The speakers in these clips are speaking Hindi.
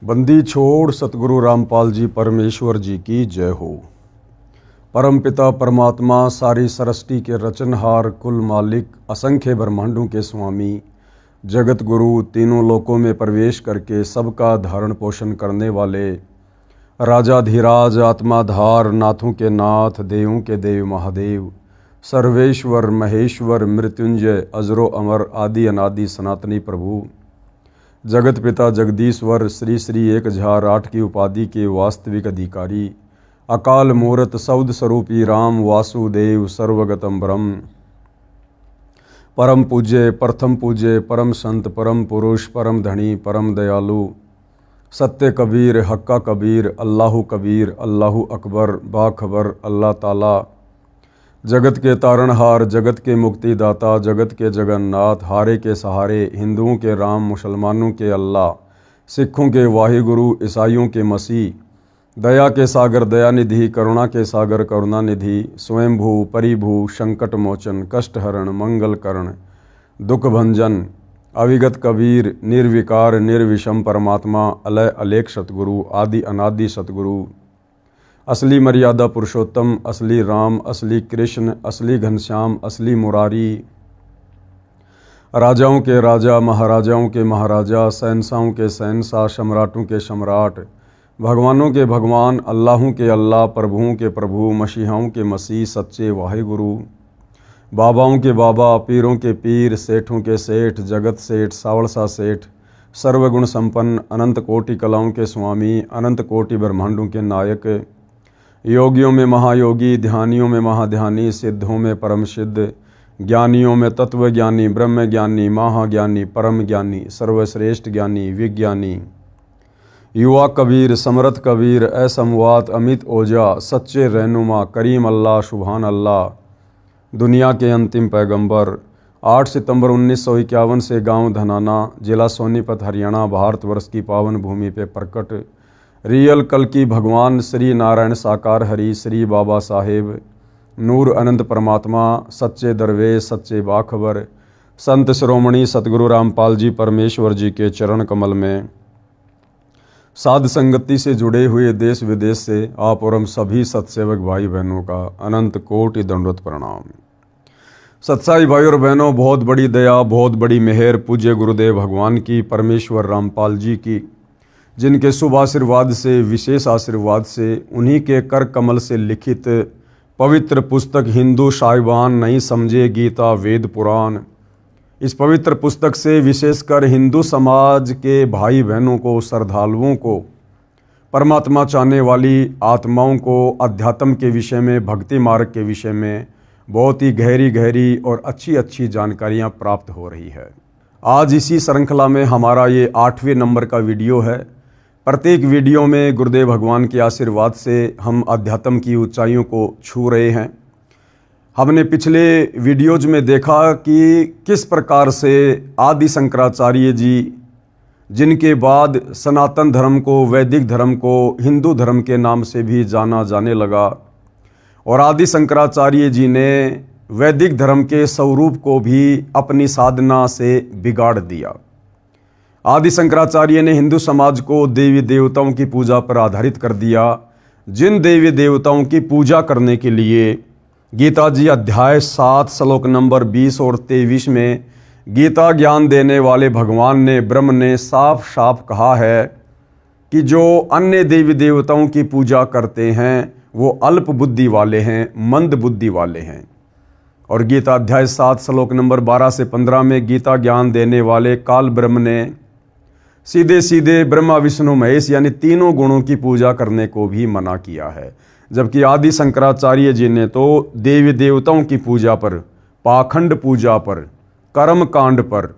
बंदी छोड़ सतगुरु रामपाल जी परमेश्वर जी की जय हो। परमपिता परमात्मा सारी सृष्टि के रचनहार, कुल मालिक, असंख्य ब्रह्मांडों के स्वामी, जगत गुरु, तीनों लोकों में प्रवेश करके सबका धारण पोषण करने वाले, राजाधिराज, आत्माधार, नाथों के नाथ, देवों के देव महादेव, सर्वेश्वर, महेश्वर, मृत्युंजय, अजरो अमर, आदि अनादि सनातनी प्रभु, जगत पिता जगदीश्वर, श्री श्री 1008 की उपाधि के वास्तविक अधिकारी, अकाल मूरत सौद स्वरूपी राम वासुदेव सर्वगतम ब्रह्म, परम पूज्य, प्रथम पूज्य, परम संत, परम पुरुष, परम धनी, परम दयालु, सत्य कबीर, हक्का कबीर, अल्लाहु कबीर, अल्लाहु अकबर, बाखबर अल्लाह ताला, जगत के तारणहार, जगत के मुक्तिदाता, जगत के जगन्नाथ, हारे के सहारे, हिंदुओं के राम, मुसलमानों के अल्लाह, सिखों के वाहिगुरु, ईसाइयों के मसीह, दया के सागर दयानिधि, करुणा के सागर करुणानिधि, स्वयंभू परिभू, संकट मोचन, कष्टहरण, मंगल करण, दुख भंजन, अविगत कबीर, निर्विकार निर्विषम परमात्मा, अलय अलेख सतगुरु, आदि अनादि सतगुरु, असली मर्यादा पुरुषोत्तम, असली राम, असली कृष्ण, असली घनश्याम, असली मुरारी, राजाओं के राजा, महाराजाओं के महाराजा, शहंशाहों के शहंशाह, सम्राटों के सम्राट, भगवानों के भगवान, अल्लाहों के अल्लाह, प्रभुओं के प्रभु, मसीहाओं के मसीह, सच्चे वाहिगुरु, बाबाओं के बाबा, पीरों के पीर, सेठों के सेठ, जगत सेठ, सावड़सा सेठ, सर्वगुण संपन्न, अनंत कोटि कलाओं के स्वामी, अनंत कोटि ब्रह्मांडों के नायक, योगियों में महायोगी, ध्यानियों में महाध्यानी, सिद्धों में परम सिद्ध, ज्ञानियों में तत्व ज्ञानी, ब्रह्म ज्ञानी, महाज्ञानी, परम ज्ञानी, सर्वश्रेष्ठ ज्ञानी, विज्ञानी, युवा कबीर, समर्थ कबीर, असमवात, अमित ओजा, सच्चे रहनुमा, करीम अल्लाह, सुभान अल्लाह, दुनिया के अंतिम पैगंबर, 8 सितंबर 1951 से गांव धनाना, जिला सोनीपत, हरियाणा, भारतवर्ष की पावन भूमि पे प्रकट रियल कल की भगवान श्री नारायण साकार हरि, श्री बाबा साहेब, नूर अनंत परमात्मा, सच्चे दरवेश, सच्चे बाखबर, संत शिरोमणि सतगुरु रामपाल जी परमेश्वर जी के चरण कमल में साध संगति से जुड़े हुए देश विदेश से आप और हम सभी सत्सेवक भाई बहनों का अनंत कोटि दंडवत प्रणाम। सत्साई भाई और बहनों, बहुत बड़ी दया, बहुत बड़ी मेहर पूज्य गुरुदेव भगवान की, परमेश्वर रामपाल जी की, जिनके शुभ आशीर्वाद से, विशेष आशीर्वाद से, उन्हीं के कर कमल से लिखित पवित्र पुस्तक हिंदू साहिबान नहीं समझे गीता वेद पुराण, इस पवित्र पुस्तक से विशेषकर हिंदू समाज के भाई बहनों को, श्रद्धालुओं को, परमात्मा चाहने वाली आत्माओं को अध्यात्म के विषय में, भक्ति मार्ग के विषय में बहुत ही गहरी गहरी और अच्छी अच्छी जानकारियाँ प्राप्त हो रही है। आज इसी श्रृंखला में हमारा ये 8वें नंबर का वीडियो है। प्रत्येक वीडियो में गुरुदेव भगवान के आशीर्वाद से हम अध्यात्म की ऊंचाइयों को छू रहे हैं। हमने पिछले वीडियोज में देखा कि किस प्रकार से आदि शंकराचार्य जी, जिनके बाद सनातन धर्म को, वैदिक धर्म को, हिंदू धर्म के नाम से भी जाना जाने लगा, और आदि शंकराचार्य जी ने वैदिक धर्म के स्वरूप को भी अपनी साधना से बिगाड़ दिया। आदि शंकराचार्य ने हिंदू समाज को देवी देवताओं की पूजा पर आधारित कर दिया, जिन देवी देवताओं की पूजा करने के लिए गीता जी अध्याय 7 श्लोक नंबर 20 और 23 में गीता ज्ञान देने वाले भगवान ने, ब्रह्म ने साफ साफ कहा है कि जो अन्य देवी देवताओं की पूजा करते हैं वो अल्प बुद्धि वाले हैं, मंद बुद्धि वाले हैं। और गीता अध्याय 7 श्लोक नंबर 12 से 15 में गीता ज्ञान देने वाले काल ब्रह्म ने सीधे सीधे ब्रह्मा विष्णु महेश यानी तीनों गुणों की पूजा करने को भी मना किया है। जबकि आदि शंकराचार्य जी ने तो देवी देवताओं की पूजा पर, पाखंड पूजा पर, कर्म कांड पर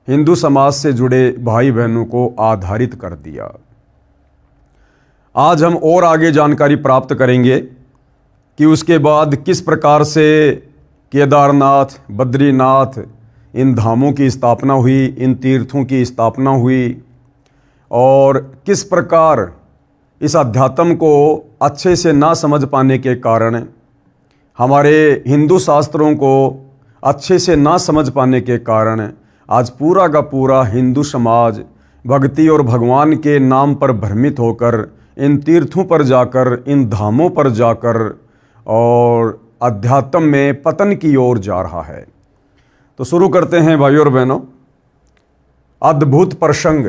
हिंदू समाज से जुड़े भाई बहनों को आधारित कर दिया। आज हम और आगे जानकारी प्राप्त करेंगे कि उसके बाद किस प्रकार से केदारनाथ, बद्रीनाथ, इन धामों की स्थापना हुई, इन तीर्थों की स्थापना हुई, और किस प्रकार इस अध्यात्म को अच्छे से ना समझ पाने के कारण, हमारे हिंदू शास्त्रों को अच्छे से ना समझ पाने के कारण आज पूरा का पूरा हिंदू समाज भक्ति और भगवान के नाम पर भ्रमित होकर इन तीर्थों पर जाकर, इन धामों पर जाकर और अध्यात्म में पतन की ओर जा रहा है। तो शुरू करते हैं भाइयों और बहनों। अद्भुत प्रसंग,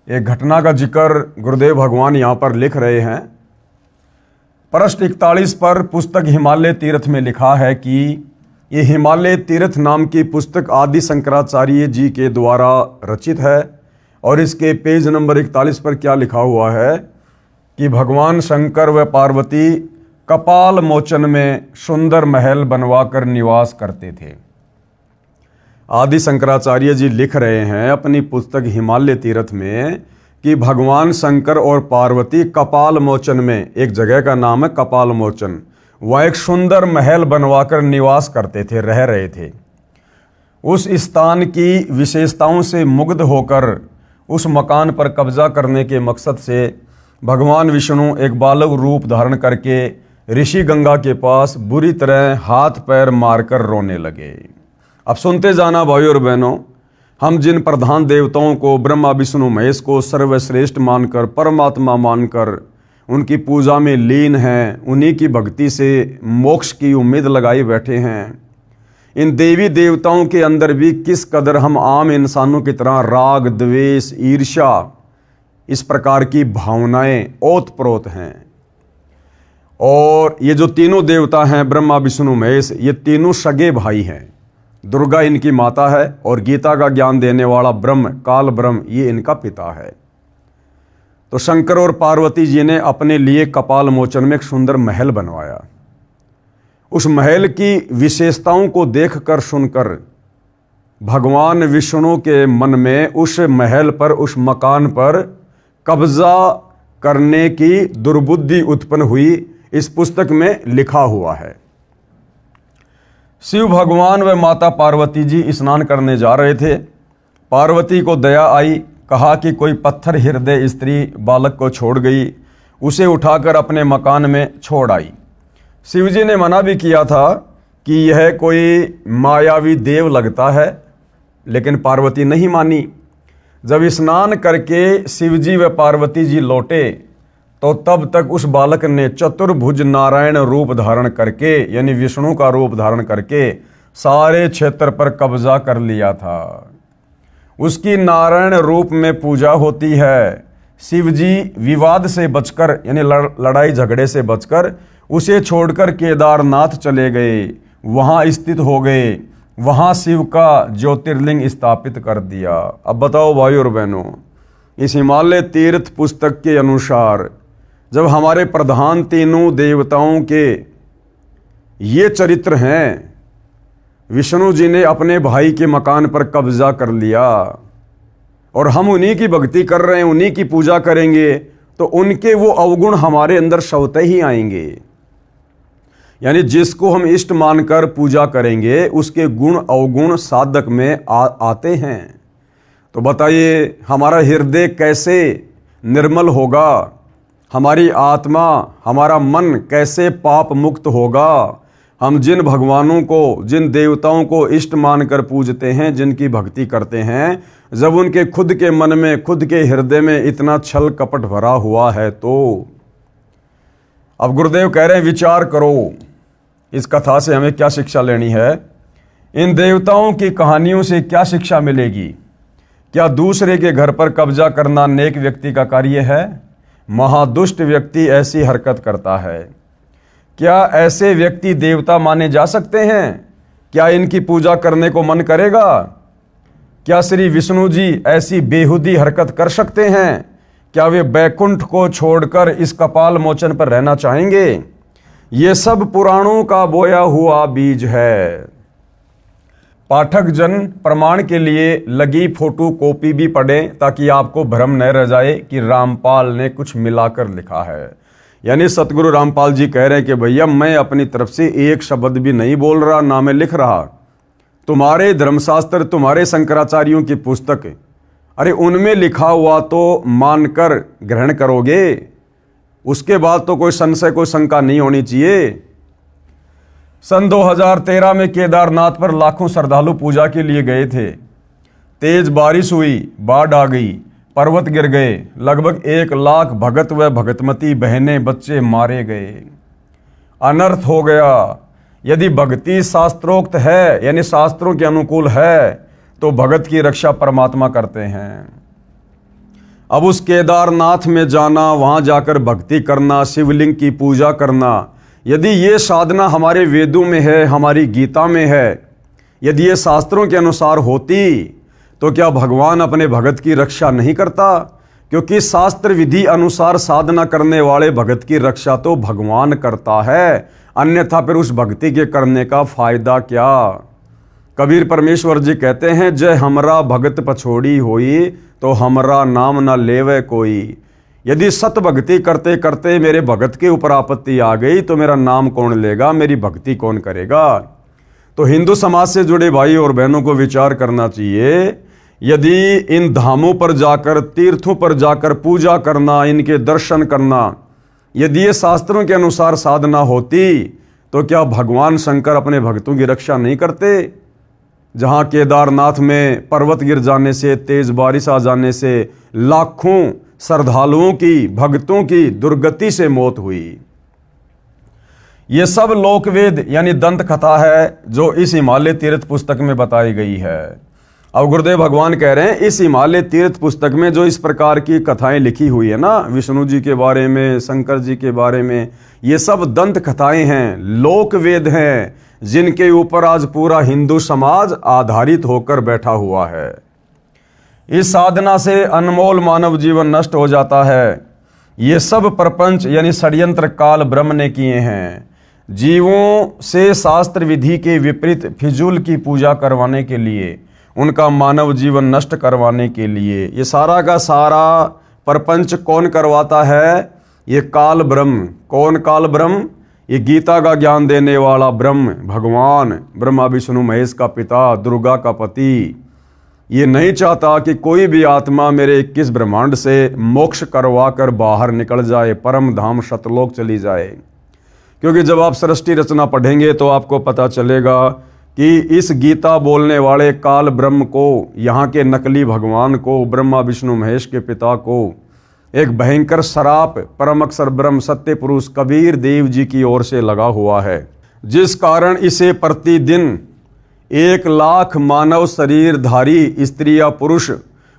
एक घटना का जिक्र गुरुदेव भगवान यहाँ पर लिख रहे हैं। पृष्ठ 41 पर पुस्तक हिमालय तीर्थ में लिखा है कि ये हिमालय तीर्थ नाम की पुस्तक आदि शंकराचार्य जी के द्वारा रचित है और इसके पेज नंबर 41 पर क्या लिखा हुआ है कि भगवान शंकर व पार्वती कपाल मोचन में सुंदर महल बनवाकर निवास करते थे। आदि शंकराचार्य जी लिख रहे हैं अपनी पुस्तक हिमालय तीर्थ में कि भगवान शंकर और पार्वती कपाल मोचन में, एक जगह का नाम है कपाल मोचन, वह एक सुंदर महल बनवाकर निवास करते थे, रह रहे थे। उस स्थान की विशेषताओं से मुग्ध होकर उस मकान पर कब्जा करने के मकसद से भगवान विष्णु एक बालक रूप धारण करके ऋषि गंगा के पास बुरी तरह हाथ पैर मारकर रोने लगे। अब सुनते जाना भाइयों और बहनों, हम जिन प्रधान देवताओं को ब्रह्मा विष्णु महेश को सर्वश्रेष्ठ मानकर, परमात्मा मानकर उनकी पूजा में लीन हैं, उन्हीं की भक्ति से मोक्ष की उम्मीद लगाए बैठे हैं, इन देवी देवताओं के अंदर भी किस कदर हम आम इंसानों की तरह राग, द्वेष, ईर्ष्या, इस प्रकार की भावनाएं ओतप्रोत हैं। और ये जो तीनों देवता हैं ब्रह्मा विष्णु महेश, ये तीनों सगे भाई हैं। दुर्गा इनकी माता है और गीता का ज्ञान देने वाला ब्रह्म, काल ब्रह्म, ये इनका पिता है। तो शंकर और पार्वती जी ने अपने लिए कपाल मोचन में एक सुंदर महल बनवाया। उस महल की विशेषताओं को देखकर सुनकर भगवान विष्णु के मन में उस महल पर, उस मकान पर कब्जा करने की दुर्बुद्धि उत्पन्न हुई। इस पुस्तक में लिखा हुआ है। शिव भगवान व माता पार्वती जी स्नान करने जा रहे थे। पार्वती को दया आई, कहा कि कोई पत्थर हृदय स्त्री बालक को छोड़ गई, उसे उठाकर अपने मकान में छोड़ आई। शिव जी ने मना भी किया था कि यह कोई मायावी देव लगता है, लेकिन पार्वती नहीं मानी। जब स्नान करके शिव जी व पार्वती जी लौटे तो तब तक उस बालक ने चतुर्भुज नारायण रूप धारण करके, यानी विष्णु का रूप धारण करके सारे क्षेत्र पर कब्जा कर लिया था। उसकी नारायण रूप में पूजा होती है। शिव जी विवाद से बचकर, यानी लड़ाई झगड़े से बचकर उसे छोड़कर केदारनाथ चले गए, वहाँ स्थित हो गए, वहाँ शिव का ज्योतिर्लिंग स्थापित कर दिया। अब बताओ भाई और बहनों, इस हिमालय तीर्थ पुस्तक के अनुसार जब हमारे प्रधान तीनों देवताओं के ये चरित्र हैं, विष्णु जी ने अपने भाई के मकान पर कब्जा कर लिया और हम उन्हीं की भक्ति कर रहे हैं, उन्हीं की पूजा करेंगे, तो उनके वो अवगुण हमारे अंदर स्वतः ही आएंगे। यानी जिसको हम इष्ट मानकर पूजा करेंगे उसके गुण अवगुण साधक में आते हैं। तो बताइए हमारा हृदय कैसे निर्मल होगा, हमारी आत्मा, हमारा मन कैसे पाप मुक्त होगा। हम जिन भगवानों को, जिन देवताओं को इष्ट मानकर पूजते हैं, जिनकी भक्ति करते हैं, जब उनके खुद के मन में, खुद के हृदय में इतना छल कपट भरा हुआ है तो अब गुरुदेव कह रहे हैं विचार करो इस कथा से हमें क्या शिक्षा लेनी है। इन देवताओं की कहानियों से क्या शिक्षा मिलेगी? क्या दूसरे के घर पर कब्जा करना नेक व्यक्ति का कार्य है? महादुष्ट व्यक्ति ऐसी हरकत करता है। क्या ऐसे व्यक्ति देवता माने जा सकते हैं? क्या इनकी पूजा करने को मन करेगा? क्या श्री विष्णु जी ऐसी बेहुदी हरकत कर सकते हैं? क्या वे बैकुंठ को छोड़कर इस कपाल मोचन पर रहना चाहेंगे? ये सब पुराणों का बोया हुआ बीज है। पाठक जन प्रमाण के लिए लगी फोटो कॉपी भी पढ़ें ताकि आपको भ्रम न रह जाए कि रामपाल ने कुछ मिलाकर लिखा है। यानी सतगुरु रामपाल जी कह रहे हैं कि भैया मैं अपनी तरफ से एक शब्द भी नहीं बोल रहा, ना मैं लिख रहा। तुम्हारे धर्मशास्त्र, तुम्हारे शंकराचार्यों की पुस्तक, अरे उनमें लिखा हुआ तो मानकर ग्रहण करोगे, उसके बाद तो कोई संशय, कोई शंका नहीं होनी चाहिए। सन 2013 में केदारनाथ पर लाखों श्रद्धालु पूजा के लिए गए थे। तेज बारिश हुई, बाढ़ आ गई, पर्वत गिर गए, लगभग 1 लाख भगत व भगतमती बहनें बच्चे मारे गए, अनर्थ हो गया। यदि भक्ति शास्त्रोक्त है यानी शास्त्रों के अनुकूल है तो भगत की रक्षा परमात्मा करते हैं। अब उस केदारनाथ में जाना, वहां जाकर भक्ति करना, शिवलिंग की पूजा करना, यदि ये साधना हमारे वेदों में है, हमारी गीता में है, यदि ये शास्त्रों के अनुसार होती तो क्या भगवान अपने भगत की रक्षा नहीं करता? क्योंकि शास्त्र विधि अनुसार साधना करने वाले भगत की रक्षा तो भगवान करता है, अन्यथा फिर उस भक्ति के करने का फायदा क्या? कबीर परमेश्वर जी कहते हैं, जय हमरा भगत पछोड़ी होई तो हमरा नाम न लेवे कोई। यदि सत भक्ति करते करते मेरे भगत के ऊपर आपत्ति आ गई तो मेरा नाम कौन लेगा, मेरी भक्ति कौन करेगा? तो हिंदू समाज से जुड़े भाई और बहनों को विचार करना चाहिए, यदि इन धामों पर जाकर, तीर्थों पर जाकर पूजा करना, इनके दर्शन करना, यदि ये शास्त्रों के अनुसार साधना होती तो क्या भगवान शंकर अपने भक्तों की रक्षा नहीं करते? जहां केदारनाथ में पर्वत गिर जाने से, तेज बारिश आ जाने से लाखों श्रद्धालुओं की, भक्तों की दुर्गति से मौत हुई। ये सब लोकवेद यानी दंत कथा है जो इस हिमालय तीर्थ पुस्तक में बताई गई है। अब गुरुदेव भगवान कह रहे हैं, इस हिमालय तीर्थ पुस्तक में जो इस प्रकार की कथाएं लिखी हुई है ना, विष्णु जी के बारे में, शंकर जी के बारे में, ये सब दंत कथाएं हैं, लोकवेद हैं, जिनके ऊपर आज पूरा हिंदू समाज आधारित होकर बैठा हुआ है। इस साधना से अनमोल मानव जीवन नष्ट हो जाता है। ये सब प्रपंच यानी षड्यंत्र काल ब्रह्म ने किए हैं, जीवों से शास्त्र विधि के विपरीत फिजूल की पूजा करवाने के लिए, उनका मानव जीवन नष्ट करवाने के लिए। ये सारा का सारा प्रपंच कौन करवाता है? ये काल ब्रह्म। कौन काल ब्रह्म? ये गीता का ज्ञान देने वाला ब्रह्म, भगवान, ब्रह्मा विष्णु महेश का पिता, दुर्गा का पति। ये नहीं चाहता कि कोई भी आत्मा मेरे 21 ब्रह्मांड से मोक्ष करवा कर बाहर निकल जाए, परम धाम सतलोक चली जाए। क्योंकि जब आप सृष्टि रचना पढ़ेंगे तो आपको पता चलेगा कि इस गीता बोलने वाले काल ब्रह्म को, यहाँ के नकली भगवान को, ब्रह्मा विष्णु महेश के पिता को एक भयंकर श्राप परम अक्षर ब्रह्म सत्य पुरुष कबीर देव जी की ओर से लगा हुआ है, जिस कारण इसे प्रतिदिन 1 लाख मानव शरीरधारी स्त्री या पुरुष,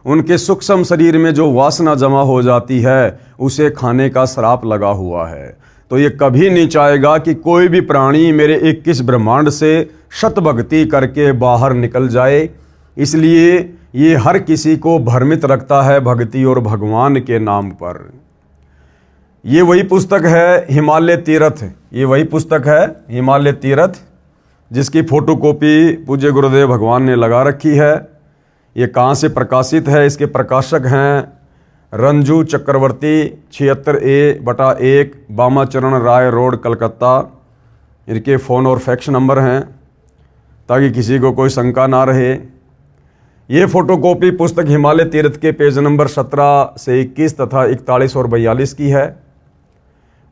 उनके सूक्ष्म शरीर में जो वासना जमा हो जाती है उसे खाने का श्राप लगा हुआ है। तो ये कभी नहीं चाहेगा कि कोई भी प्राणी मेरे 21 ब्रह्मांड से शत भक्ति करके बाहर निकल जाए। इसलिए ये हर किसी को भ्रमित रखता है भक्ति और भगवान के नाम पर। ये वही पुस्तक है हिमालय तीर्थ, ये वही पुस्तक है हिमालय तीर्थ, जिसकी फोटोकॉपी पूज्य गुरुदेव भगवान ने लगा रखी है। ये कहाँ से प्रकाशित है? इसके प्रकाशक हैं रंजू चक्रवर्ती, 76A/1 बामाचरण राय रोड, कलकत्ता। इनके फ़ोन और फैक्स नंबर हैं ताकि किसी को कोई शंका ना रहे। ये फोटोकॉपी पुस्तक हिमालय तीर्थ के पेज नंबर 17 से 21 तथा 41 और 42 की है।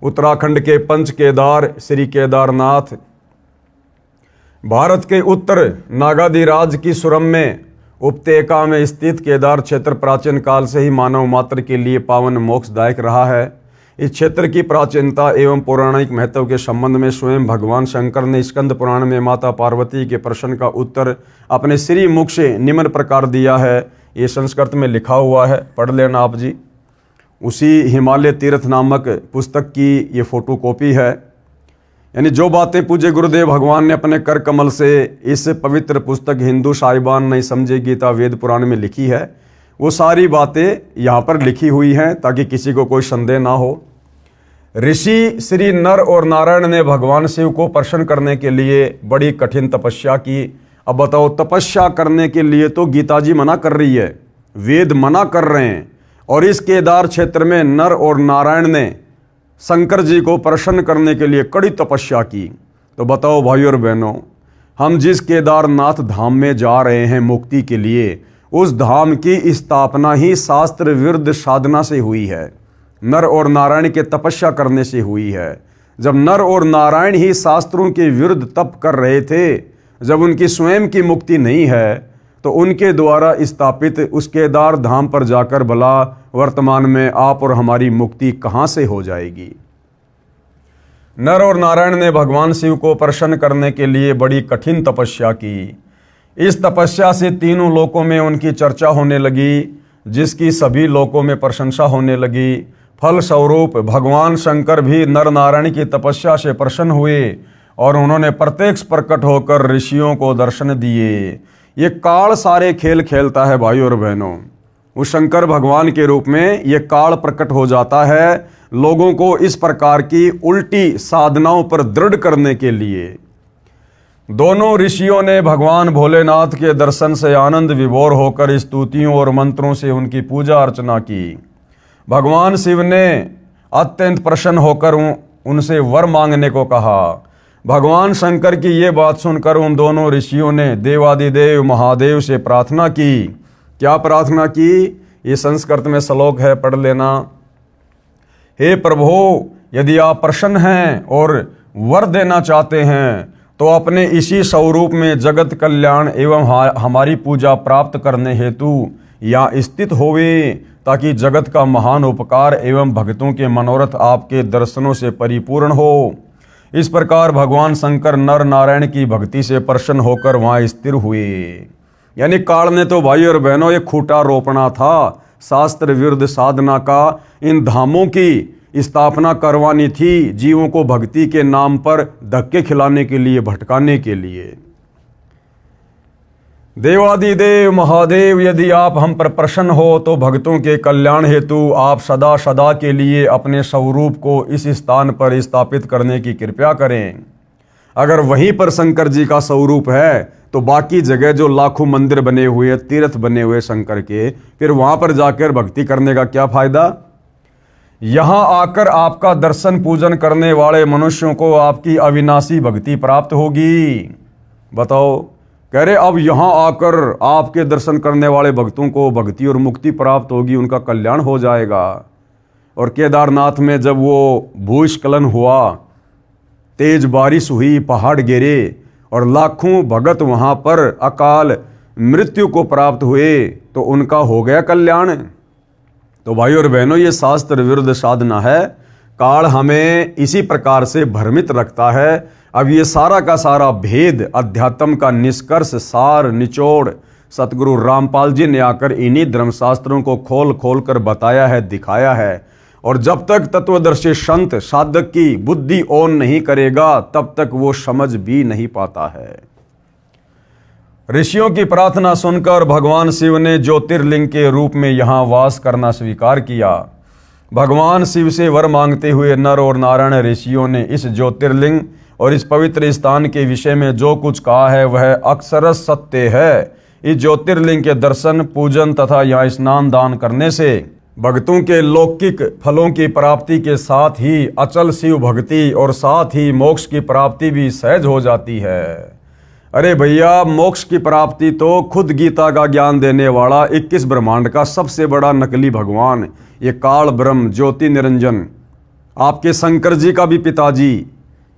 उत्तराखंड के पंच केदार श्री केदारनाथ, भारत के उत्तर नागाधिराज की सुरम में उपत्यका में स्थित केदार क्षेत्र प्राचीन काल से ही मानव मात्र के लिए पावन मोक्षदायक रहा है। इस क्षेत्र की प्राचीनता एवं पौराणिक महत्व के संबंध में स्वयं भगवान शंकर ने स्कंद पुराण में माता पार्वती के प्रश्न का उत्तर अपने श्री मुख से निम्न प्रकार दिया है। ये संस्कृत में लिखा हुआ है, पढ़ लेना आप जी। उसी हिमालय तीर्थ नामक पुस्तक की ये फोटोकॉपी है। यानी जो बातें पूज्य गुरुदेव भगवान ने अपने कर कमल से इस पवित्र पुस्तक हिंदू साहिबान नहीं समझे गीता वेद पुराण में लिखी है, वो सारी बातें यहाँ पर लिखी हुई हैं ताकि किसी को कोई संदेह ना हो। ऋषि श्री नर और नारायण ने भगवान शिव को प्रसन्न करने के लिए बड़ी कठिन तपस्या की। अब बताओ, तपस्या करने के लिए तो गीता जी मना कर रही है, वेद मना कर रहे हैं, और इस केदार क्षेत्र में नर और नारायण ने शंकर जी को प्रसन्न करने के लिए कड़ी तपस्या की। तो बताओ भाई और बहनों, हम जिस केदारनाथ धाम में जा रहे हैं मुक्ति के लिए, उस धाम की स्थापना ही शास्त्र विरुद्ध साधना से हुई है, नर और नारायण के तपस्या करने से हुई है। जब नर और नारायण ही शास्त्रों के विरुद्ध तप कर रहे थे, जब उनकी स्वयं की मुक्ति नहीं है, तो उनके द्वारा स्थापित उस केदार धाम पर जाकर भला वर्तमान में आप और हमारी मुक्ति कहाँ से हो जाएगी। नर और नारायण ने भगवान शिव को प्रसन्न करने के लिए बड़ी कठिन तपस्या की। इस तपस्या से तीनों लोकों में उनकी चर्चा होने लगी, जिसकी सभी लोकों में प्रशंसा होने लगी। फलस्वरूप भगवान शंकर भी नर नारायण की तपस्या से प्रसन्न हुए और उन्होंने प्रत्यक्ष प्रकट होकर ऋषियों को दर्शन दिए। ये काल सारे खेल खेलता है भाइयों और बहनों। उस शंकर भगवान के रूप में ये काल प्रकट हो जाता है लोगों को इस प्रकार की उल्टी साधनाओं पर दृढ़ करने के लिए। दोनों ऋषियों ने भगवान भोलेनाथ के दर्शन से आनंद विभोर होकर स्तुतियों और मंत्रों से उनकी पूजा अर्चना की। भगवान शिव ने अत्यंत प्रसन्न होकर उनसे वर मांगने को कहा। भगवान शंकर की ये बात सुनकर उन दोनों ऋषियों ने देवादिदेव महादेव से प्रार्थना की। क्या प्रार्थना की? ये संस्कृत में श्लोक है, पढ़ लेना। हे प्रभु, यदि आप प्रसन्न हैं और वर देना चाहते हैं तो अपने इसी स्वरूप में जगत कल्याण एवं हमारी पूजा प्राप्त करने हेतु यहाँ स्थित होवे, ताकि जगत का महान उपकार एवं भक्तों के मनोरथ आपके दर्शनों से परिपूर्ण हो। इस प्रकार भगवान शंकर नर नारायण की भक्ति से प्रसन्न होकर वहाँ स्थिर हुए। यानी काल ने तो भाई और बहनों ये खूंटा रोपना था, शास्त्र विरुद्ध साधना का इन धामों की स्थापना करवानी थी, जीवों को भक्ति के नाम पर धक्के खिलाने के लिए, भटकाने के लिए। देवादिदेव महादेव, यदि आप हम पर प्रसन्न हो तो भक्तों के कल्याण हेतु आप सदा सदा के लिए अपने स्वरूप को इस स्थान पर स्थापित करने की कृपा करें। अगर वहीं पर शंकर जी का स्वरूप है तो बाकी जगह जो लाखों मंदिर बने हुए, तीर्थ बने हुए शंकर के, फिर वहां पर जाकर भक्ति करने का क्या फायदा। यहाँ आकर आपका दर्शन पूजन करने वाले मनुष्यों को आपकी अविनाशी भक्ति प्राप्त होगी। बताओ, कह रहे अब यहाँ आकर आपके दर्शन करने वाले भक्तों को भक्ति और मुक्ति प्राप्त होगी, उनका कल्याण हो जाएगा। और केदारनाथ में जब वो भूस्खलन हुआ, तेज बारिश हुई, पहाड़ गिरे और लाखों भगत वहाँ पर अकाल मृत्यु को प्राप्त हुए, तो उनका हो गया कल्याण। तो भाई और बहनों, ये शास्त्र विरुद्ध साधना है। काल हमें इसी प्रकार से भ्रमित रखता है। अब ये सारा का सारा भेद, अध्यात्म का निष्कर्ष, सार, निचोड़ सतगुरु रामपाल जी ने आकर इन्हीं धर्मशास्त्रों को खोल खोल कर बताया है, दिखाया है। और जब तक तत्वदर्शी संत साधक की बुद्धि ऑन नहीं करेगा तब तक वो समझ भी नहीं पाता है। ऋषियों की प्रार्थना सुनकर भगवान शिव ने ज्योतिर्लिंग के रूप में यहाँ वास करना स्वीकार किया। भगवान शिव से वर मांगते हुए नर और नारायण ऋषियों ने इस ज्योतिर्लिंग और इस पवित्र स्थान के विषय में जो कुछ कहा है वह अक्षरश सत्य है। इस ज्योतिर्लिंग के दर्शन, पूजन तथा यहाँ स्नान दान करने से भक्तों के लौकिक फलों की प्राप्ति के साथ ही अचल शिव भक्ति और साथ ही मोक्ष की प्राप्ति भी सहज हो जाती है। अरे भैया, मोक्ष की प्राप्ति तो खुद गीता का ज्ञान देने वाला 21 ब्रह्मांड का सबसे बड़ा नकली भगवान, ये काल ब्रह्म ज्योति निरंजन, आपके शंकर जी का भी पिताजी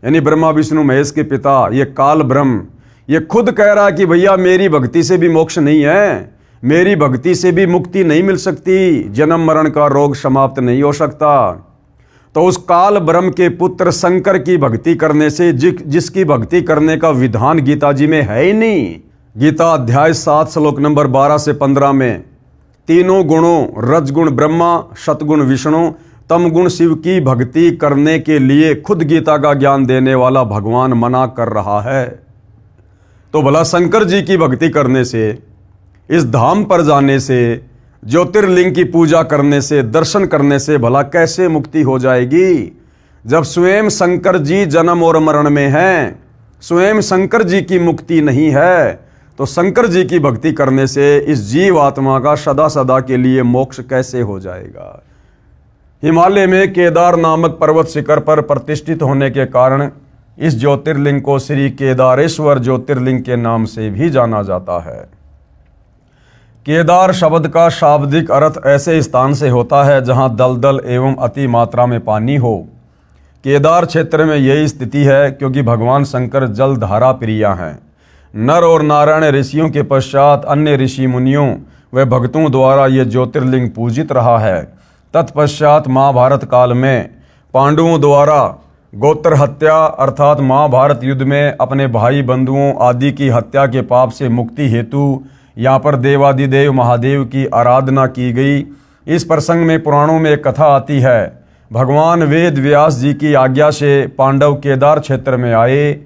यानी ब्रह्मा विष्णु महेश के पिता, ये काल ब्रह्म, ये खुद कह रहा है कि भैया मेरी भक्ति से भी मोक्ष नहीं है, मेरी भक्ति से भी मुक्ति नहीं मिल सकती, जन्म मरण का रोग समाप्त नहीं हो सकता। तो उस काल ब्रह्म के पुत्र शंकर की भक्ति करने से जिसकी भक्ति करने का विधान गीता जी में है ही नहीं। गीता अध्याय 7 श्लोक नंबर 12 से 15 में तीनों गुणों, रजगुण ब्रह्मा, सतगुण विष्णु, तमगुण शिव की भक्ति करने के लिए खुद गीता का ज्ञान देने वाला भगवान मना कर रहा है। तो भला शंकर जी की भक्ति करने से, इस धाम पर जाने से, ज्योतिर्लिंग की पूजा करने से, दर्शन करने से भला कैसे मुक्ति हो जाएगी, जब स्वयं शंकर जी जन्म और मरण में हैं, स्वयं शंकर जी की मुक्ति नहीं है। तो शंकर जी की भक्ति करने से इस जीव आत्मा का सदा सदा के लिए मोक्ष कैसे हो जाएगा। हिमालय में केदार नामक पर्वत शिखर पर प्रतिष्ठित होने के कारण इस ज्योतिर्लिंग को श्री केदारेश्वर ज्योतिर्लिंग के नाम से भी जाना जाता है। केदार शब्द का शाब्दिक अर्थ ऐसे स्थान से होता है जहां दलदल एवं अति मात्रा में पानी हो। केदार क्षेत्र में यही स्थिति है क्योंकि भगवान शंकर जल धारा प्रिया हैं। नर और नारायण ऋषियों के पश्चात अन्य ऋषि मुनियों व भक्तों द्वारा ये ज्योतिर्लिंग पूजित रहा है। तत्पश्चात महाभारत काल में पांडवों द्वारा गोत्र हत्या अर्थात महाभारत युद्ध में अपने भाई बंधुओं आदि की हत्या के पाप से मुक्ति हेतु यहाँ पर देवादिदेव महादेव की आराधना की गई। इस प्रसंग में पुराणों में एक कथा आती है। भगवान वेद व्यास जी की आज्ञा से पांडव केदार क्षेत्र में आए।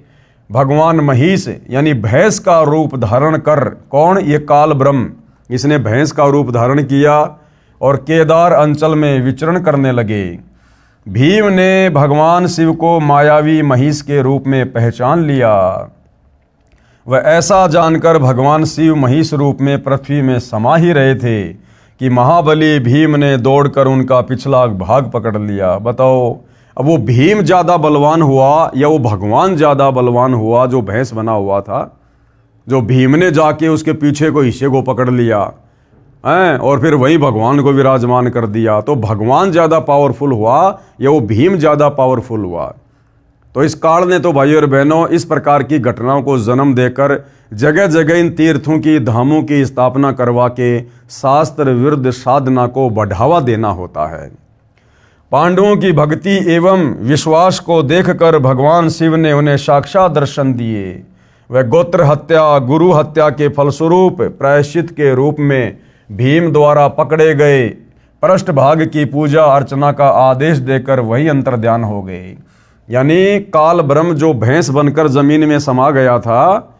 भगवान महिष यानी भैंस का रूप धारण कर, कौन, ये काल ब्रह्म, इसने भैंस का रूप धारण किया और केदार अंचल में विचरण करने लगे। भीम ने भगवान शिव को मायावी महिष के रूप में पहचान लिया। वह ऐसा जानकर भगवान शिव महिष रूप में पृथ्वी में समा ही रहे थे कि महाबली भीम ने दौड़कर उनका पिछला भाग पकड़ लिया। बताओ, अब वो भीम ज़्यादा बलवान हुआ या वो भगवान ज़्यादा बलवान हुआ जो भैंस बना हुआ था, जो भीम ने जाके उसके पीछे को हिस्से को पकड़ लिया हैं और फिर वही भगवान को विराजमान कर दिया। तो भगवान ज़्यादा पावरफुल हुआ या वो भीम ज़्यादा पावरफुल हुआ? तो इस काल ने तो भाइयों और बहनों इस प्रकार की घटनाओं को जन्म देकर जगह जगह इन तीर्थों की धामों की स्थापना करवा के शास्त्र विरुद्ध साधना को बढ़ावा देना होता है। पांडवों की भक्ति एवं विश्वास को देखकर भगवान शिव ने उन्हें साक्षात दर्शन दिए। वह गोत्र हत्या गुरु हत्या के फलस्वरूप प्रायश्चित के रूप में भीम द्वारा पकड़े गए पृष्ठ भाग की पूजा अर्चना का आदेश देकर वही अंतर्ध्यान हो गए। यानी काल ब्रह्म जो भैंस बनकर जमीन में समा गया था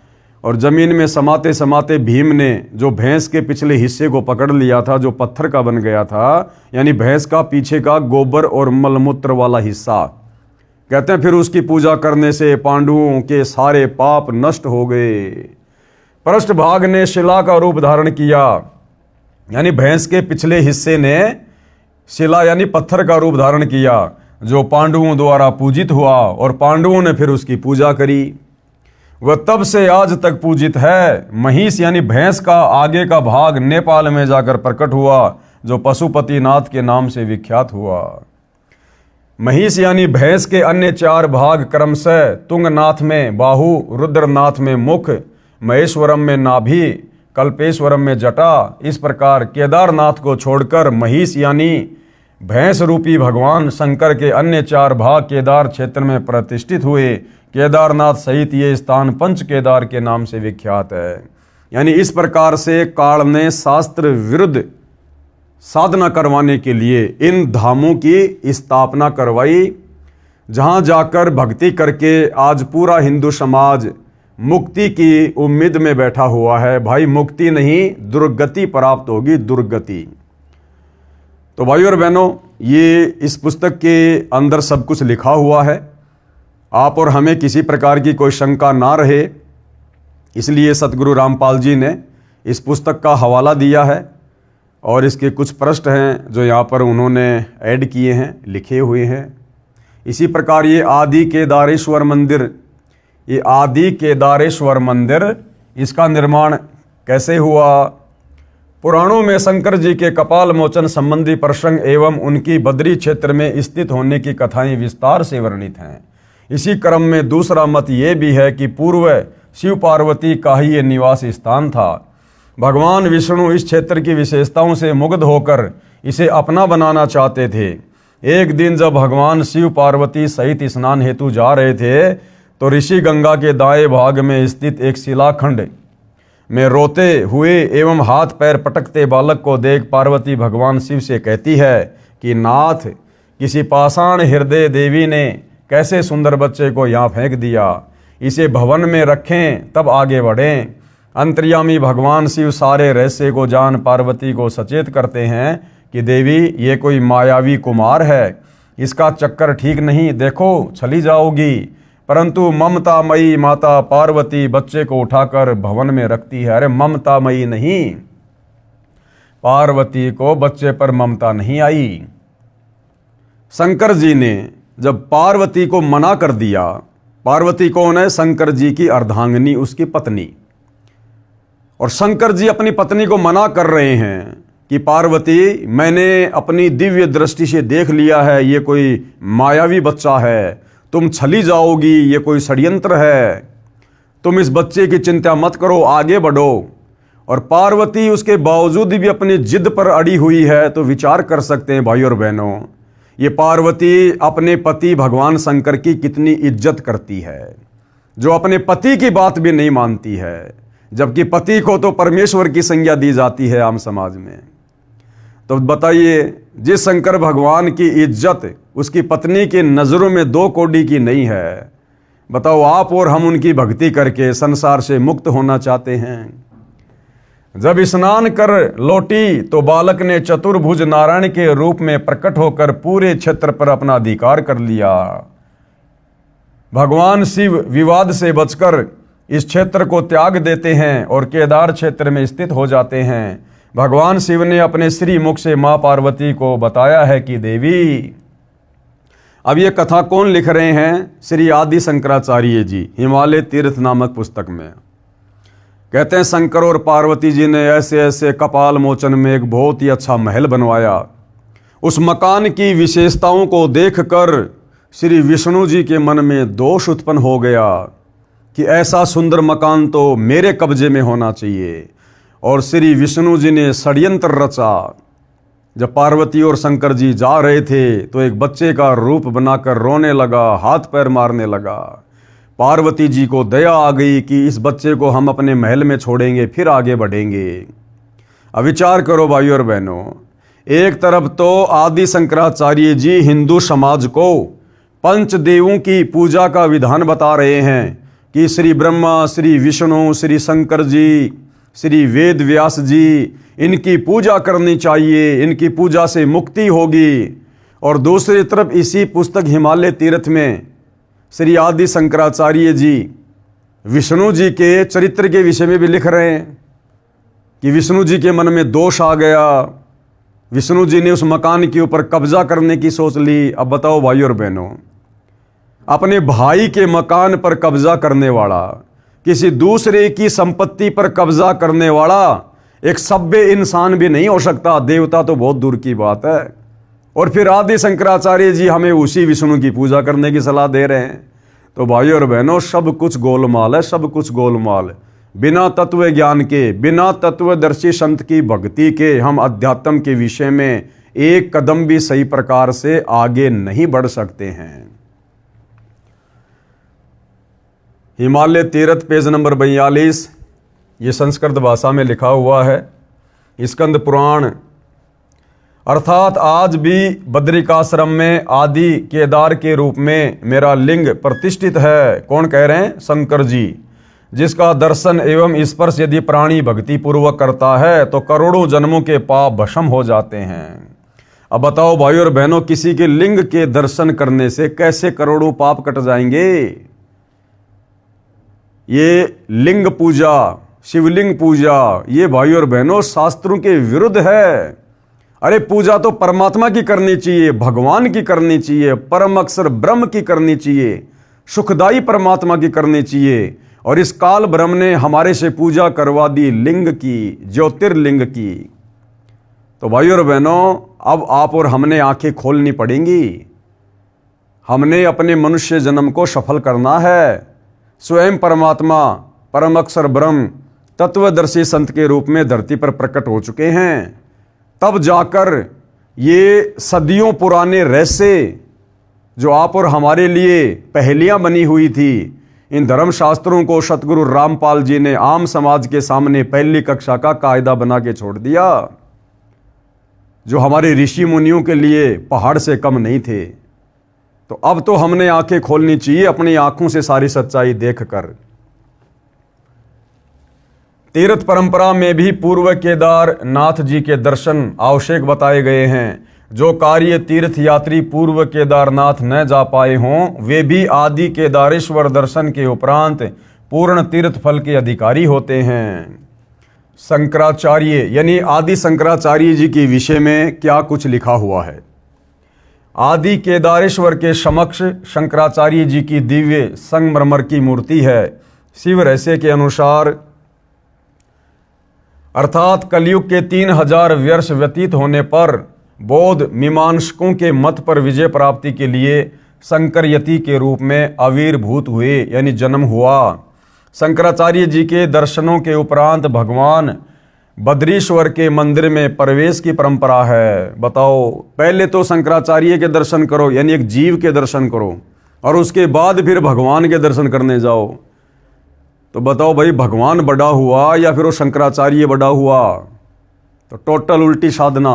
और जमीन में समाते समाते भीम ने जो भैंस के पिछले हिस्से को पकड़ लिया था जो पत्थर का बन गया था, यानी भैंस का पीछे का गोबर और मलमूत्र वाला हिस्सा, कहते हैं फिर उसकी पूजा करने से पांडवों के सारे पाप नष्ट हो गए। पृष्ठ भाग ने शिला का रूप धारण किया, यानी भैंस के पिछले हिस्से ने शिला यानी पत्थर का रूप धारण किया जो पांडवों द्वारा पूजित हुआ और पांडवों ने फिर उसकी पूजा करी। वह तब से आज तक पूजित है। महिष यानी भैंस का आगे का भाग नेपाल में जाकर प्रकट हुआ जो पशुपतिनाथ के नाम से विख्यात हुआ। महिष यानी भैंस के अन्य चार भाग क्रमशः तुंगनाथ में बाहु, रुद्रनाथ में मुख, महेश्वरम में नाभि, कल्पेश्वरम में जटा, इस प्रकार केदारनाथ को छोड़कर महिष यानी भैंस रूपी भगवान शंकर के अन्य चार भाग केदार क्षेत्र में प्रतिष्ठित हुए। केदारनाथ सहित ये स्थान पंच केदार के नाम से विख्यात है। यानी इस प्रकार से काल ने शास्त्र विरुद्ध साधना करवाने के लिए इन धामों की स्थापना करवाई, जहां जाकर भक्ति करके आज पूरा हिंदू समाज मुक्ति की उम्मीद में बैठा हुआ है। भाई मुक्ति नहीं, दुर्गति प्राप्त होगी, दुर्गति। तो भाइयों और बहनों, ये इस पुस्तक के अंदर सब कुछ लिखा हुआ है। आप और हमें किसी प्रकार की कोई शंका ना रहे, इसलिए सतगुरु रामपाल जी ने इस पुस्तक का हवाला दिया है और इसके कुछ पृष्ठ हैं जो यहाँ पर उन्होंने ऐड किए हैं, लिखे हुए हैं। इसी प्रकार ये आदि केदारेश्वर मंदिर, ये आदि केदारेश्वर मंदिर, इसका निर्माण कैसे हुआ? पुराणों में शंकर जी के कपाल मोचन संबंधी प्रसंग एवं उनकी बद्री क्षेत्र में स्थित होने की कथाएं विस्तार से वर्णित हैं। इसी क्रम में दूसरा मत ये भी है कि पूर्व शिव पार्वती का ही ये निवास स्थान था। भगवान विष्णु इस क्षेत्र की विशेषताओं से मुग्ध होकर इसे अपना बनाना चाहते थे। एक दिन जब भगवान शिव पार्वती सहित स्नान हेतु जा रहे थे तो ऋषि गंगा के दाएं भाग में स्थित एक शिलाखंड में रोते हुए एवं हाथ पैर पटकते बालक को देख पार्वती भगवान शिव से कहती है कि नाथ, किसी पाषाण हृदय देवी ने कैसे सुंदर बच्चे को यहाँ फेंक दिया, इसे भवन में रखें तब आगे बढ़ें। अंतर्यामी भगवान शिव सारे रहस्य को जान पार्वती को सचेत करते हैं कि देवी ये कोई मायावी कुमार है, इसका चक्कर ठीक नहीं, देखो चली जाओगी। परंतु ममतामयी माता पार्वती बच्चे को उठाकर भवन में रखती है। अरे ममतामयी नहीं, पार्वती को बच्चे पर ममता नहीं आई। शंकर जी ने जब पार्वती को मना कर दिया, पार्वती कौन है? शंकर जी की अर्धांगिनी, उसकी पत्नी। और शंकर जी अपनी पत्नी को मना कर रहे हैं कि पार्वती, मैंने अपनी दिव्य दृष्टि से देख लिया है, ये कोई मायावी बच्चा है, तुम छली जाओगी, ये कोई षड्यंत्र है। तुम इस बच्चे की चिंता मत करो, आगे बढ़ो। और पार्वती उसके बावजूद भी अपनी जिद पर अड़ी हुई है। तो विचार कर सकते हैं भाई और बहनों, ये पार्वती अपने पति भगवान शंकर की कितनी इज्जत करती है, जो अपने पति की बात भी नहीं मानती है, जबकि पति को तो परमेश्वर की संज्ञा दी जाती है आम समाज में। तो बताइए, जिस शंकर भगवान की इज्जत उसकी पत्नी की नज़रों में 2 कौड़ी की नहीं है, बताओ आप और हम उनकी भक्ति करके संसार से मुक्त होना चाहते हैं। जब स्नान कर लौटी तो बालक ने चतुर्भुज नारायण के रूप में प्रकट होकर पूरे क्षेत्र पर अपना अधिकार कर लिया। भगवान शिव विवाद से बचकर इस क्षेत्र को त्याग देते हैं और केदार क्षेत्र में स्थित हो जाते हैं। भगवान शिव ने अपने श्री मुख से मां पार्वती को बताया है कि देवी, अब ये कथा कौन लिख रहे हैं? श्री आदि शंकराचार्य जी, हिमालय तीर्थ नामक पुस्तक में। कहते हैं शंकर और पार्वती जी ने ऐसे ऐसे कपाल मोचन में एक बहुत ही अच्छा महल बनवाया। उस मकान की विशेषताओं को देखकर श्री विष्णु जी के मन में दोष उत्पन्न हो गया कि ऐसा सुंदर मकान तो मेरे कब्जे में होना चाहिए। और श्री विष्णु जी ने षड्यंत्र रचा। जब पार्वती और शंकर जी जा रहे थे तो एक बच्चे का रूप बनाकर रोने लगा, हाथ पैर मारने लगा। पार्वती जी को दया आ गई कि इस बच्चे को हम अपने महल में छोड़ेंगे, फिर आगे बढ़ेंगे। अब विचार करो भाई और बहनों, एक तरफ तो आदि शंकराचार्य जी हिंदू समाज को पंचदेवों की पूजा का विधान बता रहे हैं कि श्री ब्रह्मा, श्री विष्णु, श्री शंकर जी, श्री वेद व्यास जी, इनकी पूजा करनी चाहिए, इनकी पूजा से मुक्ति होगी। और दूसरी तरफ इसी पुस्तक हिमालय तीर्थ में श्री आदि शंकराचार्य जी विष्णु जी के चरित्र के विषय में भी लिख रहे हैं कि विष्णु जी के मन में दोष आ गया, विष्णु जी ने उस मकान के ऊपर कब्जा करने की सोच ली। अब बताओ भाई और बहनों, अपने भाई के मकान पर कब्जा करने वाला, किसी दूसरे की संपत्ति पर कब्जा करने वाला एक सभ्य इंसान भी नहीं हो सकता, देवता तो बहुत दूर की बात है। और फिर आदि शंकराचार्य जी हमें उसी विष्णु की पूजा करने की सलाह दे रहे हैं। तो भाई और बहनों, सब कुछ गोलमाल है, सब कुछ गोलमाल। बिना तत्व ज्ञान के, बिना तत्वदर्शी संत की भक्ति के हम अध्यात्म के विषय में एक कदम भी सही प्रकार से आगे नहीं बढ़ सकते हैं। हिमालय तीर्थ पेज नंबर 42, ये संस्कृत भाषा में लिखा हुआ है। स्कंद पुराण अर्थात आज भी बद्रिकाश्रम में आदि केदार के रूप में मेरा लिंग प्रतिष्ठित है। कौन कह रहे हैं? शंकर जी। जिसका दर्शन एवं स्पर्श यदि प्राणी भक्ति पूर्वक करता है तो करोड़ों जन्मों के पाप भस्म हो जाते हैं। अब बताओ भाई और बहनों, किसी के लिंग के दर्शन करने से कैसे करोड़ों पाप कट जाएंगे? ये लिंग पूजा, शिवलिंग पूजा, ये भाई और बहनों शास्त्रों के विरुद्ध है। अरे पूजा तो परमात्मा की करनी चाहिए, भगवान की करनी चाहिए, परम अक्षर ब्रह्म की करनी चाहिए, सुखदाई परमात्मा की करनी चाहिए। और इस काल ब्रह्म ने हमारे से पूजा करवा दी लिंग की, ज्योतिर्लिंग की। तो भाई और बहनों, अब आप और हमने आंखें खोलनी पड़ेंगी। हमने अपने मनुष्य जन्म को सफल करना है। स्वयं परमात्मा, परम अक्षर ब्रह्म, तत्वदर्शी संत के रूप में धरती पर प्रकट हो चुके हैं। तब जाकर ये सदियों पुराने रहस्य जो आप और हमारे लिए पहेलियां बनी हुई थी, इन धर्मशास्त्रों को सतगुरु रामपाल जी ने आम समाज के सामने पहली कक्षा का कायदा बना के छोड़ दिया, जो हमारे ऋषि मुनियों के लिए पहाड़ से कम नहीं थे। तो अब तो हमने आंखें खोलनी चाहिए अपनी आंखों से सारी सच्चाई देखकर। तीर्थ परंपरा में भी पूर्व केदारनाथ जी के दर्शन आवश्यक बताए गए हैं। जो कार्य तीर्थ यात्री पूर्व केदारनाथ न जा पाए हों, वे भी आदि केदारेश्वर दर्शन के उपरांत पूर्ण तीर्थ फल के अधिकारी होते हैं। शंकराचार्य यानी आदि शंकराचार्य जी के विषय में क्या कुछ लिखा हुआ है? आदि केदारेश्वर के समक्ष शंकराचार्य जी की दिव्य संगमरमर की मूर्ति है। शिव रहस्य के अनुसार अर्थात कलयुग के 3000 वर्ष व्यतीत होने पर बौद्ध मीमांसकों के मत पर विजय प्राप्ति के लिए शंकर यति के रूप में आविर्भूत हुए, यानी जन्म हुआ। शंकराचार्य जी के दर्शनों के उपरांत भगवान बद्रीश्वर के मंदिर में प्रवेश की परंपरा है। बताओ, पहले तो शंकराचार्य के दर्शन करो, यानी एक जीव के दर्शन करो, और उसके बाद फिर भगवान के दर्शन करने जाओ। तो बताओ भाई, भगवान बड़ा हुआ या फिर वो शंकराचार्य बड़ा हुआ? तो टोटल उल्टी साधना।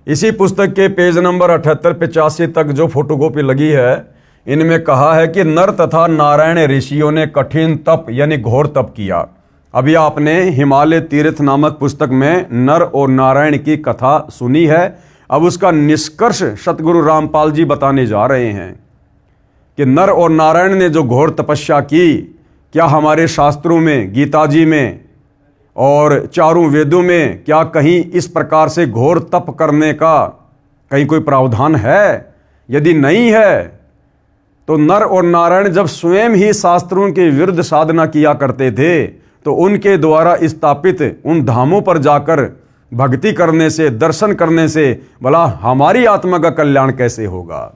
इसी पुस्तक के पेज नंबर 78-85 तक जो फोटोकॉपी लगी है, इनमें कहा है कि नर तथा नारायण ऋषियों ने कठिन तप यानी घोर तप किया। अभी आपने हिमालय तीर्थ नामक पुस्तक में नर और नारायण की कथा सुनी है। अब उसका निष्कर्ष सतगुरु रामपाल जी बताने जा रहे हैं कि नर और नारायण ने जो घोर तपस्या की, क्या हमारे शास्त्रों में, गीता जी में और चारों वेदों में क्या कहीं इस प्रकार से घोर तप करने का कहीं कोई प्रावधान है? यदि नहीं है तो नर और नारायण जब स्वयं ही शास्त्रों के विरुद्ध साधना किया करते थे, तो उनके द्वारा स्थापित उन धामों पर जाकर भक्ति करने से, दर्शन करने से भला हमारी आत्मा का कल्याण कैसे होगा?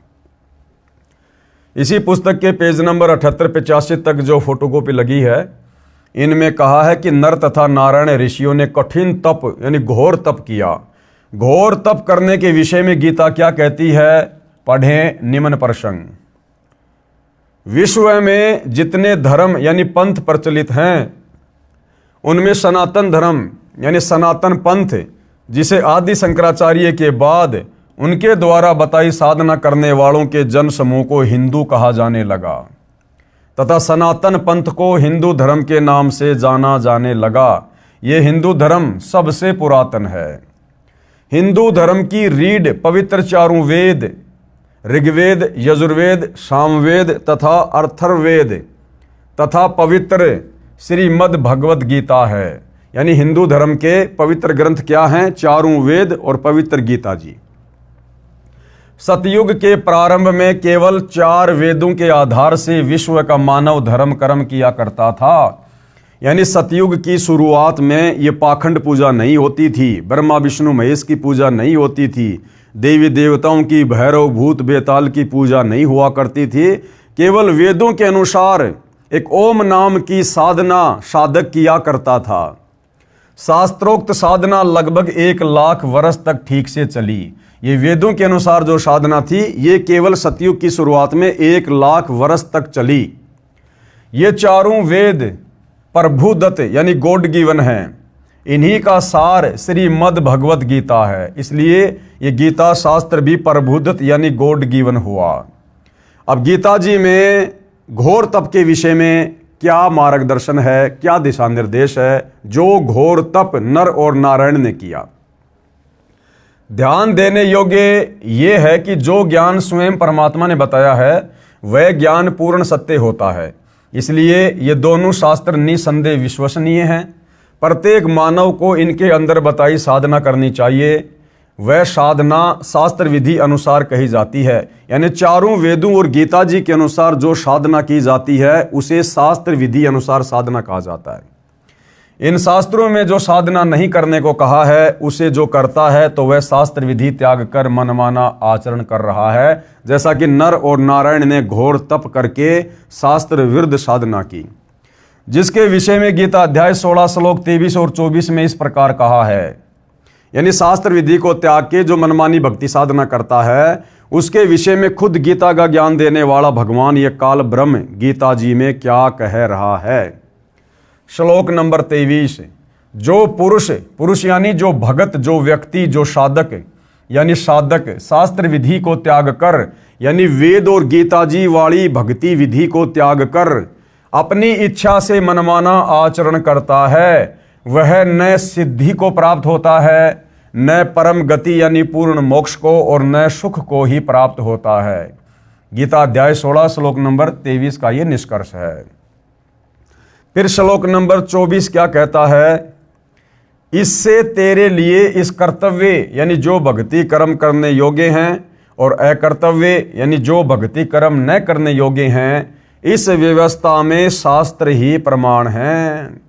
इसी पुस्तक के पेज नंबर 78-85 तक जो फोटोकॉपी लगी है, इनमें कहा है कि नर तथा नारायण ऋषियों ने कठिन तप यानी घोर तप किया। घोर तप करने के विषय में गीता क्या कहती है? पढ़ें निम्न प्रसंग। विश्व में जितने धर्म यानी पंथ प्रचलित हैं, उनमें सनातन धर्म यानी सनातन पंथ, जिसे आदि शंकराचार्य के बाद उनके द्वारा बताई साधना करने वालों के जन समूह को हिंदू कहा जाने लगा तथा सनातन पंथ को हिंदू धर्म के नाम से जाना जाने लगा। ये हिंदू धर्म सबसे पुरातन है। हिंदू धर्म की रीढ़ पवित्र चारों वेद, ऋग्वेद, यजुर्वेद, सामवेद तथा अथर्ववेद तथा पवित्र श्रीमद् भगवद गीता है। यानी हिंदू धर्म के पवित्र ग्रंथ क्या हैं? चारों वेद और पवित्र गीता जी। सतयुग के प्रारंभ में केवल 4 वेदों के आधार से विश्व का मानव धर्म कर्म किया करता था। यानी सतयुग की शुरुआत में ये पाखंड पूजा नहीं होती थी, ब्रह्मा विष्णु महेश की पूजा नहीं होती थी, देवी देवताओं की, भैरव भूत बेताल की पूजा नहीं हुआ करती थी। केवल वेदों के अनुसार एक ओम नाम की साधना साधक किया करता था। शास्त्रोक्त साधना लगभग 1 लाख वर्ष तक ठीक से चली। ये वेदों के अनुसार जो साधना थी, ये केवल सतयुग की शुरुआत में 1 लाख वर्ष तक चली। ये चारों वेद प्रभुदत्त यानी गॉड गिवन हैं। इन्हीं का सार श्रीमद् भगवद गीता है। इसलिए ये गीता शास्त्र भी प्रभुदत्त यानी गॉड गिवन हुआ। अब गीता जी में घोर तप के विषय में क्या मार्गदर्शन है, क्या दिशा निर्देश है, जो घोर तप नर और नारायण ने किया? ध्यान देने योग्य ये है कि जो ज्ञान स्वयं परमात्मा ने बताया है, वह ज्ञान पूर्ण सत्य होता है। इसलिए ये दोनों शास्त्र निसंदेह विश्वसनीय हैं। प्रत्येक मानव को इनके अंदर बताई साधना करनी चाहिए। वह साधना शास्त्र विधि अनुसार कही जाती है। यानी चारों वेदों और गीता जी के अनुसार जो साधना की जाती है, उसे शास्त्र विधि अनुसार साधना कहा जाता है। इन शास्त्रों में जो साधना नहीं करने को कहा है, उसे जो करता है तो वह शास्त्र विधि त्याग कर मनमाना आचरण कर रहा है। जैसा कि नर और नारायण ने घोर तप करके शास्त्र विरुद्ध साधना की, जिसके विषय में गीता अध्याय 16 श्लोक 23 और 24 में इस प्रकार कहा है। यानी शास्त्र विधि को त्याग के जो मनमानी भक्ति साधना करता है, उसके विषय में खुद गीता का ज्ञान देने वाला भगवान ये काल ब्रह्म गीता जी में क्या कह रहा है। श्लोक नंबर 23, जो पुरुष यानी जो भगत, जो व्यक्ति, जो साधक यानी साधक शास्त्र विधि को त्याग कर, यानी वेद और गीता जी वाली भक्ति विधि को त्याग कर अपनी इच्छा से मनमाना आचरण करता है, वह न सिद्धि को प्राप्त होता है, न परम गति यानी पूर्ण मोक्ष को, और न सुख को ही प्राप्त होता है। गीता अध्याय 16 श्लोक नंबर 23 का ये निष्कर्ष है। फिर श्लोक नंबर 24 क्या कहता है? इससे तेरे लिए इस कर्तव्य यानी जो भक्ति कर्म करने योग्य हैं, और अकर्तव्य यानी जो भक्ति कर्म न करने योग्य हैं, इस व्यवस्था में शास्त्र ही प्रमाण हैं।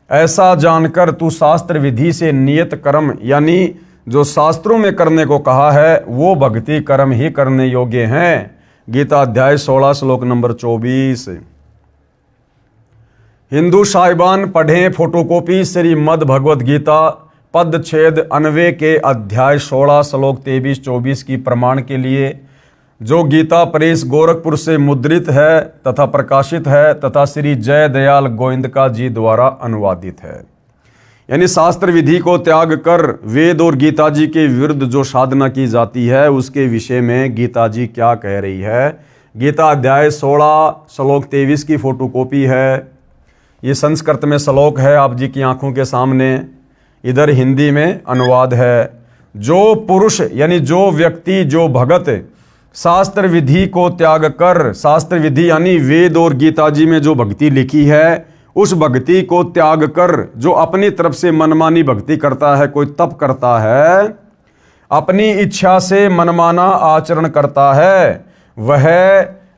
ऐसा जानकर तू शास्त्र विधि से नियत कर्म यानी जो शास्त्रों में करने को कहा है, वो भक्ति कर्म ही करने योग्य हैं। गीता अध्याय 16 श्लोक नंबर 24। हिंदू साहिबान पढ़ें फोटोकॉपी श्रीमद् भगवद गीता पद छेद 99 के अध्याय 16 श्लोक 23-24 की प्रमाण के लिए, जो गीता प्रेस गोरखपुर से मुद्रित है तथा प्रकाशित है तथा श्री जय दयाल गोविंदका जी द्वारा अनुवादित है। यानी शास्त्र विधि को त्याग कर वेद और गीता जी के विरुद्ध जो साधना की जाती है उसके विषय में गीता जी क्या कह रही है। गीता अध्याय 16 श्लोक 23 की फोटोकॉपी है। ये संस्कृत में श्लोक है आप जी की आंखों के सामने, इधर हिंदी में अनुवाद है। जो पुरुष यानी जो व्यक्ति, जो भगत शास्त्र विधि को त्याग कर, शास्त्र विधि यानी वेद और गीता जी में जो भक्ति लिखी है उस भक्ति को त्याग कर जो अपनी तरफ से मनमानी भक्ति करता है, कोई तप करता है, अपनी इच्छा से मनमाना आचरण करता है, वह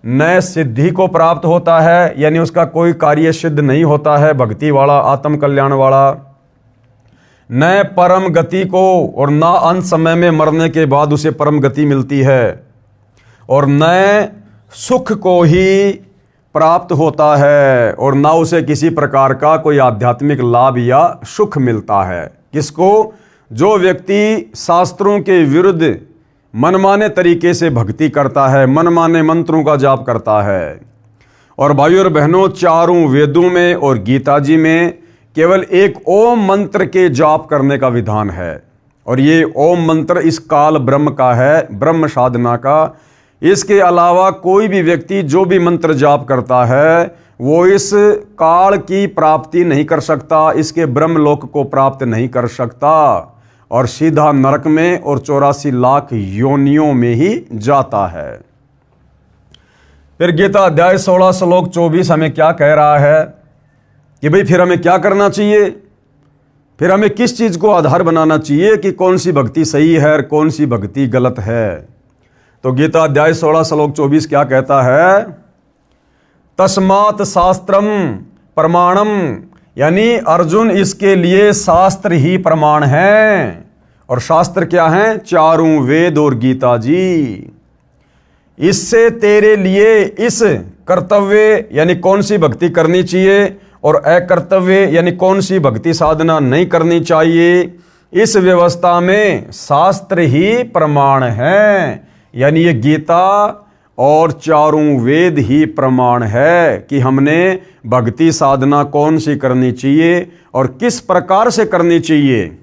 न सिद्धि को प्राप्त होता है, यानी उसका कोई कार्य सिद्ध नहीं होता है भक्ति वाला, आत्म कल्याण वाला, न परम गति को, और न अंत समय में मरने के बाद उसे परम गति मिलती है, और न सुख को ही प्राप्त होता है, और ना उसे किसी प्रकार का कोई आध्यात्मिक लाभ या सुख मिलता है। किसको? जो व्यक्ति शास्त्रों के विरुद्ध मनमाने तरीके से भक्ति करता है, मनमाने मंत्रों का जाप करता है। और भाइयों और बहनों, चारों वेदों में और गीता जी में केवल एक ओम मंत्र के जाप करने का विधान है, और ये ओम मंत्र इस काल ब्रह्म का है, ब्रह्म साधना का। इसके अलावा कोई भी व्यक्ति जो भी मंत्र जाप करता है वो इस काल की प्राप्ति नहीं कर सकता, इसके ब्रह्मलोक को प्राप्त नहीं कर सकता, और सीधा नरक में और 84 लाख योनियों में ही जाता है। फिर गीता अध्याय 16 श्लोक 24 हमें क्या कह रहा है कि भाई फिर हमें क्या करना चाहिए, फिर हमें किस चीज को आधार बनाना चाहिए कि कौन सी भक्ति सही है और कौन सी भक्ति गलत है। तो गीता अध्याय 16 श्लोक 24 क्या कहता है? तस्मात् शास्त्रम प्रमाणम, यानी अर्जुन इसके लिए शास्त्र ही प्रमाण है। और शास्त्र क्या है? चारों वेद और गीता जी। इससे तेरे लिए इस कर्तव्य यानी कौन सी भक्ति करनी चाहिए और अकर्तव्य यानी कौन सी भक्ति साधना नहीं करनी चाहिए, इस व्यवस्था में शास्त्र ही प्रमाण है। यानी ये गीता और चारों वेद ही प्रमाण है कि हमने भक्ति साधना कौन सी करनी चाहिए और किस प्रकार से करनी चाहिए।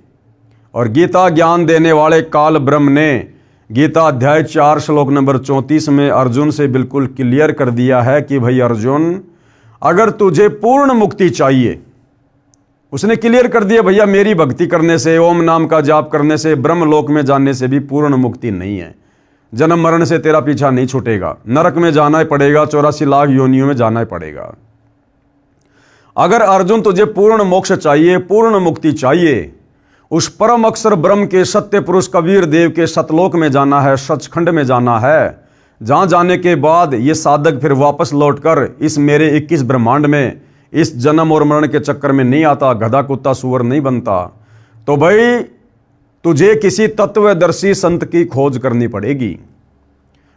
और गीता ज्ञान देने वाले काल ब्रह्म ने गीता अध्याय 4 श्लोक नंबर 34 में अर्जुन से बिल्कुल क्लियर कर दिया है कि भाई अर्जुन, अगर तुझे पूर्ण मुक्ति चाहिए, उसने क्लियर कर दिया भैया मेरी भक्ति करने से, ओम नाम का जाप करने से, ब्रह्मलोक में जाने से भी पूर्ण मुक्ति नहीं है। जन्म मरण से तेरा पीछा नहीं छूटेगा, नरक में जाना ही पड़ेगा, 84 लाख योनियों में जाना ही पड़ेगा। अगर अर्जुन तुझे पूर्ण मोक्ष चाहिए, पूर्ण मुक्ति चाहिए, उस परम अक्षर ब्रह्म के सत्य पुरुष कबीर देव के सतलोक में जाना है, सचखंड में जाना है, जहां जाने के बाद ये साधक फिर वापस लौटकर इस मेरे 21 ब्रह्मांड में इस जन्म और मरण के चक्कर में नहीं आता, गधा कुत्ता सुअर नहीं बनता। तो भाई तुझे किसी तत्वदर्शी संत की खोज करनी पड़ेगी।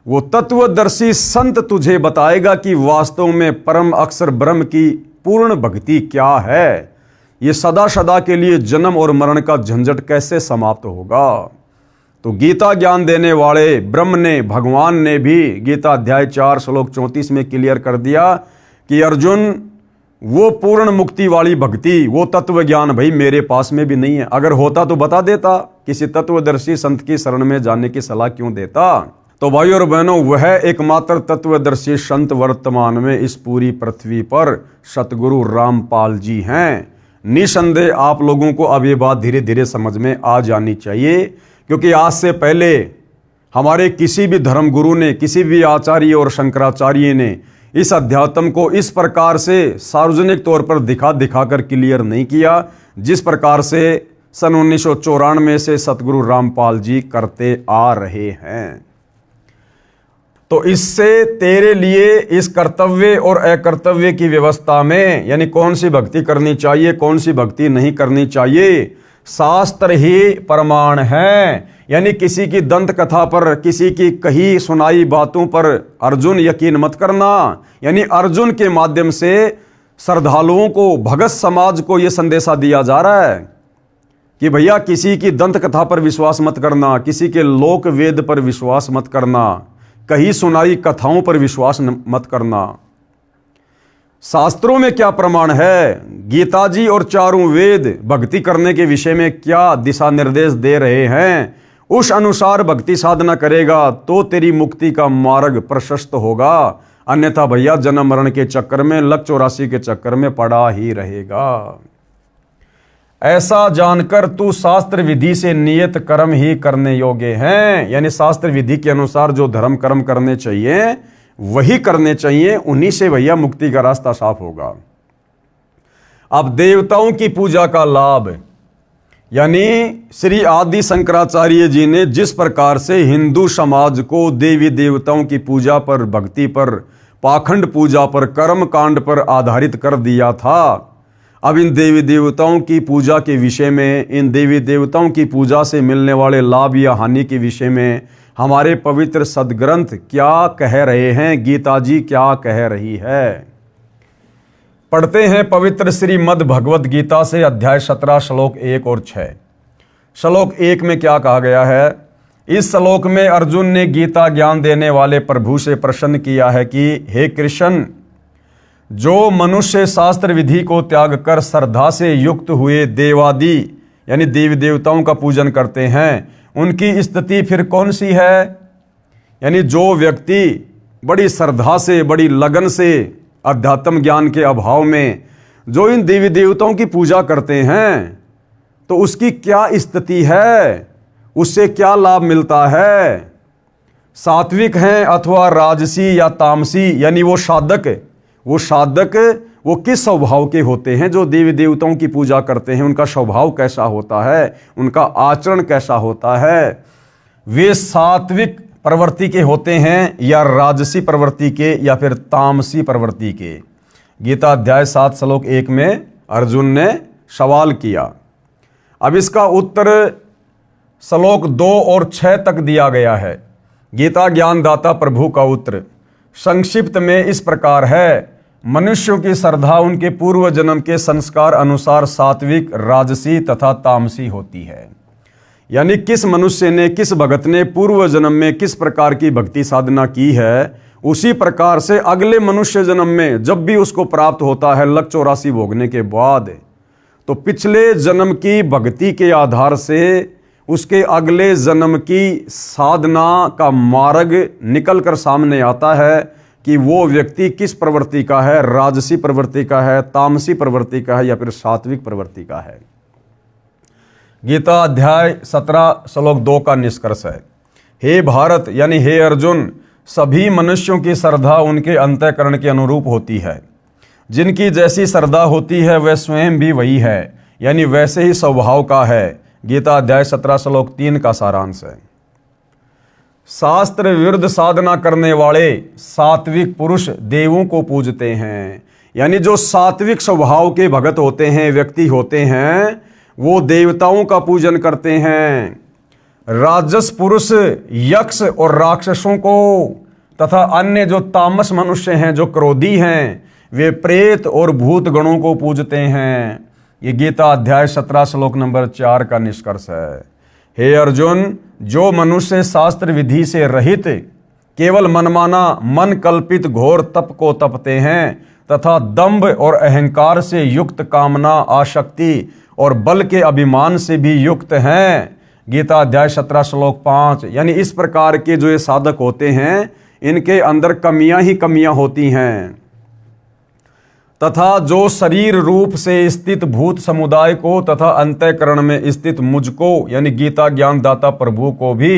वो तत्वदर्शी संत तुझे बताएगा कि वास्तव में परम अक्षर ब्रह्म की पूर्ण भक्ति क्या है, ये सदा सदा के लिए जन्म और मरण का झंझट कैसे समाप्त होगा। तो गीता ज्ञान देने वाले ब्रह्म ने, भगवान ने भी गीता अध्याय 4 श्लोक 34 में क्लियर कर दिया कि अर्जुन, वो पूर्ण मुक्ति वाली भक्ति, वो तत्व ज्ञान भाई मेरे पास में भी नहीं है। अगर होता तो बता देता, किसी तत्वदर्शी संत की शरण में जाने की सलाह क्यों देता। तो भाई और बहनों, वह एकमात्र तत्वदर्शी संत वर्तमान में इस पूरी पृथ्वी पर सतगुरु रामपाल जी हैं। निसंदेह आप लोगों को अब ये बात धीरे धीरे समझ में आ जानी चाहिए, क्योंकि आज से पहले हमारे किसी भी धर्मगुरु ने, किसी भी आचार्य और शंकराचार्य ने इस अध्यात्म को इस प्रकार से सार्वजनिक तौर पर दिखा कर क्लियर नहीं किया, जिस प्रकार से सन 1994 से सतगुरु रामपाल जी करते आ रहे हैं। तो इससे तेरे लिए इस कर्तव्य और अकर्तव्य की व्यवस्था में, यानी कौन सी भक्ति करनी चाहिए, कौन सी भक्ति नहीं करनी चाहिए, शास्त्र ही प्रमाण है। यानी किसी की दंत कथा पर, किसी की कही सुनाई बातों पर अर्जुन यकीन मत करना। यानी अर्जुन के माध्यम से श्रद्धालुओं को, भगत समाज को यह संदेशा दिया जा रहा है कि भैया किसी की दंत कथा पर विश्वास मत करना, किसी के लोक वेद पर विश्वास मत करना, कहीं सुनाई कथाओं पर विश्वास मत करना। शास्त्रों में क्या प्रमाण है, गीता जी और चारों वेद भक्ति करने के विषय में क्या दिशा निर्देश दे रहे हैं, उस अनुसार भक्ति साधना करेगा तो तेरी मुक्ति का मार्ग प्रशस्त होगा। अन्यथा भैया जन्म मरण के चक्कर में, लक 84 के चक्कर में पड़ा ही रहेगा। ऐसा जानकर तू शास्त्र विधि से नियत कर्म ही करने योग्य हैं, यानी शास्त्र विधि के अनुसार जो धर्म कर्म करने चाहिए वही करने चाहिए, उन्हीं से भैया मुक्ति का रास्ता साफ होगा। अब देवताओं की पूजा का लाभ, यानी श्री आदि शंकराचार्य जी ने जिस प्रकार से हिंदू समाज को देवी देवताओं की पूजा पर, भक्ति पर, पाखंड पूजा पर, कर्म कांड पर आधारित कर दिया था, अब इन देवी देवताओं की पूजा के विषय में, इन देवी देवताओं की पूजा से मिलने वाले लाभ या हानि के विषय में हमारे पवित्र सदग्रंथ क्या कह रहे हैं, गीता जी क्या कह रही है। पढ़ते हैं पवित्र श्रीमद् भगवद गीता से अध्याय 17 श्लोक 1 और 6। श्लोक 1 में क्या कहा गया है। इस श्लोक में अर्जुन ने गीता ज्ञान देने वाले प्रभु से प्रश्न किया है कि हे कृष्ण, जो मनुष्य शास्त्र विधि को त्याग कर श्रद्धा से युक्त हुए देवादि यानी देवी देवताओं का पूजन करते हैं, उनकी स्थिति फिर कौन सी है। यानी जो व्यक्ति बड़ी श्रद्धा से, बड़ी लगन से, अध्यात्म ज्ञान के अभाव में जो इन देवी देवताओं की पूजा करते हैं, तो उसकी क्या स्थिति है, उससे क्या लाभ मिलता है। सात्विक हैं अथवा राजसी या तामसी, यानी वो साधक वो किस स्वभाव के होते हैं जो देवी देवताओं की पूजा करते हैं, उनका स्वभाव कैसा होता है, उनका आचरण कैसा होता है। वे सात्विक प्रवृत्ति के होते हैं या राजसी प्रवृत्ति के या फिर तामसी प्रवृत्ति के। गीता अध्याय 7 श्लोक 1 में अर्जुन ने सवाल किया। अब इसका उत्तर श्लोक 2 और 6 तक दिया गया है। गीता ज्ञानदाता प्रभु का उत्तर संक्षिप्त में इस प्रकार है। मनुष्यों की श्रद्धा उनके पूर्व जन्म के संस्कार अनुसार सात्विक, राजसी तथा तामसी होती है। यानी किस मनुष्य ने, किस भगत ने पूर्व जन्म में किस प्रकार की भक्ति साधना की है, उसी प्रकार से अगले मनुष्य जन्म में जब भी उसको प्राप्त होता है लक 84 भोगने के बाद, तो पिछले जन्म की भक्ति के आधार से उसके अगले जन्म की साधना का मार्ग निकल कर सामने आता है कि वो व्यक्ति किस प्रवृत्ति का है, राजसी प्रवृत्ति का है, तामसी प्रवृत्ति का है या फिर सात्विक प्रवृत्ति का है। गीता अध्याय 17 श्लोक 2 का निष्कर्ष है। हे भारत यानी हे अर्जुन, सभी मनुष्यों की श्रद्धा उनके अंतःकरण के अनुरूप होती है। जिनकी जैसी श्रद्धा होती है वह स्वयं भी वही है, यानी वैसे ही स्वभाव का है। गीता अध्याय 17 श्लोक 3 का सारांश है। शास्त्र विरुद्ध साधना करने वाले सात्विक पुरुष देवों को पूजते हैं। यानी जो सात्विक स्वभाव के भगत होते हैं, व्यक्ति होते हैं, वो देवताओं का पूजन करते हैं। राजस पुरुष यक्ष और राक्षसों को तथा अन्य जो तामस मनुष्य हैं, जो क्रोधी हैं, वे प्रेत और भूत गणों को पूजते हैं। ये गीता अध्याय 17 श्लोक नंबर 4 का निष्कर्ष है। हे अर्जुन, जो मनुष्य शास्त्र विधि से रहित केवल मनमाना, मन कल्पित घोर तप को तपते हैं तथा दंभ और अहंकार से युक्त, कामना, आसक्ति और बल के अभिमान से भी युक्त हैं। गीता अध्याय 17 श्लोक 5। यानी इस प्रकार के जो ये साधक होते हैं, इनके अंदर कमियां ही कमियां होती हैं। तथा जो शरीर रूप से स्थित भूत समुदाय को तथा अंतःकरण में स्थित मुझको यानी गीता ज्ञानदाता प्रभु को भी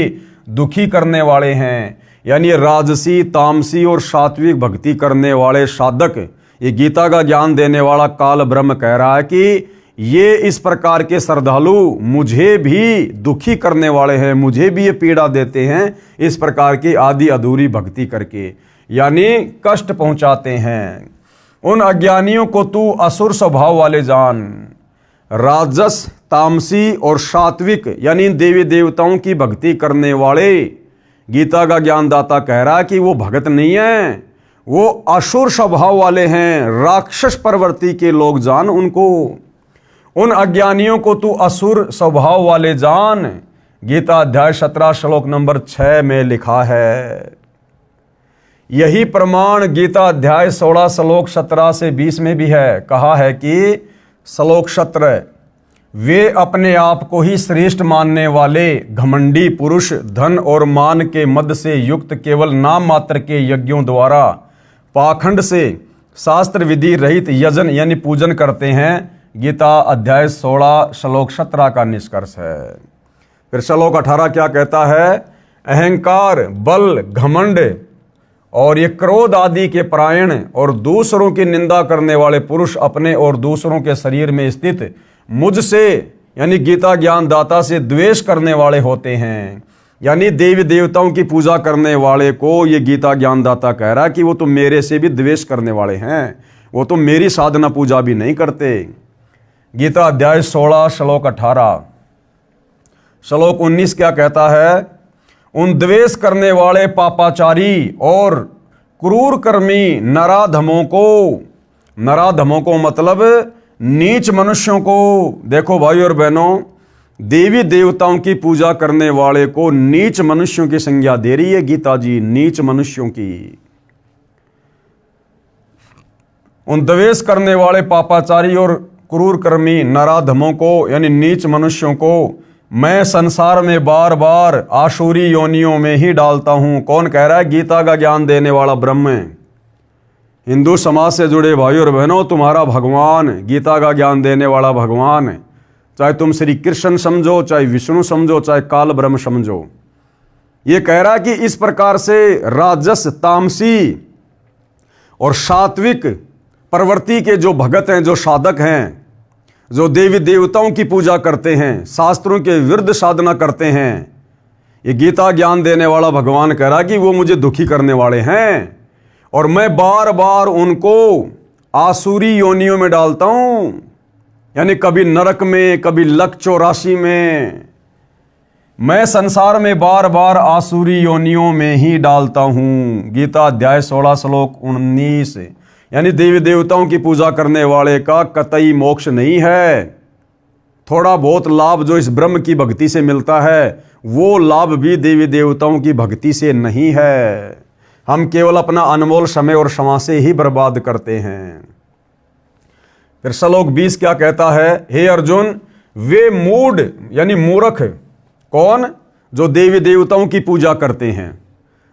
दुखी करने वाले हैं। यानी राजसी, तामसी और सात्विक भक्ति करने वाले साधक, ये गीता का ज्ञान देने वाला काल ब्रह्म कह रहा है कि ये इस प्रकार के श्रद्धालु मुझे भी दुखी करने वाले हैं, मुझे भी ये पीड़ा देते हैं इस प्रकार की आदि अधूरी भक्ति करके, यानी कष्ट पहुंचाते हैं। उन अज्ञानियों को तू असुर स्वभाव वाले जान। राजस, तामसी और सात्विक यानी देवी देवताओं की भक्ति करने वाले, गीता का ज्ञानदाता कह रहा है कि वो भगत नहीं है, वो असुर स्वभाव वाले हैं, राक्षस प्रवृत्ति के लोग जान उनको। उन अज्ञानियों को तू असुर स्वभाव वाले जान। गीता अध्याय 17 श्लोक नंबर 6 में लिखा है। यही प्रमाण गीता अध्याय 16 श्लोक 17 से 20 में भी है। कहा है कि श्लोक 17, वे अपने आप को ही श्रेष्ठ मानने वाले घमंडी पुरुष धन और मान के मद से युक्त केवल नाम मात्र के यज्ञों द्वारा पाखंड से शास्त्र विधि रहित यजन यानी पूजन करते हैं। गीता अध्याय 16 श्लोक 17 का निष्कर्ष है। फिर श्लोक 18 क्या कहता है? अहंकार, बल, घमंड और ये क्रोध आदि के परायण और दूसरों की निंदा करने वाले पुरुष अपने और दूसरों के शरीर में स्थित मुझसे यानी गीता ज्ञान दाता से द्वेष करने वाले होते हैं। यानी देवी देवताओं की पूजा करने वाले को ये गीता ज्ञान दाता कह रहा है कि वो तो मेरे से भी द्वेष करने वाले हैं, वो तो मेरी साधना पूजा भी नहीं करते। गीता अध्याय 16 श्लोक 18। श्लोक 19 क्या कहता है? उन द्वेष करने वाले पापाचारी और क्रूर कर्मी नराधमों को मतलब नीच मनुष्यों को, देखो भाई और बहनों, देवी देवताओं की पूजा करने वाले को नीच मनुष्यों की संज्ञा दे रही है गीता जी, नीच मनुष्यों की। उन द्वेष करने वाले पापाचारी और क्रूर कर्मी नराधमों को यानी नीच मनुष्यों को मैं संसार में बार बार आसुरी योनियों में ही डालता हूं। कौन कह रहा है? गीता का ज्ञान देने वाला ब्रह्म। हिंदू समाज से जुड़े भाई और बहनों, तुम्हारा भगवान, गीता का ज्ञान देने वाला भगवान, चाहे तुम श्री कृष्ण समझो, चाहे विष्णु समझो, चाहे काल ब्रह्म समझो, ये कह रहा है कि इस प्रकार से राजस, तामसी और सात्विक प्रवृत्ति के जो भगत हैं, जो साधक हैं, जो देवी देवताओं की पूजा करते हैं, शास्त्रों के विरुद्ध साधना करते हैं, ये गीता ज्ञान देने वाला भगवान कह रहा कि वो मुझे दुखी करने वाले हैं और मैं बार बार उनको आसुरी योनियों में डालता हूं। यानी कभी नरक में, कभी लक 84 में, मैं संसार में बार बार आसुरी योनियों में ही डालता हूं। गीता अध्याय 16 श्लोक 19। यानी देवी देवताओं की पूजा करने वाले का कतई मोक्ष नहीं है। थोड़ा बहुत लाभ जो इस ब्रह्म की भक्ति से मिलता है, वो लाभ भी देवी देवताओं की भक्ति से नहीं है। हम केवल अपना अनमोल समय और क्षमा से ही बर्बाद करते हैं। फिर श्लोक 20 क्या कहता है? हे अर्जुन, वे मूढ़ यानी मूर्ख, कौन? जो देवी देवताओं की पूजा करते हैं,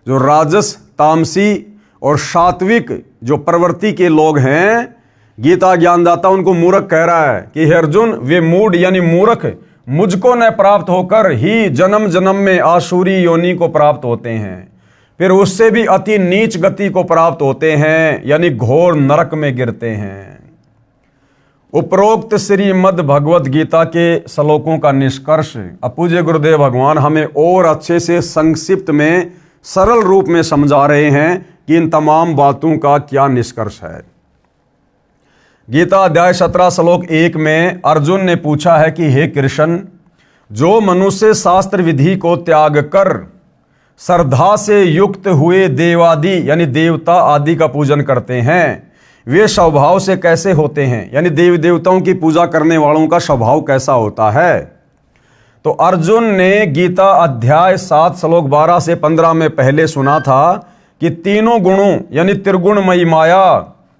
जो राजस, तामसी और सात्विक जो प्रवृत्ति के लोग हैं, गीता ज्ञानदाता उनको मूर्ख कह रहा है कि हे अर्जुन, वे मूढ़ यानी मूर्ख मुझको न प्राप्त होकर ही जन्म जन्म में आसुरी योनि को प्राप्त होते हैं, फिर उससे भी अति नीच गति को प्राप्त होते हैं, यानी घोर नरक में गिरते हैं। उपरोक्त श्रीमद् भगवत गीता के श्लोकों का निष्कर्ष अब पूज्य गुरुदेव भगवान हमें और अच्छे से संक्षिप्त में सरल रूप में समझा रहे हैं कि इन तमाम बातों का क्या निष्कर्ष है। गीता अध्याय 17 श्लोक 1 में अर्जुन ने पूछा है कि हे कृष्ण, जो मनुष्य शास्त्र विधि को त्याग कर श्रद्धा से युक्त हुए देवादि यानी देवता आदि का पूजन करते हैं, वे स्वभाव से कैसे होते हैं? यानी देवी देवताओं की पूजा करने वालों का स्वभाव कैसा होता है? तो अर्जुन ने गीता अध्याय 7 श्लोक 12 से 15 में पहले सुना था कि तीनों गुणों यानी त्रिगुणमयी माया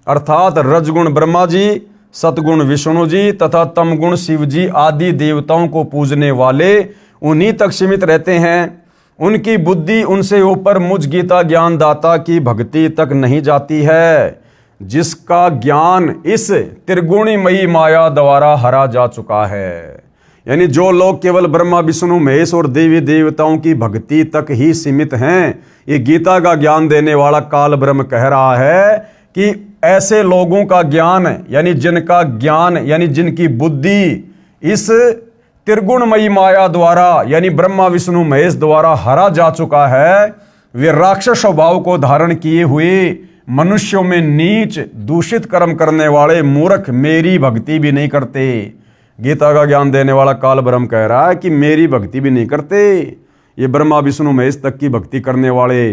अर्थात रजगुण ब्रह्मा जी, सतगुण विष्णु जी तथा तमगुण शिव जी आदि देवताओं को पूजने वाले उन्हीं तक सीमित रहते हैं। उनकी बुद्धि उनसे ऊपर मुझ गीता ज्ञान दाता की भक्ति तक नहीं जाती है, जिसका ज्ञान इस त्रिगुणमयी माया द्वारा हरा जा चुका है। यानी जो लोग केवल ब्रह्मा विष्णु महेश और देवी देवताओं की भक्ति तक ही सीमित हैं, ये गीता का ज्ञान देने वाला काल ब्रह्म कह रहा है कि ऐसे लोगों का ज्ञान यानी जिनका ज्ञान यानी जिनकी बुद्धि इस त्रिगुणमयी माया द्वारा यानी ब्रह्मा विष्णु महेश द्वारा हरा जा चुका है, वे राक्षस स्वभाव को धारण किए हुए मनुष्यों में नीच दूषित कर्म करने वाले मूर्ख मेरी भक्ति भी नहीं करते। गीता का ज्ञान देने वाला काल ब्रह्म कह रहा है कि मेरी भक्ति भी नहीं करते। ये ब्रह्मा विष्णु महेश तक की भक्ति करने वाले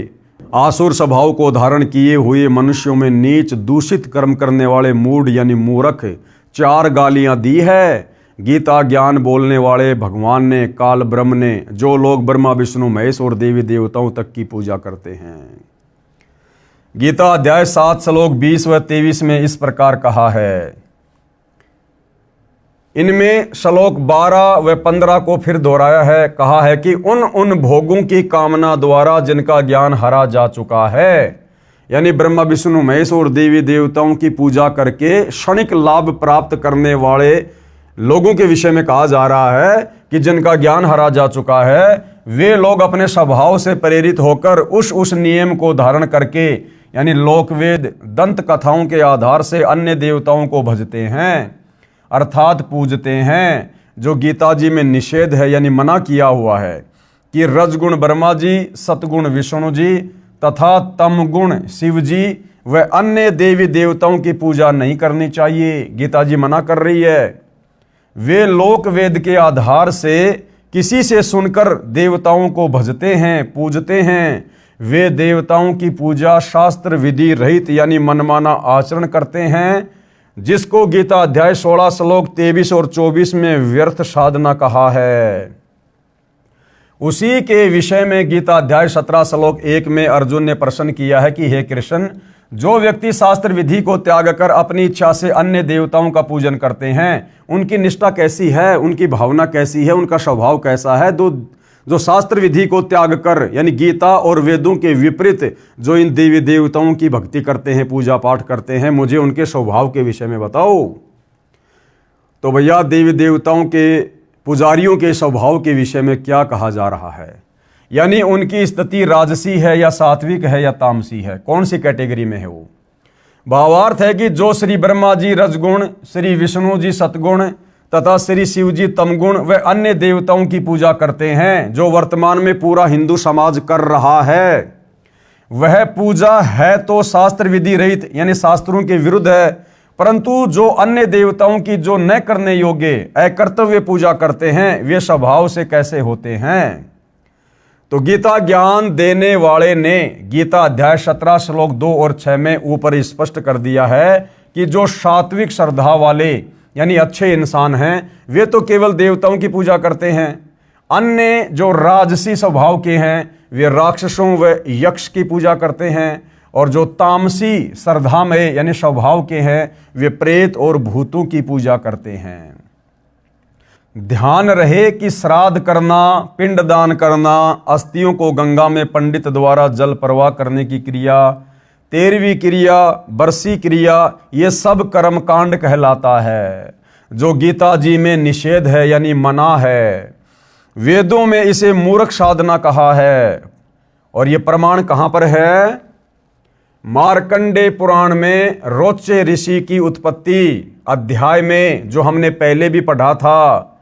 आसुर स्वभाव को धारण किए हुए मनुष्यों में नीच दूषित कर्म करने वाले मूढ़ यानी मूर्ख 4 गालियां दी है। गीता ज्ञान बोलने वाले भगवान ने, काल ब्रह्म ने, जो लोग ब्रह्मा विष्णु महेश और देवी देवताओं तक की पूजा करते हैं। गीता अध्याय 7 श्लोक 20 व 23 में इस प्रकार कहा है। इनमें श्लोक 12 व 15 को फिर दोहराया है। कहा है कि उन भोगों की कामना द्वारा जिनका ज्ञान हरा जा चुका है, यानी ब्रह्मा विष्णु महेश और देवी देवताओं की पूजा करके क्षणिक लाभ प्राप्त करने वाले लोगों के विषय में कहा जा रहा है कि जिनका ज्ञान हरा जा चुका है, वे लोग अपने स्वभाव से प्रेरित होकर उस नियम को धारण करके, यानी लोकवेद दंत कथाओं के आधार से अन्य देवताओं को भजते हैं, अर्थात पूजते हैं, जो गीता जी में निषेध है यानी मना किया हुआ है कि रजगुण ब्रह्मा जी, सतगुण विष्णु जी तथा तमगुण शिव जी व अन्य देवी देवताओं की पूजा नहीं करनी चाहिए। गीता जी मना कर रही है। वे लोक वेद के आधार से किसी से सुनकर देवताओं को भजते हैं, पूजते हैं। वे देवताओं की पूजा शास्त्र विधि रहित यानी मनमाना आचरण करते हैं, जिसको गीता अध्याय 16 श्लोक 23 और 24 में व्यर्थ साधना कहा है। उसी के विषय में गीता अध्याय 17 श्लोक 1 में अर्जुन ने प्रश्न किया है कि हे कृष्ण, जो व्यक्ति शास्त्र विधि को त्याग कर अपनी इच्छा से अन्य देवताओं का पूजन करते हैं, उनकी निष्ठा कैसी है, उनकी भावना कैसी है, उनका स्वभाव कैसा है। जो शास्त्र विधि को त्याग कर यानी गीता और वेदों के विपरीत जो इन देवी देवताओं की भक्ति करते हैं, पूजा पाठ करते हैं, मुझे उनके स्वभाव के विषय में बताओ। तो भैया देवी देवताओं के पुजारियों के स्वभाव के विषय में क्या कहा जा रहा है, यानी उनकी स्थिति राजसी है या सात्विक है या तामसी है, कौन सी कैटेगरी में है वो। भावार्थ है कि जो श्री ब्रह्मा जी रजगुण, श्री विष्णु जी सतगुण तथा श्री शिव जी तमगुण व अन्य देवताओं की पूजा करते हैं, जो वर्तमान में पूरा हिंदू समाज कर रहा है, वह पूजा है तो शास्त्र विधि रहित यानी शास्त्रों के विरुद्ध है। परंतु जो अन्य देवताओं की जो न करने योग्य अकर्तव्य पूजा करते हैं, वे स्वभाव से कैसे होते हैं। तो गीता ज्ञान देने वाले ने गीता अध्याय 17 श्लोक 2 और 6 में ऊपर स्पष्ट कर दिया है कि जो सात्विक श्रद्धा वाले यानी अच्छे इंसान हैं, वे तो केवल देवताओं की पूजा करते हैं। अन्य जो राजसी स्वभाव के हैं, वे राक्षसों व यक्ष की पूजा करते हैं, और जो तामसी श्रद्धा में यानी स्वभाव के हैं, वे प्रेत और भूतों की पूजा करते हैं। ध्यान रहे कि श्राद्ध करना, पिंडदान करना, अस्थियों को गंगा में पंडित द्वारा जल प्रवाह करने की क्रिया, 13वीं क्रिया, बरसी क्रिया, ये सब कर्मकांड कहलाता है, जो गीता जी में निषेध है यानी मना है। वेदों में इसे मूर्ख साधना कहा है, और ये प्रमाण कहां पर है। मार्कंडे पुराण में रोचे ऋषि की उत्पत्ति अध्याय में जो हमने पहले भी पढ़ा था,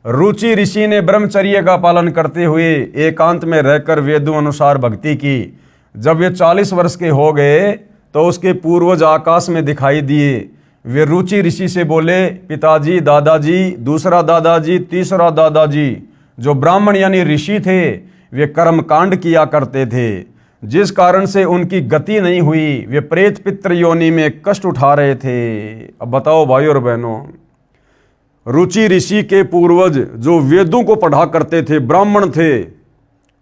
रुचि ऋषि ने ब्रह्मचर्य का पालन करते हुए एकांत में रहकर वेदों अनुसार भक्ति की। जब वे 40 वर्ष के हो गए तो उसके पूर्वज आकाश में दिखाई दिए। वे रुचि ऋषि से बोले, पिताजी, दादाजी, दूसरा दादाजी, तीसरा दादाजी। जो ब्राह्मण यानी ऋषि थे, वे कर्मकांड किया करते थे, जिस कारण से उनकी गति नहीं हुई। वे प्रेत पितृ योनि में कष्ट उठा रहे थे। अब बताओ भाई और बहनों, रुचि ऋषि के पूर्वज जो वेदों को पढ़ा करते थे, ब्राह्मण थे,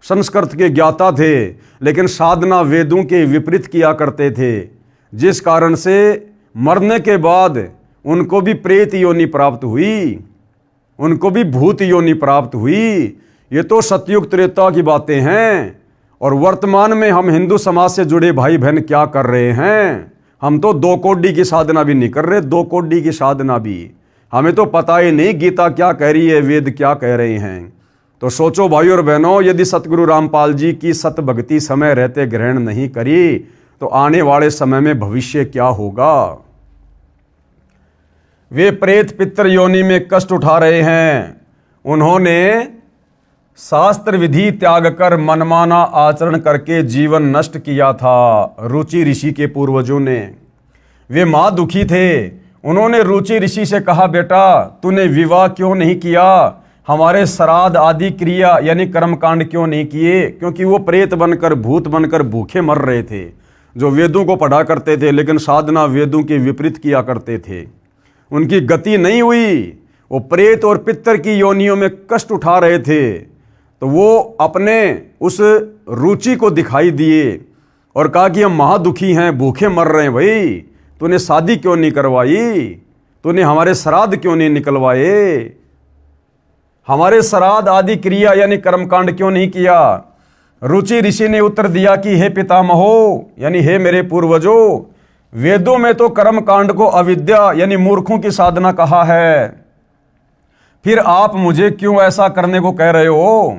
संस्कृत के ज्ञाता थे, लेकिन साधना वेदों के विपरीत किया करते थे, जिस कारण से मरने के बाद उनको भी प्रेत योनि प्राप्त हुई, उनको भी भूत योनि प्राप्त हुई। ये तो सतयुग त्रेता की बातें हैं। और वर्तमान में हम हिंदू समाज से जुड़े भाई बहन क्या कर रहे हैं। हम तो 2 कोडी की साधना भी नहीं कर रहे, 2 कोडी की साधना भी हमें तो पता ही नहीं गीता क्या कह रही है, वेद क्या कह रहे हैं। तो सोचो भाई और बहनों, यदि सतगुरु रामपाल जी की सत भक्ति समय रहते ग्रहण नहीं करी तो आने वाले समय में भविष्य क्या होगा। वे प्रेत पितृ योनि में कष्ट उठा रहे हैं। उन्होंने शास्त्र विधि त्याग कर मनमाना आचरण करके जीवन नष्ट किया था, रुचि ऋषि के पूर्वजों ने। वे मां दुखी थे। उन्होंने रुचि ऋषि से कहा, बेटा तूने विवाह क्यों नहीं किया। हमारे श्राद्ध आदि क्रिया यानी कर्मकांड क्यों नहीं किए? क्योंकि वो प्रेत बनकर, भूत बनकर भूखे मर रहे थे, जो वेदों को पढ़ा करते थे लेकिन साधना वेदों के विपरीत किया करते थे। उनकी गति नहीं हुई, वो प्रेत और पितर की योनियों में कष्ट उठा रहे थे। तो वो अपने उस रुचि को दिखाई दिए और कहा कि हम महादुखी हैं, भूखे मर रहे हैं। भाई तूने शादी क्यों नहीं करवाई? तूने हमारे श्राद्ध क्यों नहीं निकलवाए? हमारे श्राद्ध आदि क्रिया यानी कर्मकांड क्यों नहीं किया? रुचि ऋषि ने उत्तर दिया कि हे पितामहो यानी हे मेरे पूर्वजों, वेदों में तो कर्मकांड को अविद्या यानी मूर्खों की साधना कहा है, फिर आप मुझे क्यों ऐसा करने को कह रहे हो?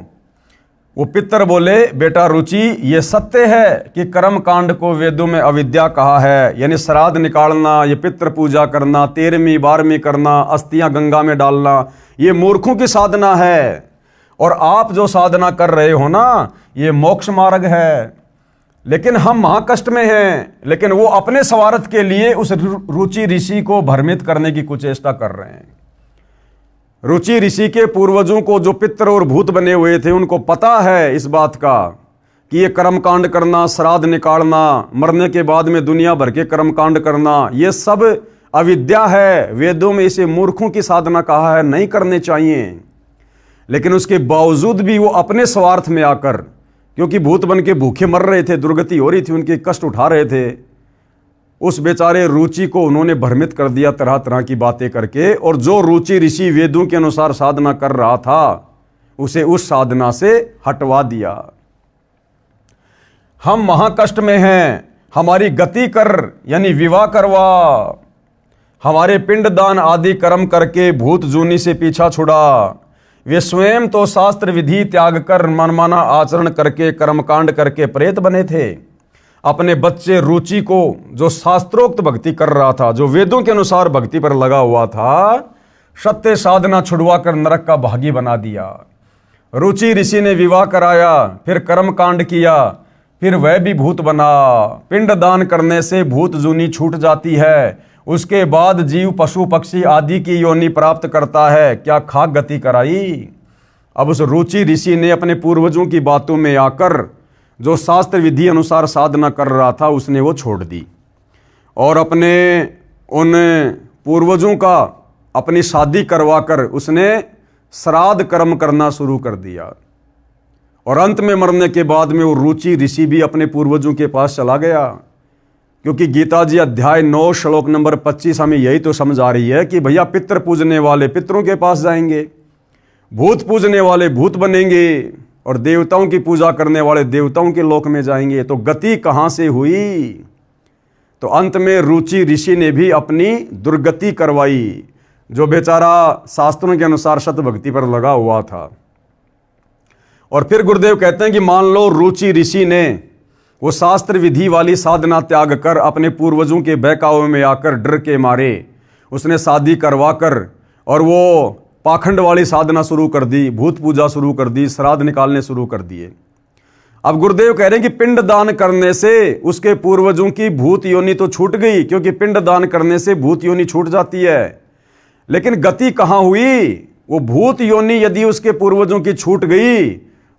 वो पितर बोले, बेटा रुचि, ये सत्य है कि कर्म कांड को वेदों में अविद्या कहा है, यानी श्राद्ध निकालना, ये पितृ पूजा करना, 13वीं 12वीं करना, अस्थियां गंगा में डालना, ये मूर्खों की साधना है। और आप जो साधना कर रहे हो ना, ये मोक्ष मार्ग है। लेकिन हम महाकष्ट में हैं, लेकिन वो अपने स्वार्थ के लिए उस रुचि ऋषि को भ्रमित करने की कुचेष्टा कर रहे हैं। रुचि ऋषि के पूर्वजों को जो पितर और भूत बने हुए थे, उनको पता है इस बात का कि ये कर्मकांड करना, श्राद्ध निकालना, मरने के बाद में दुनिया भर के कर्मकांड करना, ये सब अविद्या है। वेदों में इसे मूर्खों की साधना कहा है, नहीं करने चाहिए। लेकिन उसके बावजूद भी वो अपने स्वार्थ में आकर, क्योंकि भूत बन के भूखे मर रहे थे, दुर्गति हो रही थी, उनके कष्ट उठा रहे थे, उस बेचारे रुचि को उन्होंने भ्रमित कर दिया तरह तरह की बातें करके। और जो रुचि ऋषि वेदों के अनुसार साधना कर रहा था, उसे उस साधना से हटवा दिया। हम महाकष्ट में हैं, हमारी गति कर यानी विवाह करवा, हमारे पिंडदान आदि कर्म करके भूत जूनी से पीछा छुड़ा। वे स्वयं तो शास्त्र विधि त्याग कर मनमाना आचरण करके कर्मकांड करके प्रेत बने थे। अपने बच्चे रुचि को, जो शास्त्रोक्त भक्ति कर रहा था, जो वेदों के अनुसार भक्ति पर लगा हुआ था, सत्य साधना छुड़वा कर नरक का भागी बना दिया। रुचि ऋषि ने विवाह कराया, फिर कर्म कांड किया, फिर वह भी भूत बना। पिंड दान करने से भूत जूनी छूट जाती है, उसके बाद जीव पशु पक्षी आदि की योनि प्राप्त करता है। क्या खाक गति कराई? अब उस रुचि ऋषि ने अपने पूर्वजों की बातों में आकर जो शास्त्र विधि अनुसार साधना कर रहा था, उसने वो छोड़ दी और अपने उन पूर्वजों का अपनी शादी करवाकर उसने श्राद्ध कर्म करना शुरू कर दिया। और अंत में मरने के बाद में वो रुचि ऋषि भी अपने पूर्वजों के पास चला गया, क्योंकि गीता जी अध्याय 9 श्लोक नंबर 25 हमें यही तो समझा रही है कि भैया पितृ पूजने वाले पितरों के पास जाएंगे, भूत पूजने वाले भूत बनेंगे, और देवताओं की पूजा करने वाले देवताओं के लोक में जाएंगे। तो गति कहां से हुई? तो अंत में रुचि ऋषि ने भी अपनी दुर्गति करवाई, जो बेचारा शास्त्रों के अनुसार सत भक्ति पर लगा हुआ था। और फिर गुरुदेव कहते हैं कि मान लो रुचि ऋषि ने वो शास्त्र विधि वाली साधना त्याग कर अपने पूर्वजों के बहकावे में आकर डर के मारे उसने शादी करवा कर और वो पाखंड वाली साधना शुरू कर दी, भूत पूजा शुरू कर दी, श्राद्ध निकालने शुरू कर दिए। अब गुरुदेव कह रहे हैं कि पिंड दान करने से उसके पूर्वजों की भूत योनि तो छूट गई, क्योंकि पिंड दान करने से भूत योनि छूट जाती है। लेकिन गति कहां हुई? वो भूत योनि यदि उसके पूर्वजों की छूट गई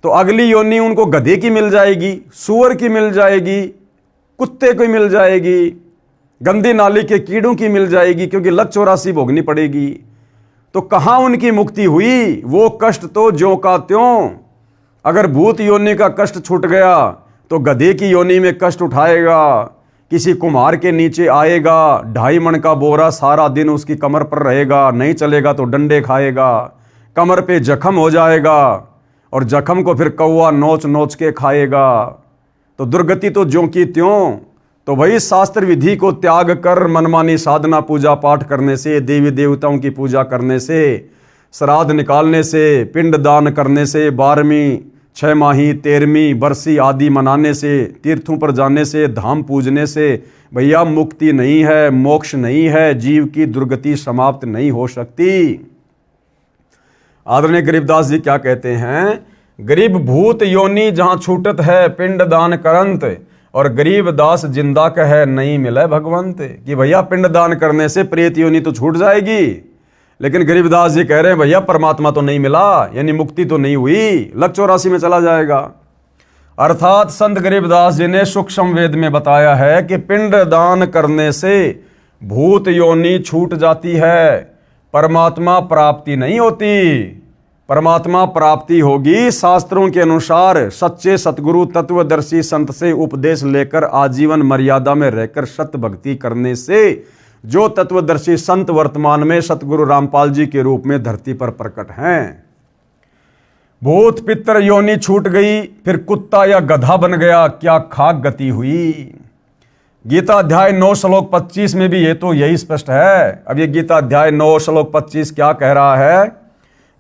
तो अगली योनि उनको गधे की मिल जाएगी, सुअर की मिल जाएगी, कुत्ते की मिल जाएगी, गंदी नाली के कीड़ों की मिल जाएगी, क्योंकि लत 84 भोगनी पड़ेगी। तो कहां उनकी मुक्ति हुई? वो कष्ट तो ज्यों का त्यों। अगर भूत योनि का कष्ट छूट गया तो गधे की योनि में कष्ट उठाएगा, किसी कुम्हार के नीचे आएगा, 2.5 मन का बोरा सारा दिन उसकी कमर पर रहेगा, नहीं चलेगा तो डंडे खाएगा, कमर पे जख्म हो जाएगा और जख्म को फिर कौवा नोच नोच के खाएगा। तो दुर्गति तो ज्यों की त्यों। तो भाई शास्त्र विधि को त्याग कर मनमानी साधना पूजा पाठ करने से, देवी देवताओं की पूजा करने से, श्राद्ध निकालने से, पिंड दान करने से, 12वीं 6 माही 13वीं बरसी आदि मनाने से, तीर्थों पर जाने से, धाम पूजने से भैया मुक्ति नहीं है, मोक्ष नहीं है, जीव की दुर्गति समाप्त नहीं हो सकती। आदरणीय गरीबदास जी क्या कहते हैं? गरीब भूत योनि जहां छूटत है पिंड दान करंत, और गरीब दास जिंदा कहे नहीं मिले भगवंत। कि भैया पिंड दान करने से प्रेत योनि तो छूट जाएगी, लेकिन गरीबदास जी कह रहे हैं भैया परमात्मा तो नहीं मिला, यानी मुक्ति तो नहीं हुई, लक 84 में चला जाएगा। अर्थात संत गरीबदास जी ने सूक्ष्म वेद में बताया है कि पिंड दान करने से भूत योनि छूट जाती है, परमात्मा प्राप्ति नहीं होती। परमात्मा प्राप्ति होगी शास्त्रों के अनुसार सच्चे सतगुरु तत्वदर्शी संत से उपदेश लेकर आजीवन मर्यादा में रहकर सत भक्ति करने से, जो तत्वदर्शी संत वर्तमान में सतगुरु रामपाल जी के रूप में धरती पर प्रकट हैं। भूत पितर योनि छूट गई, फिर कुत्ता या गधा बन गया, क्या खाक गति हुई। गीता अध्याय 9 श्लोक 25 में भी ये तो यही स्पष्ट है। अब ये गीता अध्याय 9 श्लोक 25 क्या कह रहा है?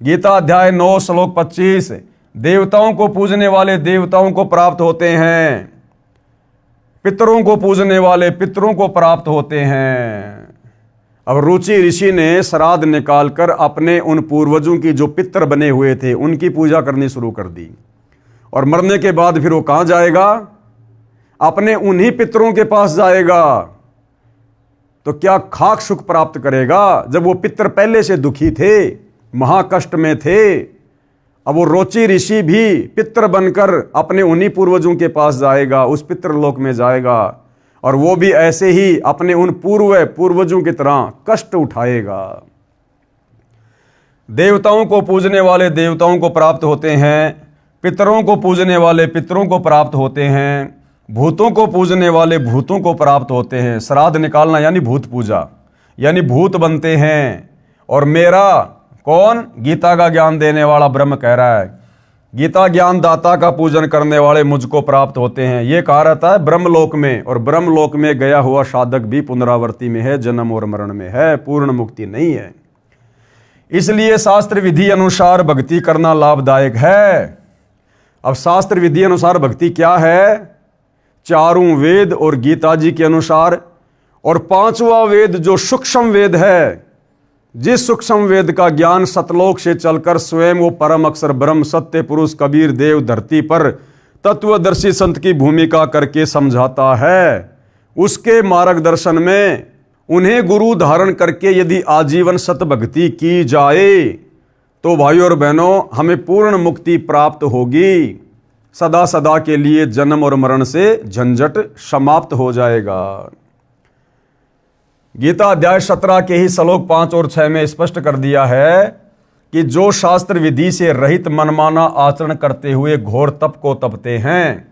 गीता अध्याय 9 श्लोक 25, देवताओं को पूजने वाले देवताओं को प्राप्त होते हैं, पितरों को पूजने वाले पितरों को प्राप्त होते हैं। अब रुचि ऋषि ने श्राद्ध निकालकर अपने उन पूर्वजों की जो पितर बने हुए थे उनकी पूजा करनी शुरू कर दी, और मरने के बाद फिर वो कहां जाएगा? अपने उन्हीं पितरों के पास जाएगा। तो क्या खाक सुख प्राप्त करेगा जब वो पितर पहले से दुखी थे, महाकष्ट में थे। अब वो रुचि ऋषि भी पितर बनकर अपने उन्हीं पूर्वजों के पास जाएगा, उस पितृलोक में जाएगा, और वो भी ऐसे ही अपने उन पूर्वजों की तरह कष्ट उठाएगा। देवताओं को पूजने वाले देवताओं को प्राप्त होते हैं, पितरों को पूजने वाले पितरों को प्राप्त होते हैं, भूतों को पूजने वाले भूतों को प्राप्त होते हैं। श्राद्ध निकालना यानी भूत पूजा, यानी भूत बनते हैं। और मेरा कौन? गीता का ज्ञान देने वाला ब्रह्म कह रहा है, गीता ज्ञान दाता का पूजन करने वाले मुझको प्राप्त होते हैं। ये कहा रहता है ब्रह्मलोक में, और ब्रह्मलोक में गया हुआ साधक भी पुनरावृत्ति में है, जन्म और मरण में है, पूर्ण मुक्ति नहीं है। इसलिए शास्त्र विधि अनुसार भक्ति करना लाभदायक है। अब शास्त्र विधि अनुसार भक्ति क्या है? चारों वेद और गीता जी के अनुसार, और पांचवा वेद जो सूक्ष्म वेद है, जिस सूक्ष्म वेद का ज्ञान सतलोक से चलकर स्वयं वो परम अक्षर ब्रह्म सत्य पुरुष कबीर देव धरती पर तत्वदर्शी संत की भूमिका करके समझाता है, उसके मार्गदर्शन में उन्हें गुरु धारण करके यदि आजीवन सत भक्ति की जाए तो भाइयों और बहनों हमें पूर्ण मुक्ति प्राप्त होगी। सदा सदा के लिए जन्म और मरण से झंझट समाप्त हो जाएगा। गीता अध्याय 17 के ही श्लोक 5 और 6 में स्पष्ट कर दिया है कि जो शास्त्र विधि से रहित मनमाना आचरण करते हुए घोर तप को तपते हैं,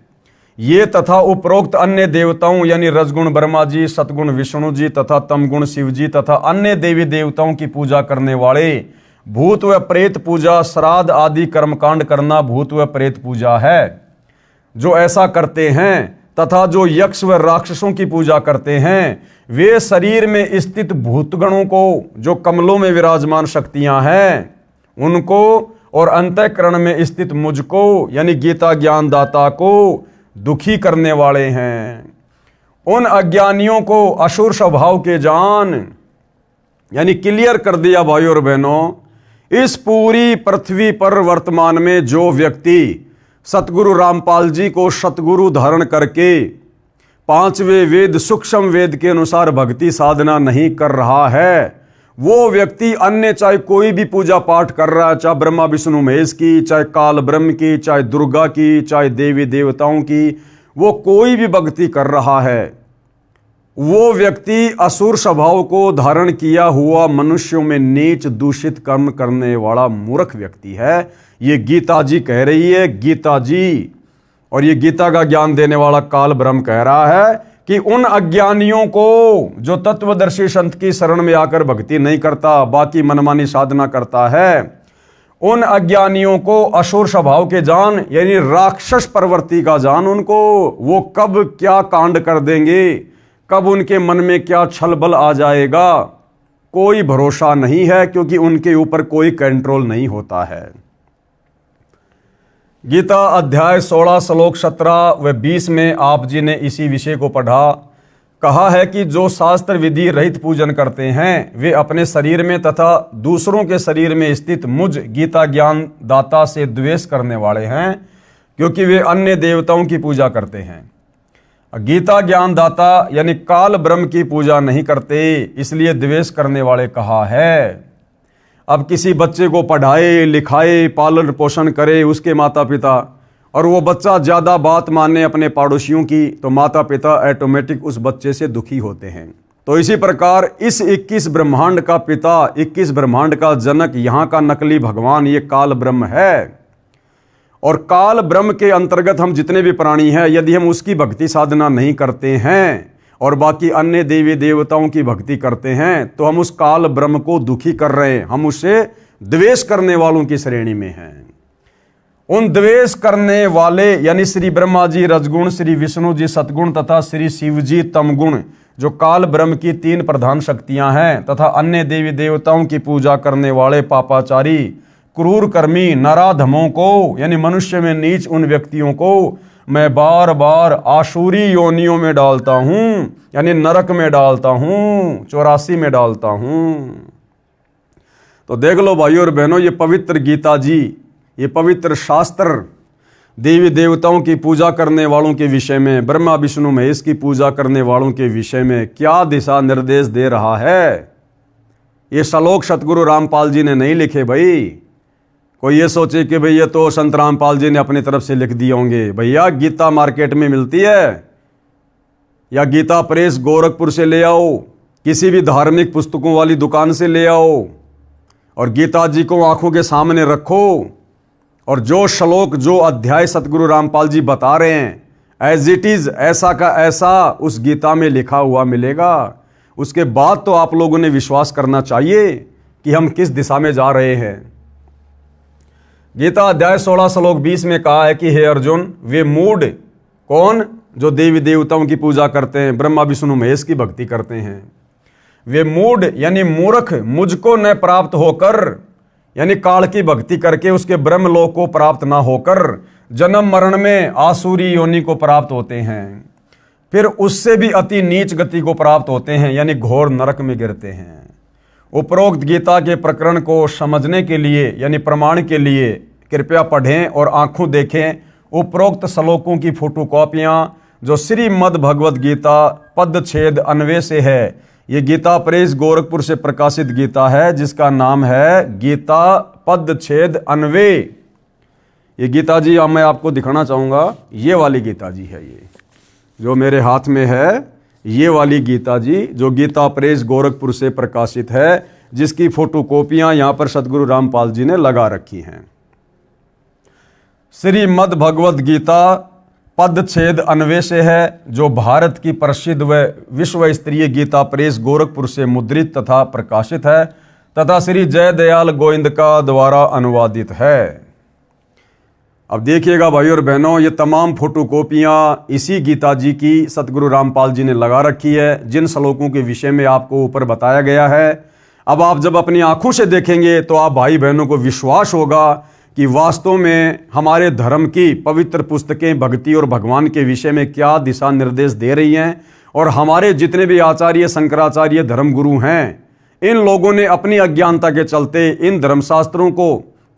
ये तथा उपरोक्त अन्य देवताओं यानी रजगुण ब्रह्मा जी, सतगुण विष्णु जी तथा तमगुण शिव जी तथा अन्य देवी देवताओं की पूजा करने वाले भूत व प्रेत पूजा, श्राद्ध आदि कर्मकांड करना भूत व प्रेत पूजा है। जो ऐसा करते हैं तथा जो यक्ष व राक्षसों की पूजा करते हैं, वे शरीर में स्थित भूतगणों को, जो कमलों में विराजमान शक्तियां हैं उनको, और अंतःकरण में स्थित मुझको यानी गीता ज्ञान दाता को दुखी करने वाले हैं। उन अज्ञानियों को असुर स्वभाव के जान, यानी क्लियर कर दिया भाइयों और बहनों। इस पूरी पृथ्वी पर वर्तमान में जो व्यक्ति सतगुरु रामपाल जी को सतगुरु धारण करके पांचवें वेद सूक्ष्म वेद के अनुसार भक्ति साधना नहीं कर रहा है, वो व्यक्ति अन्य चाहे कोई भी पूजा पाठ कर रहा है, चाहे ब्रह्मा विष्णु महेश की, चाहे काल ब्रह्म की, चाहे दुर्गा की, चाहे देवी देवताओं की, वो कोई भी भक्ति कर रहा है, वो व्यक्ति असुर स्वभाव को धारण किया हुआ मनुष्यों में नीच दूषित कर्म करने वाला मूर्ख व्यक्ति है। ये गीता जी कह रही है, गीता जी, और ये गीता का ज्ञान देने वाला काल ब्रह्म कह रहा है कि उन अज्ञानियों को, जो तत्वदर्शी संत की शरण में आकर भक्ति नहीं करता, बाकी मनमानी साधना करता है, उन अज्ञानियों को असुर स्वभाव के जान यानी राक्षस प्रवृत्ति का जान उनको, वो कब क्या कांड कर देंगे, कब उनके मन में क्या छल बल आ जाएगा, कोई भरोसा नहीं है, क्योंकि उनके ऊपर कोई कंट्रोल नहीं होता है। गीता अध्याय 16 श्लोक 17 व 20 में आप जी ने इसी विषय को पढ़ा। कहा है कि जो शास्त्र विधि रहित पूजन करते हैं वे अपने शरीर में तथा दूसरों के शरीर में स्थित मुझ गीता ज्ञान दाता से द्वेष करने वाले हैं, क्योंकि वे अन्य देवताओं की पूजा करते हैं। गीता ज्ञान दाता यानी काल ब्रह्म की पूजा नहीं करते, इसलिए द्वेष करने वाले कहा है। अब किसी बच्चे को पढ़ाए लिखाए पालन पोषण करे उसके माता पिता, और वो बच्चा ज़्यादा बात माने अपने पड़ोसियों की, तो माता पिता ऑटोमेटिक उस बच्चे से दुखी होते हैं। तो इसी प्रकार इस 21 ब्रह्मांड का पिता, 21 ब्रह्मांड का जनक, यहाँ का नकली भगवान ये काल ब्रह्म है। और काल ब्रह्म के अंतर्गत हम जितने भी प्राणी हैं, यदि हम उसकी भक्ति साधना नहीं करते हैं और बाकी अन्य देवी देवताओं की भक्ति करते हैं, तो हम उस काल ब्रह्म को दुखी कर रहे हैं, हम उससे द्वेष करने वालों की श्रेणी में हैं। उन द्वेष करने वाले यानी श्री ब्रह्मा जी रजगुण, श्री विष्णु जी सतगुण तथा श्री शिव जी तमगुण, जो काल ब्रह्म की 3 प्रधान शक्तियां हैं, तथा अन्य देवी देवताओं की पूजा करने वाले पापाचारी क्रूर कर्मी नराधमों को, यानी मनुष्य में नीच उन व्यक्तियों को मैं बार बार आसुरी योनियों में डालता हूं, यानी नरक में डालता हूं, 84 में डालता हूं। तो देख लो भाइयों और बहनों, ये पवित्र गीता जी, ये पवित्र शास्त्र देवी देवताओं की पूजा करने वालों के विषय में, ब्रह्मा विष्णु महेश की पूजा करने वालों के विषय में क्या दिशा निर्देश दे रहा है। ये श्लोक सतगुरु रामपाल जी ने नहीं लिखे भाई। कोई ये सोचे कि भाई ये तो संत रामपाल जी ने अपनी तरफ से लिख दिए होंगे। भैया गीता मार्केट में मिलती है, या गीता प्रेस गोरखपुर से ले आओ, किसी भी धार्मिक पुस्तकों वाली दुकान से ले आओ, और गीता जी को आंखों के सामने रखो, और जो श्लोक जो अध्याय सतगुरु रामपाल जी बता रहे हैं एज इट इज, ऐसा का ऐसा उस गीता में लिखा हुआ मिलेगा। उसके बाद तो आप लोगों ने विश्वास करना चाहिए कि हम किस दिशा में जा रहे हैं। गीता अध्याय 16 श्लोक 20 में कहा है कि हे अर्जुन, वे मूढ़ कौन, जो देवी देवताओं की पूजा करते हैं, ब्रह्मा विष्णु महेश की भक्ति करते हैं, वे मूढ़ यानी मूर्ख मुझको न प्राप्त होकर, यानी काल की भक्ति करके उसके ब्रह्मलोक को प्राप्त ना होकर जन्म मरण में आसुरी योनि को प्राप्त होते हैं, फिर उससे भी अति नीच गति को प्राप्त होते हैं, यानी घोर नरक में गिरते हैं। उपरोक्त गीता के प्रकरण को समझने के लिए यानी प्रमाण के लिए कृपया पढ़ें और आंखों देखें उपरोक्त श्लोकों की फोटोकॉपियां जो श्रीमद् भगवद गीता पदछेद अन्वय से है। ये गीता प्रेस गोरखपुर से प्रकाशित गीता है जिसका नाम है गीता पदछेद अन्वय। ये गीता जी अब मैं आपको दिखाना चाहूँगा, ये वाली गीता जी है, ये जो मेरे हाथ में है, ये वाली गीता जी जो गीता प्रेस गोरखपुर से प्रकाशित है, जिसकी फोटोकॉपियां यहाँ पर सतगुरु रामपाल जी ने लगा रखी हैं। श्रीमद् भगवद गीता पदछेद अन्वय से है, जो भारत की प्रसिद्ध व विश्व स्तरीय गीता प्रेस गोरखपुर से मुद्रित तथा प्रकाशित है तथा श्री जय दयाल गोविंद का द्वारा अनुवादित है। अब देखिएगा भाइयों और बहनों, ये तमाम फोटोकॉपियाँ इसी गीता जी की सतगुरु रामपाल जी ने लगा रखी है, जिन श्लोकों के विषय में आपको ऊपर बताया गया है। अब आप जब अपनी आंखों से देखेंगे तो आप भाई बहनों को विश्वास होगा कि वास्तव में हमारे धर्म की पवित्र पुस्तकें भक्ति और भगवान के विषय में क्या दिशा निर्देश दे रही हैं, और हमारे जितने भी आचार्य शंकराचार्य धर्मगुरु हैं, इन लोगों ने अपनी अज्ञानता के चलते इन धर्मशास्त्रों को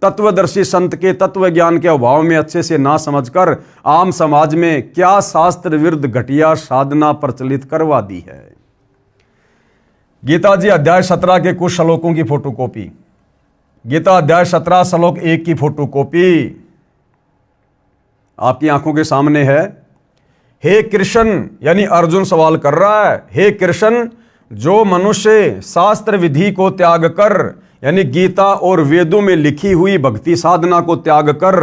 तत्वदर्शी संत के तत्व ज्ञान के अभाव में अच्छे से ना समझकर आम समाज में क्या शास्त्र विरुद्ध घटिया साधना प्रचलित करवा दी है। गीता जी अध्याय 17 के कुछ श्लोकों की फोटोकॉपी, गीता अध्याय 17 श्लोक 1 की फोटोकॉपी आपकी आंखों के सामने है। हे कृष्ण, यानी अर्जुन सवाल कर रहा है, हे कृष्ण, जो मनुष्य शास्त्र विधि को त्याग कर, यानी गीता और वेदों में लिखी हुई भक्ति साधना को त्याग कर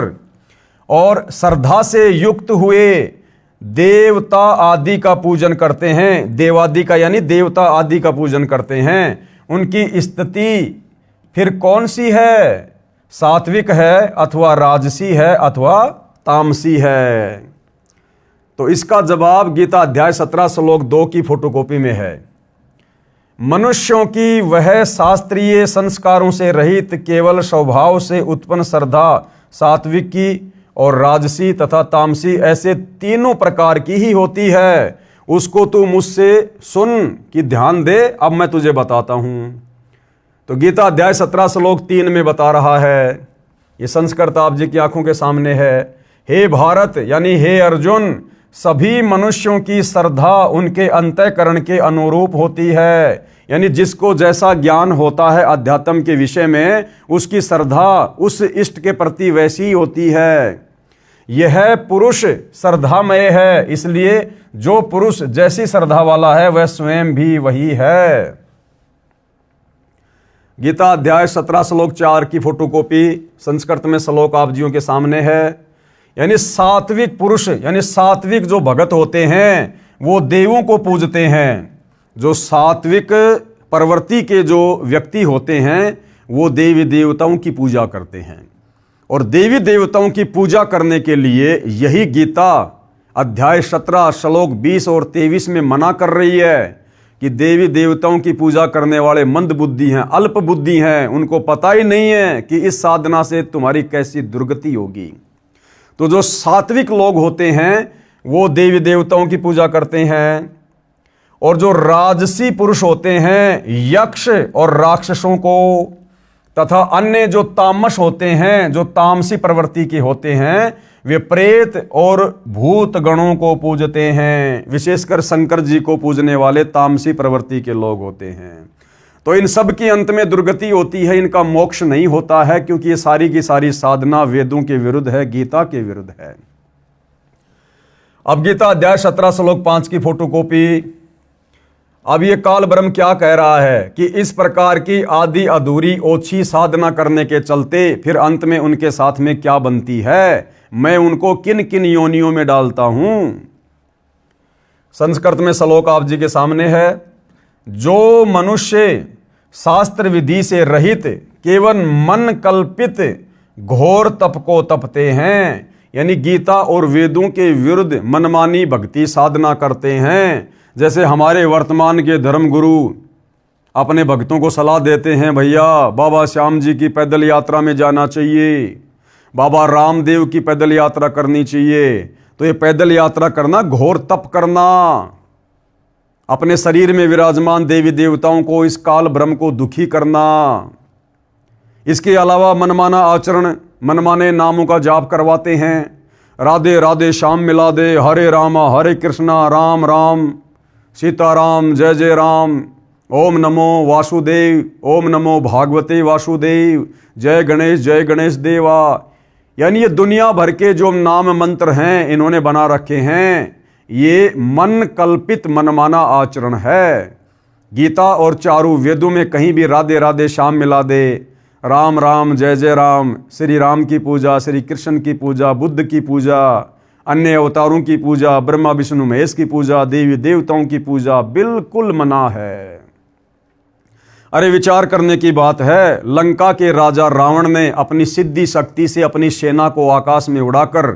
और श्रद्धा से युक्त हुए देवता आदि का पूजन करते हैं, देवादि का यानी देवता आदि का पूजन करते हैं, उनकी स्थिति फिर कौन सी है, सात्विक है अथवा राजसी है अथवा तामसी है। तो इसका जवाब गीता अध्याय 17 श्लोक 2 की फोटोकॉपी में है। मनुष्यों की वह शास्त्रीय संस्कारों से रहित केवल स्वभाव से उत्पन्न श्रद्धा सात्विक की और राजसी तथा तामसी ऐसे तीनों प्रकार की ही होती है। उसको तू मुझसे सुन कि ध्यान दे, अब मैं तुझे बताता हूं। तो गीता अध्याय 17 श्लोक 3 में बता रहा है, ये संस्कृत आप जी की आंखों के सामने है, हे भारत यानी हे अर्जुन, सभी मनुष्यों की श्रद्धा उनके अंतःकरण के अनुरूप होती है। यानी जिसको जैसा ज्ञान होता है अध्यात्म के विषय में, उसकी श्रद्धा उस इष्ट के प्रति वैसी ही होती है। यह पुरुष श्रद्धामय है, इसलिए जो पुरुष जैसी श्रद्धा वाला है वह स्वयं भी वही है। गीता अध्याय 17 श्लोक 4 की फोटोकॉपी संस्कृत में श्लोक आप जियों के सामने है। यानी सात्विक पुरुष, यानी सात्विक जो भगत होते हैं वो देवों को पूजते हैं। जो सात्विक प्रवृत्ति के जो व्यक्ति होते हैं वो देवी देवताओं की पूजा करते हैं। और देवी देवताओं की पूजा करने के लिए यही गीता अध्याय 17 श्लोक 20 और 23 में मना कर रही है कि देवी देवताओं की पूजा करने वाले मंद बुद्धि हैं, अल्प बुद्धि हैं, उनको पता ही नहीं है कि इस साधना से तुम्हारी कैसी दुर्गति होगी। तो जो सात्विक लोग होते हैं वो देवी देवताओं की पूजा करते हैं। और जो राजसी पुरुष होते हैं यक्ष और राक्षसों को, तथा अन्य जो तामस होते हैं, जो तामसी प्रवृत्ति के होते हैं, वे प्रेत और भूत गणों को पूजते हैं। विशेषकर शंकर जी को पूजने वाले तामसी प्रवृत्ति के लोग होते हैं। तो इन सब की अंत में दुर्गति होती है, इनका मोक्ष नहीं होता है, क्योंकि ये सारी की सारी साधना वेदों के विरुद्ध है, गीता के विरुद्ध है। अब गीता अध्याय 17 श्लोक 5 की फोटोकॉपी। अब ये काल ब्रह्म क्या कह रहा है कि इस प्रकार की आधी अधूरी ओछी साधना करने के चलते फिर अंत में उनके साथ में क्या बनती है, मैं उनको किन किन योनियों में डालता हूं। संस्कृत में श्लोक आप जी के सामने है। जो मनुष्य शास्त्र विधि से रहित केवल मन कल्पित घोर तप को तपते हैं, यानी गीता और वेदों के विरुद्ध मनमानी भक्ति साधना करते हैं। जैसे हमारे वर्तमान के धर्मगुरु अपने भक्तों को सलाह देते हैं, भैया बाबा श्याम जी की पैदल यात्रा में जाना चाहिए, बाबा रामदेव की पैदल यात्रा करनी चाहिए। तो ये पैदल यात्रा करना घोर तप करना, अपने शरीर में विराजमान देवी देवताओं को, इस काल ब्रह्म को दुखी करना। इसके अलावा मनमाना आचरण, मनमाने नामों का जाप करवाते हैं। राधे राधे श्याम मिला दे, हरे रामा हरे कृष्णा राम राम सीताराम जय जय राम, ओम नमो वासुदेव, ओम नमो भागवते वासुदेव, जय गणेश देवा। यानी ये दुनिया भर के जो नाम मंत्र हैं इन्होंने बना रखे हैं, ये मन कल्पित मनमाना आचरण है। गीता और चारों वेदों में कहीं भी राधे राधे श्याम मिला दे, राम राम जय जय राम, श्री राम की पूजा, श्री कृष्ण की पूजा, बुद्ध की पूजा, अन्य अवतारों की पूजा, ब्रह्मा विष्णु महेश की पूजा, देवी देवताओं की पूजा बिल्कुल मना है। अरे विचार करने की बात है, लंका के राजा रावण ने अपनी सिद्धि शक्ति से अपनी सेना को आकाश में उड़ाकर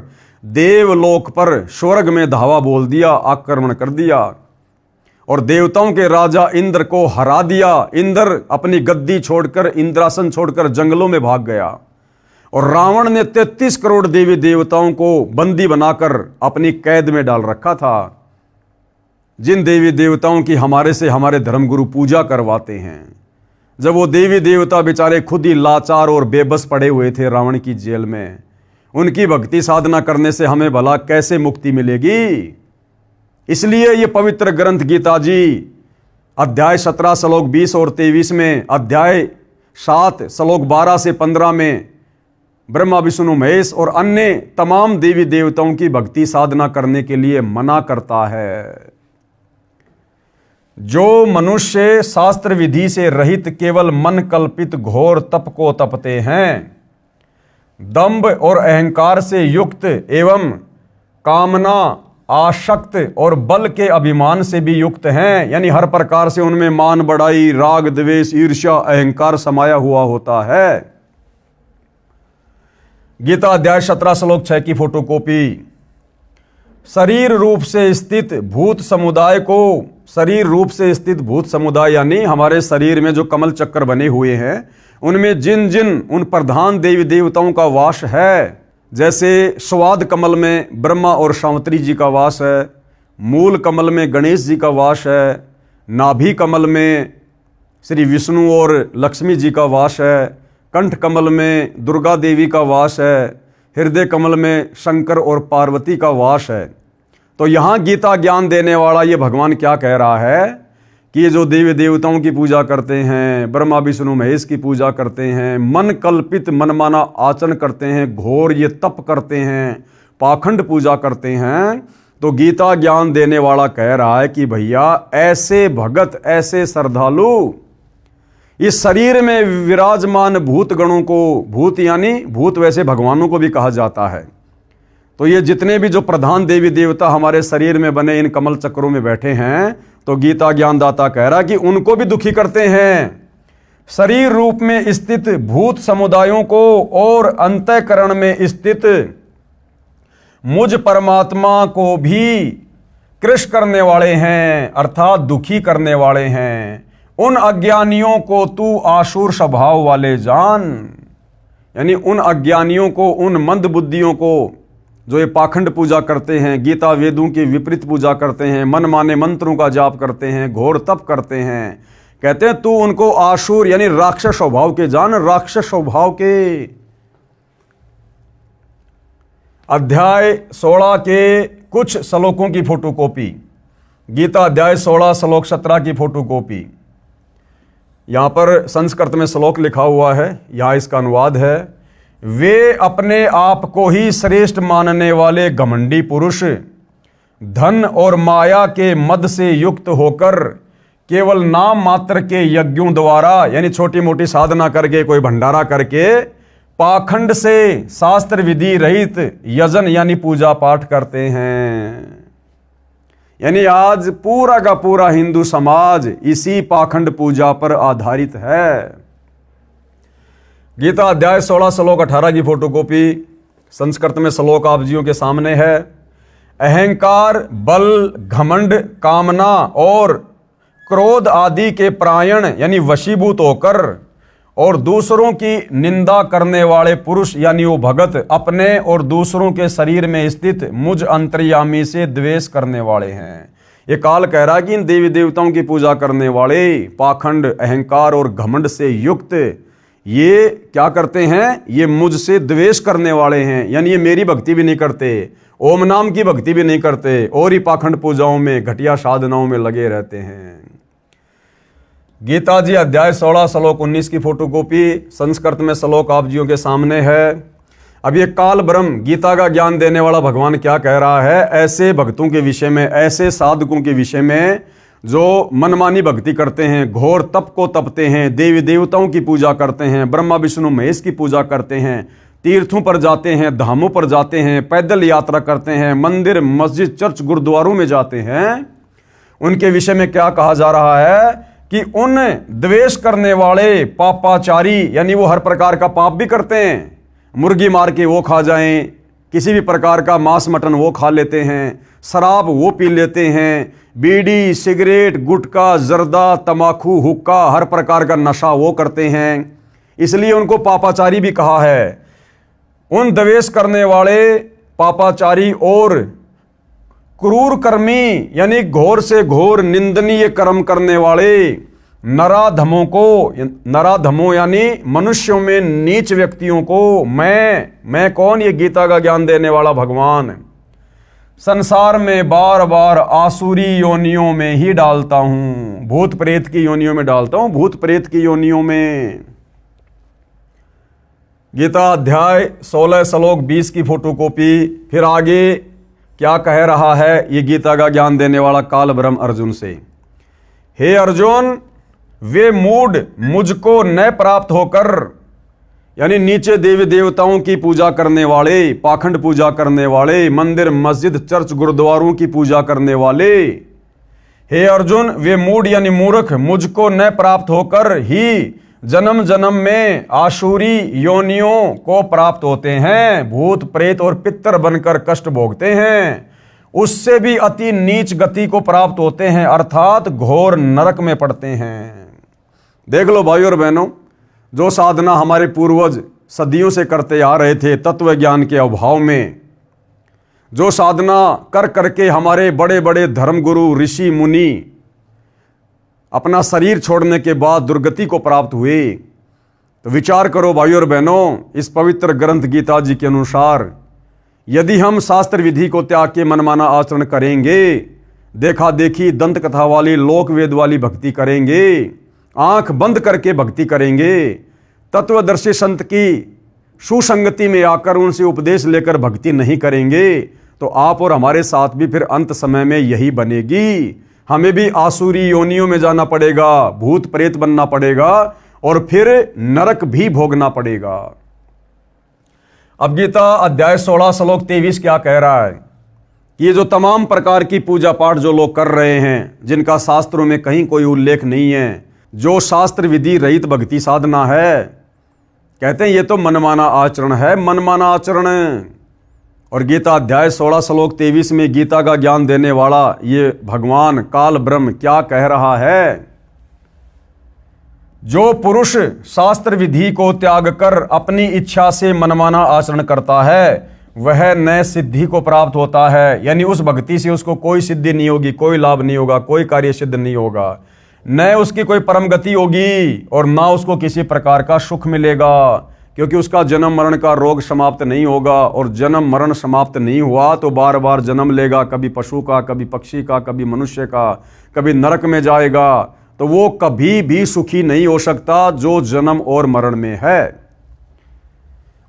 देवलोक पर स्वर्ग में धावा बोल दिया, आक्रमण कर दिया और देवताओं के राजा इंद्र को हरा दिया। इंद्र अपनी गद्दी छोड़कर, इंद्रासन छोड़कर जंगलों में भाग गया और रावण ने 33 करोड़ देवी देवताओं को बंदी बनाकर अपनी कैद में डाल रखा था। जिन देवी देवताओं की हमारे से हमारे धर्मगुरु पूजा करवाते हैं, जब वो देवी देवता बेचारे खुद ही लाचार और बेबस पड़े हुए थे रावण की जेल में, उनकी भक्ति साधना करने से हमें भला कैसे मुक्ति मिलेगी। इसलिए ये पवित्र ग्रंथ गीता जी अध्याय 17 श्लोक 20 और 23 में, अध्याय 7 श्लोक 12 से 15 में ब्रह्मा विष्णु महेश और अन्य तमाम देवी देवताओं की भक्ति साधना करने के लिए मना करता है। जो मनुष्य शास्त्र विधि से रहित केवल मन कल्पित घोर तप को तपते हैं, दंभ और अहंकार से युक्त एवं कामना, आसक्त और बल के अभिमान से भी युक्त हैं, यानी हर प्रकार से उनमें मान बढ़ाई, राग द्वेष ईर्ष्या अहंकार समाया हुआ होता है। गीता अध्याय 17 श्लोक 6 की फोटोकॉपी। शरीर रूप से स्थित भूत समुदाय को, शरीर रूप से स्थित भूत समुदाय यानी हमारे शरीर में जो कमल चक्कर बने हुए हैं उनमें जिन जिन उन प्रधान देवी देवताओं का वास है, जैसे स्वाद कमल में ब्रह्मा और सावित्री जी का वास है, मूल कमल में गणेश जी का वास है, नाभि कमल में श्री विष्णु और लक्ष्मी जी का वास है, कंठ कमल में दुर्गा देवी का वास है, हृदय कमल में शंकर और पार्वती का वास है। तो यहाँ गीता ज्ञान देने वाला ये भगवान क्या कह रहा है कि ये जो देवी देवताओं की पूजा करते हैं, ब्रह्मा विष्णु महेश की पूजा करते हैं, मन कल्पित मनमाना आचरण करते हैं, घोर ये तप करते हैं, पाखंड पूजा करते हैं, तो गीता ज्ञान देने वाला कह रहा है कि भैया ऐसे भगत, ऐसे श्रद्धालु इस शरीर में विराजमान भूत गणों को, भूत यानी भूत वैसे भगवानों को भी कहा जाता है, तो ये जितने भी जो प्रधान देवी देवता हमारे शरीर में बने इन कमल चक्रों में बैठे हैं, तो गीता ज्ञानदाता कह रहा कि उनको भी दुखी करते हैं। शरीर रूप में स्थित भूत समुदायों को और अंतःकरण में स्थित मुझ परमात्मा को भी कृश करने वाले हैं, अर्थात दुखी करने वाले हैं। उन अज्ञानियों को तू आसुर स्वभाव वाले जान, यानी उन अज्ञानियों को, उन मंद बुद्धियों को जो ये पाखंड पूजा करते हैं, गीता वेदों की विपरीत पूजा करते हैं, मन माने मंत्रों का जाप करते हैं, घोर तप करते हैं, कहते हैं तू उनको आसुर यानी राक्षस स्वभाव के जान। राक्षस स्वभाव के अध्याय 16 के कुछ श्लोकों की फोटोकॉपी, गीता अध्याय 16 श्लोक 17 की फोटोकॉपी। यहां पर संस्कृत में श्लोक लिखा हुआ है, यहां इसका अनुवाद है। वे अपने आप को ही श्रेष्ठ मानने वाले घमंडी पुरुष धन और माया के मद से युक्त होकर केवल नाम मात्र के यज्ञों द्वारा, यानी छोटी मोटी साधना करके, कोई भंडारा करके, पाखंड से शास्त्र विधि रहित यजन यानी पूजा पाठ करते हैं। यानी आज पूरा का पूरा हिंदू समाज इसी पाखंड पूजा पर आधारित है। गीता अध्याय 16 श्लोक 18 की फोटोकॉपी संस्कृत में श्लोक आप जियों के सामने है। अहंकार, बल, घमंड, कामना और क्रोध आदि के प्रायण यानी वशीभूत होकर और दूसरों की निंदा करने वाले पुरुष यानी वो भगत अपने और दूसरों के शरीर में स्थित मुझ अंतर्यामी से द्वेष करने वाले हैं। ये काल कह रहा है कि इन देवी देवताओं की पूजा करने वाले पाखंड, अहंकार और घमंड से युक्त ये क्या करते हैं, ये मुझसे द्वेष करने वाले हैं, यानी ये मेरी भक्ति भी नहीं करते, ओम नाम की भक्ति भी नहीं करते और ही पाखंड पूजाओं में, घटिया साधनाओं में लगे रहते हैं। गीता जी अध्याय 16 श्लोक 19 की फोटोकॉपी संस्कृत में श्लोक आप जियों के सामने है। अब ये काल ब्रह्म गीता का ज्ञान देने वाला भगवान क्या कह रहा है ऐसे भक्तों के विषय में, ऐसे साधकों के विषय में जो मनमानी भक्ति करते हैं, घोर तप को तपते हैं, देवी देवताओं की पूजा करते हैं, ब्रह्मा विष्णु महेश की पूजा करते हैं, तीर्थों पर जाते हैं, धामों पर जाते हैं, पैदल यात्रा करते हैं, मंदिर मस्जिद चर्च गुरुद्वारों में जाते हैं। उनके विषय में क्या कहा जा रहा है कि उन द्वेष करने वाले पापाचारी, यानी वो हर प्रकार का पाप भी करते हैं, मुर्गी मार के वो खा जाएं, किसी भी प्रकार का मांस मटन वो खा लेते हैं, शराब वो पी लेते हैं, बीड़ी, सिगरेट, गुटखा, जर्दा, तमाकू, हुक्का, हर प्रकार का नशा वो करते हैं, इसलिए उनको पापाचारी भी कहा है। उन द्वेष करने वाले पापाचारी और क्रूर कर्मी यानी घोर से घोर निंदनीय कर्म करने वाले नराधमों को, नराधमों यानी मनुष्यों में नीच व्यक्तियों को मैं कौन, ये गीता का ज्ञान देने वाला भगवान संसार में बार बार आसुरी योनियों में ही डालता हूं, भूत प्रेत की योनियों में डालता हूं, भूत प्रेत की योनियों में। गीता अध्याय 16 श्लोक 20 की फोटोकॉपी। फिर आगे क्या कह रहा है ये गीता का ज्ञान देने वाला काल ब्रह्म अर्जुन से। हे अर्जुन, वे मूढ़ मुझको न प्राप्त होकर, यानी नीचे देवी देवताओं की पूजा करने वाले, पाखंड पूजा करने वाले, मंदिर मस्जिद चर्च गुरुद्वारों की पूजा करने वाले, हे अर्जुन वे मूढ़ यानी मूर्ख मुझको न प्राप्त होकर ही जन्म जन्म में आसुरी योनियों को प्राप्त होते हैं, भूत प्रेत और पितर बनकर कष्ट भोगते हैं, उससे भी अति नीच गति को प्राप्त होते हैं, अर्थात घोर नरक में पड़ते हैं। देख लो भाइयों और बहनों, जो साधना हमारे पूर्वज सदियों से करते आ रहे थे तत्व ज्ञान के अभाव में, जो साधना कर करके हमारे बड़े बड़े धर्मगुरु ऋषि मुनि अपना शरीर छोड़ने के बाद दुर्गति को प्राप्त हुए, तो विचार करो भाइयों और बहनों, इस पवित्र ग्रंथ गीता जी के अनुसार यदि हम शास्त्र विधि को त्याग के मनमाना आचरण करेंगे, देखा देखी दंत कथा वाली लोक वेद वाली भक्ति करेंगे, आंख बंद करके भक्ति करेंगे, तत्वदर्शी संत की सुसंगति में आकर उनसे उपदेश लेकर भक्ति नहीं करेंगे, तो आप और हमारे साथ भी फिर अंत समय में यही बनेगी। हमें भी आसुरी योनियों में जाना पड़ेगा, भूत प्रेत बनना पड़ेगा और फिर नरक भी भोगना पड़ेगा। अब गीता अध्याय 16 श्लोक 23 क्या कह रहा है कि ये जो तमाम प्रकार की पूजा पाठ जो लोग कर रहे हैं, जिनका शास्त्रों में कहीं कोई उल्लेख नहीं है, जो शास्त्र विधि रहित भक्ति साधना है, कहते हैं ये तो मनमाना आचरण है, मनमाना आचरण। और गीता अध्याय 16 श्लोक 23 में गीता का ज्ञान देने वाला ये भगवान काल ब्रह्म क्या कह रहा है? जो पुरुष शास्त्र विधि को त्याग कर अपनी इच्छा से मनमाना आचरण करता है, वह नए सिद्धि को प्राप्त होता है। यानी उस भक्ति से उसको कोई सिद्धि नहीं होगी, कोई लाभ नहीं होगा, कोई कार्य सिद्ध नहीं होगा, न उसकी कोई परम गति होगी और ना उसको किसी प्रकार का सुख मिलेगा, क्योंकि उसका जन्म मरण का रोग समाप्त नहीं होगा। और जन्म मरण समाप्त नहीं हुआ तो बार बार जन्म लेगा, कभी पशु का, कभी पक्षी का, कभी मनुष्य का, कभी नरक में जाएगा। तो वो कभी भी सुखी नहीं हो सकता जो जन्म और मरण में है।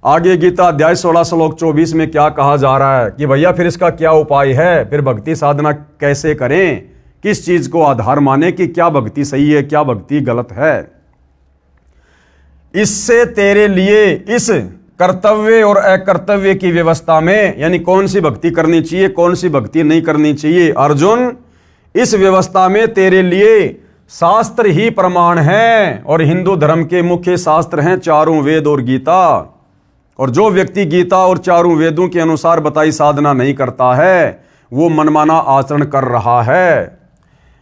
आगे गीता अध्याय 16 श्लोक 24 में क्या कहा जा रहा है कि भैया फिर इसका क्या उपाय है, फिर भक्ति साधना कैसे करें, किस चीज को आधार माने कि क्या भक्ति सही है, क्या भक्ति गलत है। इससे तेरे लिए इस कर्तव्य और अकर्तव्य की व्यवस्था में, यानी कौन सी भक्ति करनी चाहिए, कौन सी भक्ति नहीं करनी चाहिए, अर्जुन इस व्यवस्था में तेरे लिए शास्त्र ही प्रमाण है। और हिंदू धर्म के मुख्य शास्त्र हैं चारों वेद और गीता। और जो व्यक्ति गीता और चारों वेदों के अनुसार बताई साधना नहीं करता है, वो मनमाना आचरण कर रहा है।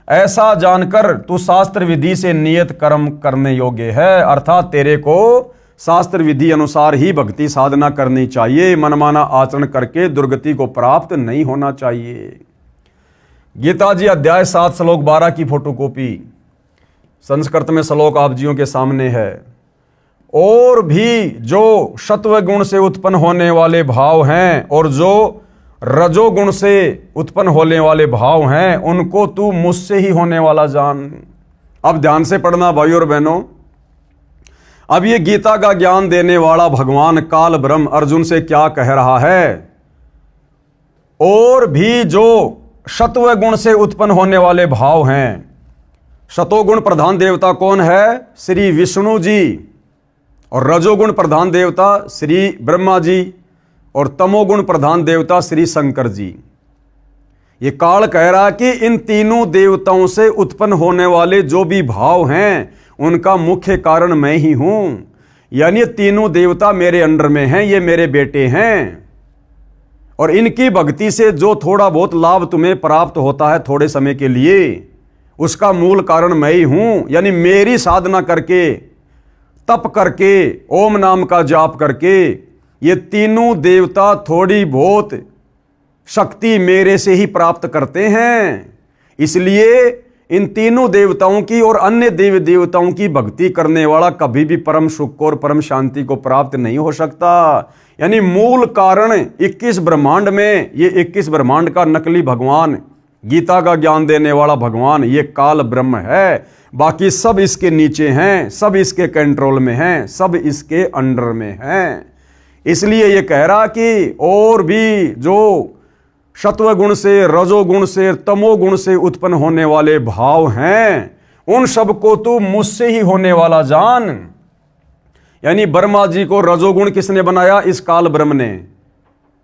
ऐसा जानकर तू शास्त्र विधि से नियत कर्म करने योग्य है, अर्थात तेरे को शास्त्र विधि अनुसार ही भक्ति साधना करनी चाहिए। मनमाना आचरण करके दुर्गति को प्राप्त नहीं होना चाहिए। गीता जी अध्याय 7 श्लोक 12 की फोटोकॉपी संस्कृत में श्लोक आप जियों के सामने है। और भी जो सत्व गुण से उत्पन्न होने वाले भाव हैं और जो रजोगुण से उत्पन्न होने वाले भाव हैं, उनको तू मुझसे ही होने वाला जान। अब ध्यान से पढ़ना भाई और बहनों। अब ये गीता का ज्ञान देने वाला भगवान काल ब्रह्म अर्जुन से क्या कह रहा है? और भी जो सत्व गुण से उत्पन्न होने वाले भाव हैं, सतोगुण प्रधान देवता कौन है? श्री विष्णु जी। और रजोगुण प्रधान देवता श्री ब्रह्मा जी और तमोगुण प्रधान देवता श्री शंकर जी। ये काल कह रहा है कि इन तीनों देवताओं से उत्पन्न होने वाले जो भी भाव हैं, उनका मुख्य कारण मैं ही हूं। यानी तीनों देवता मेरे अंडर में हैं, ये मेरे बेटे हैं। और इनकी भक्ति से जो थोड़ा बहुत लाभ तुम्हें प्राप्त होता है थोड़े समय के लिए, उसका मूल कारण मैं ही हूं। यानी मेरी साधना करके, तप करके, ओम नाम का जाप करके ये तीनों देवता थोड़ी बहुत शक्ति मेरे से ही प्राप्त करते हैं। इसलिए इन तीनों देवताओं की और अन्य देवी देवताओं की भक्ति करने वाला कभी भी परम सुख और परम शांति को प्राप्त नहीं हो सकता। यानी मूल कारण 21 ब्रह्मांड में, ये 21 ब्रह्मांड का नकली भगवान, गीता का ज्ञान देने वाला भगवान, ये काल ब्रह्म है। बाकी सब इसके नीचे हैं, सब इसके कंट्रोल में हैं, सब इसके अंडर में हैं। इसलिए ये कह रहा कि और भी जो सत्वगुण से, रजोगुण से, तमोगुण से उत्पन्न होने वाले भाव हैं, उन सबको तू मुझसे ही होने वाला जान। यानी ब्रह्मा जी को रजोगुण किसने बनाया? इस काल ब्रह्म ने।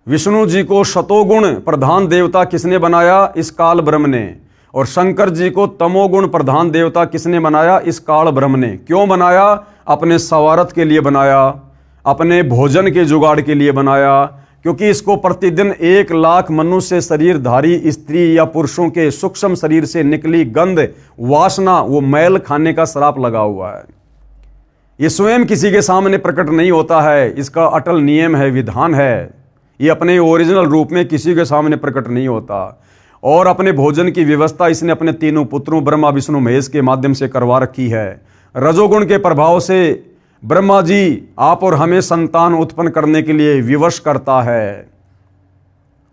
विष्णु जी को सतोगुण प्रधान देवता किसने बनाया? इस काल ब्रह्म ने। और शंकर जी को तमोगुण प्रधान देवता किसने बनाया? इस काल ब्रह्म ने। क्यों बनाया? अपने स्वार्थ के लिए बनाया, अपने भोजन के जुगाड़ के लिए बनाया। क्योंकि इसको प्रतिदिन 1 लाख मनुष्य शरीरधारी स्त्री या पुरुषों के सूक्ष्म शरीर से निकली गंध, वासना, वो मैल खाने का श्राप लगा हुआ है। ये स्वयं किसी के सामने प्रकट नहीं होता है, इसका अटल नियम है, विधान है। ये अपने ओरिजिनल रूप में किसी के सामने प्रकट नहीं होता। और अपने भोजन की व्यवस्था इसने अपने तीनों पुत्रों ब्रह्मा विष्णु महेश के माध्यम से करवा रखी है। रजोगुण के प्रभाव से ब्रह्मा जी आप और हमें संतान उत्पन्न करने के लिए विवश करता है।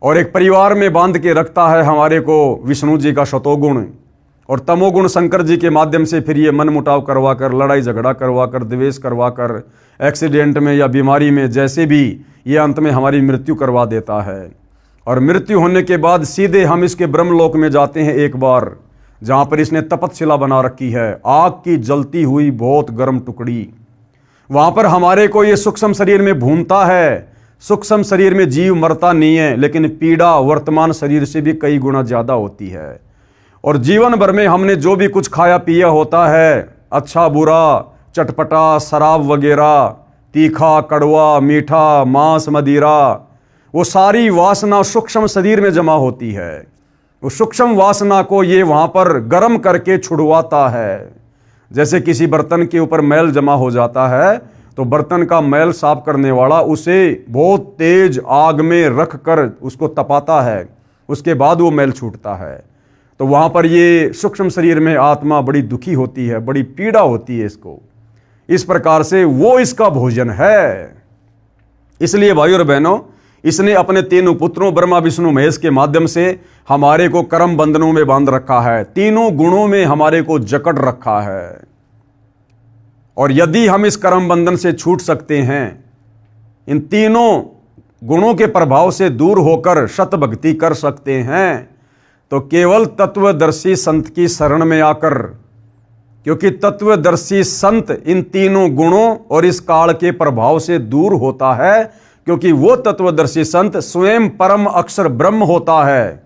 और एक परिवार में बांध के रखता है हमारे को विष्णु जी का शतोगुण, और तमोगुण शंकर जी के माध्यम से फिर ये मन मुटाव करवा कर, लड़ाई झगड़ा करवा कर, द्वेष करवा कर, एक्सीडेंट में या बीमारी में जैसे भी ये अंत में हमारी मृत्यु करवा देता है। और मृत्यु होने के बाद सीधे हम इसके ब्रह्मलोक में जाते हैं एक बार, जहाँ पर इसने तपतशिला बना रखी है, आग की जलती हुई बहुत गर्म टुकड़ी। वहाँ पर हमारे को ये सूक्ष्म शरीर में भूनता है। सूक्ष्म शरीर में जीव मरता नहीं है, लेकिन पीड़ा वर्तमान शरीर से भी कई गुना ज़्यादा होती है। और जीवन भर में हमने जो भी कुछ खाया पिया होता है, अच्छा बुरा, चटपटा, शराब वगैरह, तीखा कड़वा मीठा, मांस मदिरा, वो सारी वासना सूक्ष्म शरीर में जमा होती है। उस सूक्ष्म वासना को ये वहाँ पर गर्म करके छुड़वाता है। जैसे किसी बर्तन के ऊपर मैल जमा हो जाता है, तो बर्तन का मैल साफ करने वाला उसे बहुत तेज आग में रख कर उसको तपाता है, उसके बाद वो मैल छूटता है। तो वहाँ पर ये सूक्ष्म शरीर में आत्मा बड़ी दुखी होती है, बड़ी पीड़ा होती है इसको। इस प्रकार से वो इसका भोजन है। इसलिए भाइयों और बहनों, इसने अपने तीनों पुत्रों ब्रह्मा विष्णु महेश के माध्यम से हमारे को कर्म बंधनों में बांध रखा है, तीनों गुणों में हमारे को जकड़ रखा है। और यदि हम इस कर्म बंधन से छूट सकते हैं, इन तीनों गुणों के प्रभाव से दूर होकर शत भक्ति कर सकते हैं, तो केवल तत्वदर्शी संत की शरण में आकर, क्योंकि तत्वदर्शी संत इन तीनों गुणों और इस काल के प्रभाव से दूर होता है, क्योंकि वो तत्वदर्शी संत स्वयं परम अक्षर ब्रह्म होता है,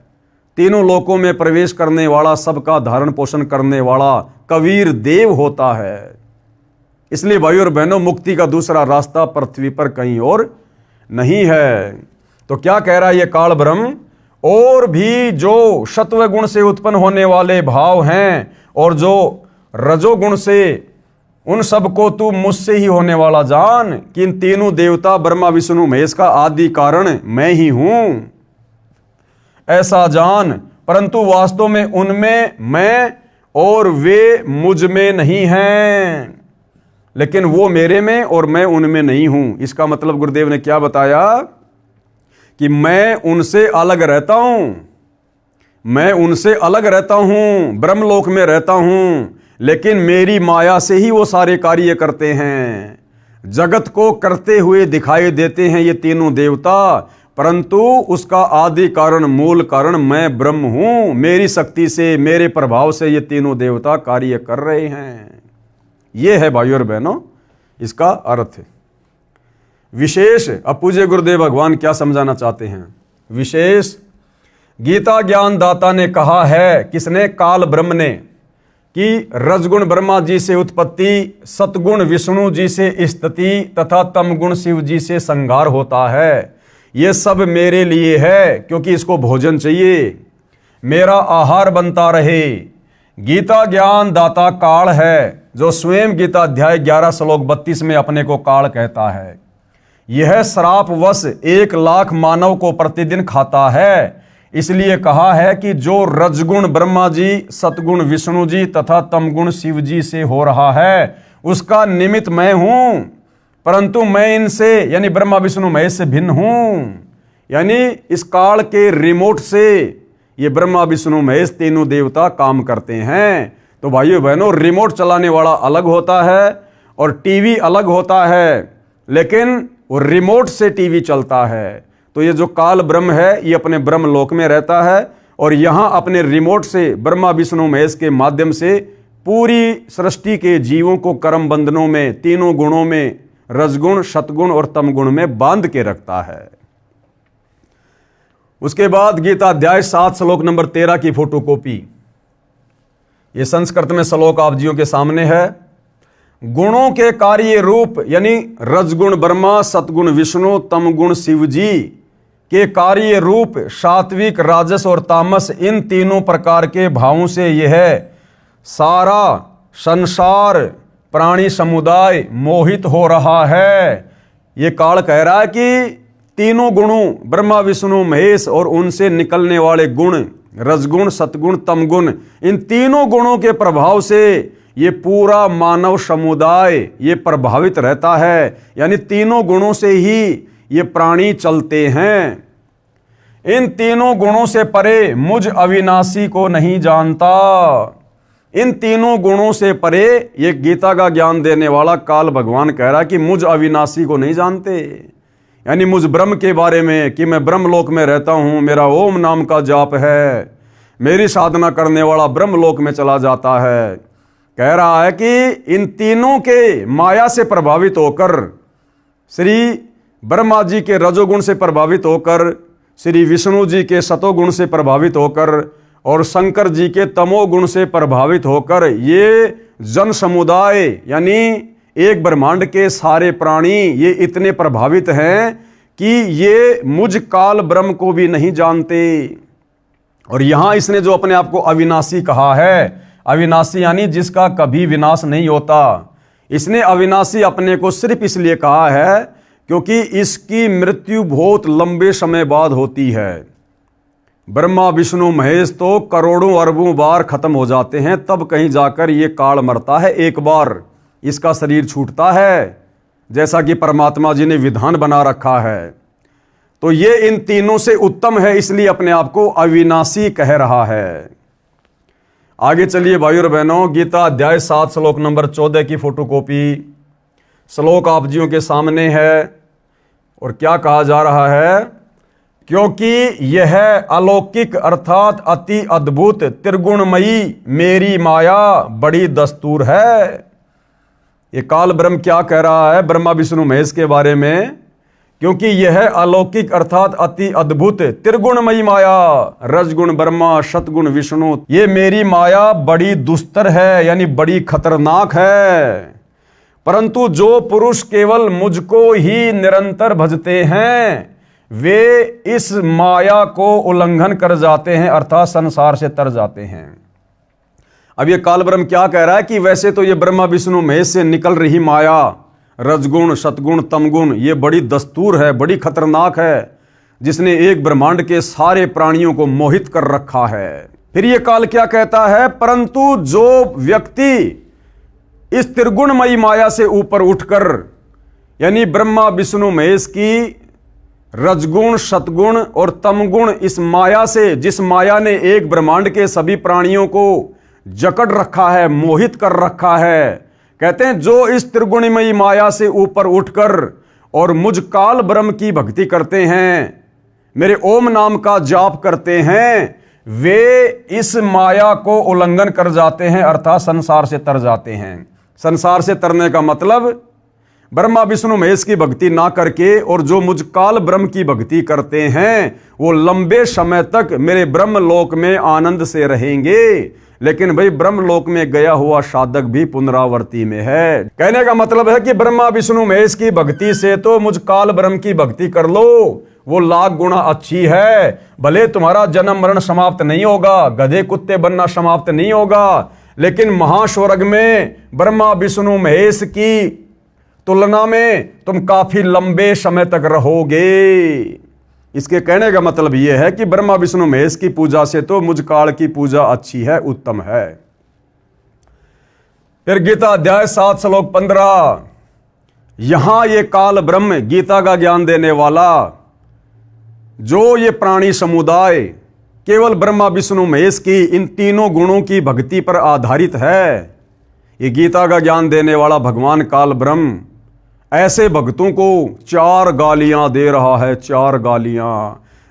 तीनों लोकों में प्रवेश करने वाला, सबका धारण पोषण करने वाला कबीर देव होता है। इसलिए भाइयों और बहनों, मुक्ति का दूसरा रास्ता पृथ्वी पर कहीं और नहीं है। तो क्या कह रहा है ये काल ब्रह्म? और भी जो सत्व गुण से उत्पन्न होने वाले भाव हैं और जो रजोगुण से, उन सबको तू मुझसे ही होने वाला जान कि इन तीनों देवता ब्रह्मा विष्णु महेश का आदि कारण मैं ही हूं, ऐसा जान। परंतु वास्तव में उनमें मैं और वे मुझ में नहीं हैं, लेकिन वो मेरे में और मैं उनमें नहीं हूं। इसका मतलब गुरुदेव ने क्या बताया कि मैं उनसे अलग रहता हूं, मैं उनसे अलग रहता हूं, ब्रह्मलोक में रहता हूं, लेकिन मेरी माया से ही वो सारे कार्य करते हैं। जगत को करते हुए दिखाई देते हैं ये तीनों देवता, परंतु उसका आदि कारण, मूल कारण मैं ब्रह्म हूं। मेरी शक्ति से, मेरे प्रभाव से ये तीनों देवता कार्य कर रहे हैं। ये है भाइयों और बहनों इसका अर्थ। विशेष अब पूज्य गुरुदेव भगवान क्या समझाना चाहते हैं? विशेष गीता ज्ञान दाता ने कहा है, किसने? काल ब्रह्म ने, कि रजगुण ब्रह्मा जी से उत्पत्ति, सतगुण विष्णु जी से स्थिति तथा तमगुण शिव जी से संहार होता है। ये सब मेरे लिए है, क्योंकि इसको भोजन चाहिए, मेरा आहार बनता रहे। गीता ज्ञान दाता काल है, जो स्वयं गीता अध्याय 11 श्लोक 32 में अपने को काल कहता है। यह श्रापवश 1 लाख मानव को प्रतिदिन खाता है। इसलिए कहा है कि जो रजगुण ब्रह्मा जी, सतगुण विष्णु जी तथा तमगुण शिव जी से हो रहा है, उसका निमित्त मैं हूं, परंतु मैं इनसे यानी ब्रह्मा विष्णु महेश से भिन्न हूं। यानी इस काल के रिमोट से ये ब्रह्मा विष्णु महेश तीनों देवता काम करते हैं। तो भाइयों बहनों, रिमोट चलाने वाला अलग होता है और टीवी अलग होता है, लेकिन वो रिमोट से टीवी चलता है। तो ये जो काल ब्रह्म है, ये अपने ब्रह्म लोक में रहता है और यहाँ अपने रिमोट से ब्रह्मा विष्णु महेश के माध्यम से पूरी सृष्टि के जीवों को कर्म बंधनों में, तीनों गुणों में, रजगुण, सतगुण और तमगुण में बांध के रखता है। उसके बाद गीता अध्याय 7 श्लोक नंबर 13 की फोटोकॉपी, ये संस्कृत में श्लोक आप जियों के सामने है। गुणों के कार्य रूप यानी रजगुण ब्रह्मा, सतगुण विष्णु, तमगुण शिव जी के कार्य रूप सात्विक, राजस और तामस, इन तीनों प्रकार के भावों से यह सारा संसार प्राणी समुदाय मोहित हो रहा है। ये काल कह रहा है कि तीनों गुणों ब्रह्मा विष्णु महेश और उनसे निकलने वाले गुण, रजगुण, सतगुण, तमगुण, इन तीनों गुणों के प्रभाव से ये पूरा मानव समुदाय ये प्रभावित रहता है। यानी तीनों गुणों से ही ये प्राणी चलते हैं। इन तीनों गुणों से परे मुझ अविनाशी को नहीं जानता। इन तीनों गुणों से परे ये गीता का ज्ञान देने वाला काल भगवान कह रहा है कि मुझ अविनाशी को नहीं जानते, यानी मुझ ब्रह्म के बारे में कि मैं ब्रह्मलोक में रहता हूं, मेरा ओम नाम का जाप है, मेरी साधना करने वाला ब्रह्मलोक में चला जाता है। कह रहा है कि इन तीनों के माया से प्रभावित होकर, श्री ब्रह्मा जी के रजोगुण से प्रभावित होकर, श्री विष्णु जी के सतोगुण से प्रभावित होकर और शंकर जी के तमोगुण से प्रभावित होकर ये जन समुदाय यानी एक ब्रह्मांड के सारे प्राणी ये इतने प्रभावित हैं कि ये मुझ काल ब्रह्म को भी नहीं जानते। और यहां इसने जो अपने आप को अविनाशी कहा है, अविनाशी यानी जिसका कभी विनाश नहीं होता, इसने अविनाशी अपने को सिर्फ इसलिए कहा है क्योंकि इसकी मृत्यु बहुत लंबे समय बाद होती है। ब्रह्मा विष्णु महेश तो करोड़ों अरबों बार खत्म हो जाते हैं, तब कहीं जाकर ये काल मरता है, एक बार इसका शरीर छूटता है, जैसा कि परमात्मा जी ने विधान बना रखा है। तो ये इन तीनों से उत्तम है, इसलिए अपने आप को अविनाशी कह रहा है। आगे चलिए भाइयों और बहनों, गीता अध्याय 7 श्लोक नंबर 14 की फोटोकॉपी श्लोक आप जियों के सामने है। और क्या कहा जा रहा है? क्योंकि यह अलौकिक अर्थात अति अद्भुत त्रिगुणमयी मेरी माया बड़ी दस्तूर है। ये काल ब्रह्म क्या कह रहा है ब्रह्मा विष्णु महेश के बारे में? क्योंकि यह अलौकिक अर्थात अति अद्भुत त्रिगुणमयी माया, रजगुण ब्रह्मा सतगुण विष्णु, ये मेरी माया बड़ी दुस्तर है, यानी बड़ी खतरनाक है। परंतु जो पुरुष केवल मुझको ही निरंतर भजते हैं वे इस माया को उल्लंघन कर जाते हैं, अर्थात संसार से तर जाते हैं। अब ये काल ब्रह्म क्या कह रहा है कि वैसे तो ये ब्रह्मा विष्णु महेश से निकल रही माया, रजगुण सतगुण तमगुण, ये बड़ी दस्तूर है, बड़ी खतरनाक है, जिसने एक ब्रह्मांड के सारे प्राणियों को मोहित कर रखा है। फिर ये काल क्या कहता है? परंतु जो व्यक्ति इस त्रिगुणमयी माया से ऊपर उठकर, यानी ब्रह्मा विष्णु महेश की रजगुण सतगुण और तमगुण इस माया से, जिस माया ने एक ब्रह्मांड के सभी प्राणियों को जकड़ रखा है, मोहित कर रखा है, कहते हैं जो इस त्रिगुणमयी माया से ऊपर उठकर और मुझ काल ब्रह्म की भक्ति करते हैं, मेरे ओम नाम का जाप करते हैं, वे इस माया को उल्लंघन कर जाते हैं, अर्थात संसार से तर जाते हैं। संसार से तरने का मतलब ब्रह्मा विष्णु महेश की भक्ति ना करके और जो मुझ काल ब्रह्म की भक्ति करते हैं वो लंबे समय तक मेरे ब्रह्म लोक में आनंद से रहेंगे। लेकिन भाई ब्रह्म लोक में गया हुआ साधक भी पुनरावृत्ति में है। कहने का मतलब है कि ब्रह्मा विष्णु महेश की भक्ति से तो मुझ काल ब्रह्म की भक्ति कर लो, वो लाख गुना अच्छी है। भले तुम्हारा जन्म मरण समाप्त नहीं होगा, गधे कुत्ते बनना समाप्त नहीं होगा, लेकिन महास्वर्ग में ब्रह्मा विष्णु महेश की तुलना में तुम काफी लंबे समय तक रहोगे। इसके कहने का मतलब यह है कि ब्रह्मा विष्णु महेश की पूजा से तो मुझ काल की पूजा अच्छी है, उत्तम है। फिर गीता अध्याय 7 श्लोक 15, यहां ये काल ब्रह्म गीता का ज्ञान देने वाला, जो ये प्राणी समुदाय केवल ब्रह्मा विष्णु महेश की इन तीनों गुणों की भक्ति पर आधारित है, ये गीता का ज्ञान देने वाला भगवान काल ब्रह्म ऐसे भक्तों को 4 गालियां दे रहा है, 4 गालियां,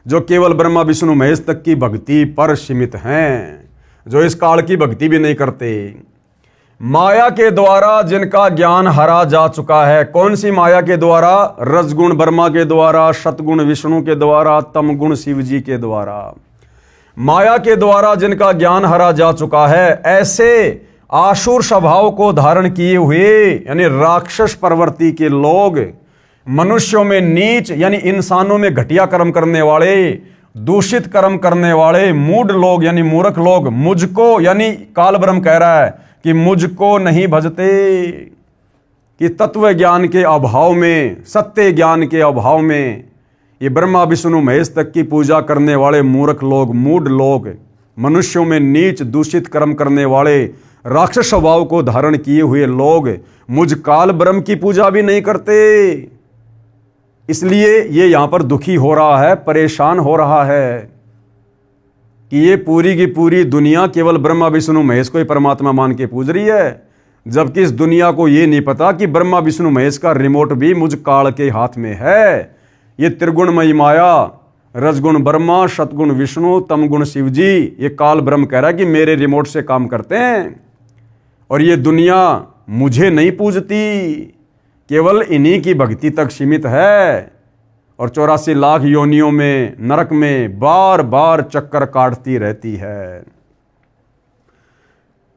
जो केवल ब्रह्मा विष्णु महेश तक की भक्ति पर सीमित हैं, जो इस काल की भक्ति भी नहीं करते। माया के द्वारा जिनका ज्ञान हरा जा चुका है। कौन सी माया के द्वारा? रजगुण ब्रह्मा के द्वारा, सतगुण विष्णु के द्वारा, तमगुण शिव जी के द्वारा। माया के द्वारा जिनका ज्ञान हरा जा चुका है, ऐसे आसुर स्वभाव को धारण किए हुए यानी राक्षस प्रवृत्ति के लोग, मनुष्यों में नीच यानी इंसानों में घटिया कर्म करने वाले, दूषित कर्म करने वाले, मूढ़ लोग यानी मूर्ख लोग, मुझको यानी काल ब्रह्म कह रहा है कि मुझको नहीं भजते, कि तत्व ज्ञान के अभाव में, सत्य ज्ञान के अभाव में ये ब्रह्मा विष्णु महेश तक की पूजा करने वाले मूर्ख लोग, मूढ़ लोग, मनुष्यों में नीच दूषित कर्म करने वाले, राक्षस स्वभाव को धारण किए हुए लोग मुझ काल ब्रह्म की पूजा भी नहीं करते। इसलिए ये यहाँ पर दुखी हो रहा है, परेशान हो रहा है कि ये पूरी की पूरी दुनिया केवल ब्रह्मा विष्णु महेश को ही परमात्मा मान के पूज रही है, जबकि इस दुनिया को ये नहीं पता कि ब्रह्मा विष्णु महेश का रिमोट भी मुझ काल के हाथ में है। ये त्रिगुणमयी माया, रजगुण ब्रह्मा, सतगुण विष्णु, तमगुण शिव जी, ये काल ब्रह्म कह रहा है कि मेरे रिमोट से काम करते हैं और ये दुनिया मुझे नहीं पूजती, केवल इन्हीं की भक्ति तक सीमित है और 84 लाख योनियों में नरक में बार बार चक्कर काटती रहती है।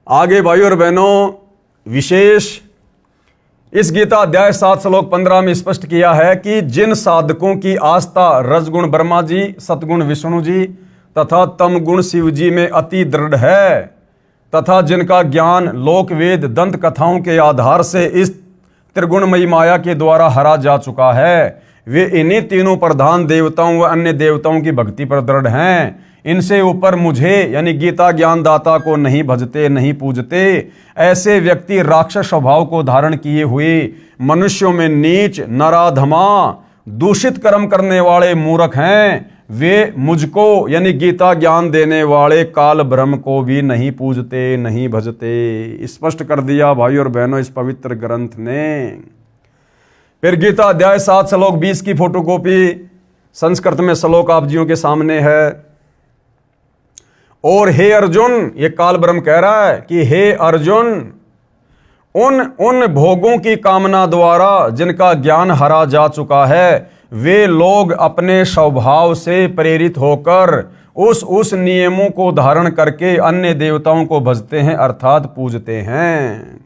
आगे भाइयों और बहनों, विशेष इस गीता अध्याय 7 श्लोक 15 में स्पष्ट किया है कि जिन साधकों की आस्था रजगुण ब्रह्मा जी, सतगुण विष्णु जी तथा तमगुण शिव जी में अति दृढ़ है तथा जिनका ज्ञान लोक वेद दंत कथाओं के आधार से इस त्रिगुणमयी माया के द्वारा हरा जा चुका है, वे इन्हीं तीनों प्रधान देवताओं व अन्य देवताओं की भक्ति पर दृढ़ हैं। इनसे ऊपर मुझे यानी गीता ज्ञानदाता को नहीं भजते, नहीं पूजते। ऐसे व्यक्ति राक्षस स्वभाव को धारण किए हुए मनुष्यों में नीच, नराधमा, दूषित कर्म करने वाले मूर्ख हैं। वे मुझको यानी गीता ज्ञान देने वाले काल ब्रह्म को भी नहीं पूजते, नहीं भजते। स्पष्ट कर दिया भाइयों और बहनों इस पवित्र ग्रंथ ने। फिर गीता अध्याय 7 श्लोक 20 की फोटोकॉपी संस्कृत में श्लोक आप जियों के सामने है। और हे अर्जुन, ये काल ब्रह्म कह रहा है कि हे अर्जुन, उन भोगों की कामना द्वारा जिनका ज्ञान हरा जा चुका है, वे लोग अपने स्वभाव से प्रेरित होकर उस नियमों को धारण करके अन्य देवताओं को भजते हैं अर्थात पूजते हैं।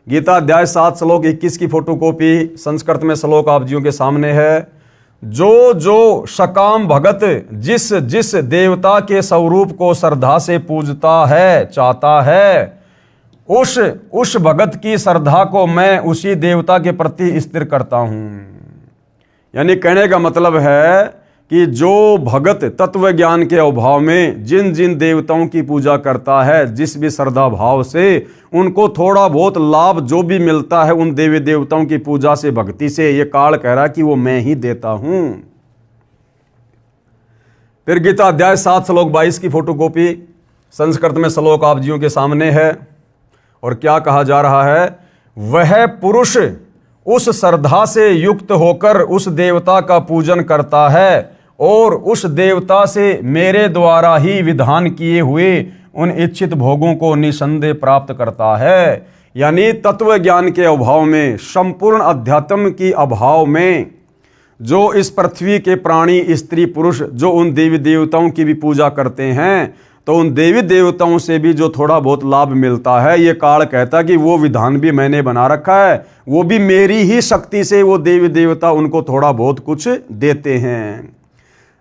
गीता अध्याय 7 श्लोक 21 की फोटोकॉपी संस्कृत में श्लोक आप जियों के सामने है। जो सकाम भगत जिस देवता के स्वरूप को श्रद्धा से पूजता है, चाहता है, उस भगत की श्रद्धा को मैं उसी देवता के प्रति स्थिर करता हूं। यानी कहने का मतलब है कि जो भगत तत्व ज्ञान के अभाव में जिन जिन देवताओं की पूजा करता है, जिस भी श्रद्धा भाव से, उनको थोड़ा बहुत लाभ जो भी मिलता है उन देवी देवताओं की पूजा से, भक्ति से, ये काल कह रहा है कि वो मैं ही देता हूं। फिर गीता अध्याय 7 श्लोक 22 की फोटोकॉपी संस्कृत में श्लोक आप जियों के सामने है। और क्या कहा जा रहा है? वह पुरुष उस श्रद्धा से युक्त होकर उस देवता का पूजन करता है और उस देवता से मेरे द्वारा ही विधान किए हुए उन इच्छित भोगों को निसंदेह प्राप्त करता है। यानी तत्व ज्ञान के अभाव में, संपूर्ण अध्यात्म की अभाव में जो इस पृथ्वी के प्राणी, स्त्री पुरुष जो उन देवी देवताओं की भी पूजा करते हैं, तो उन देवी देवताओं से भी जो थोड़ा बहुत लाभ मिलता है, ये काल कहता कि वो विधान भी मैंने बना रखा है, वो भी मेरी ही शक्ति से वो देवी देवता उनको थोड़ा बहुत कुछ देते हैं।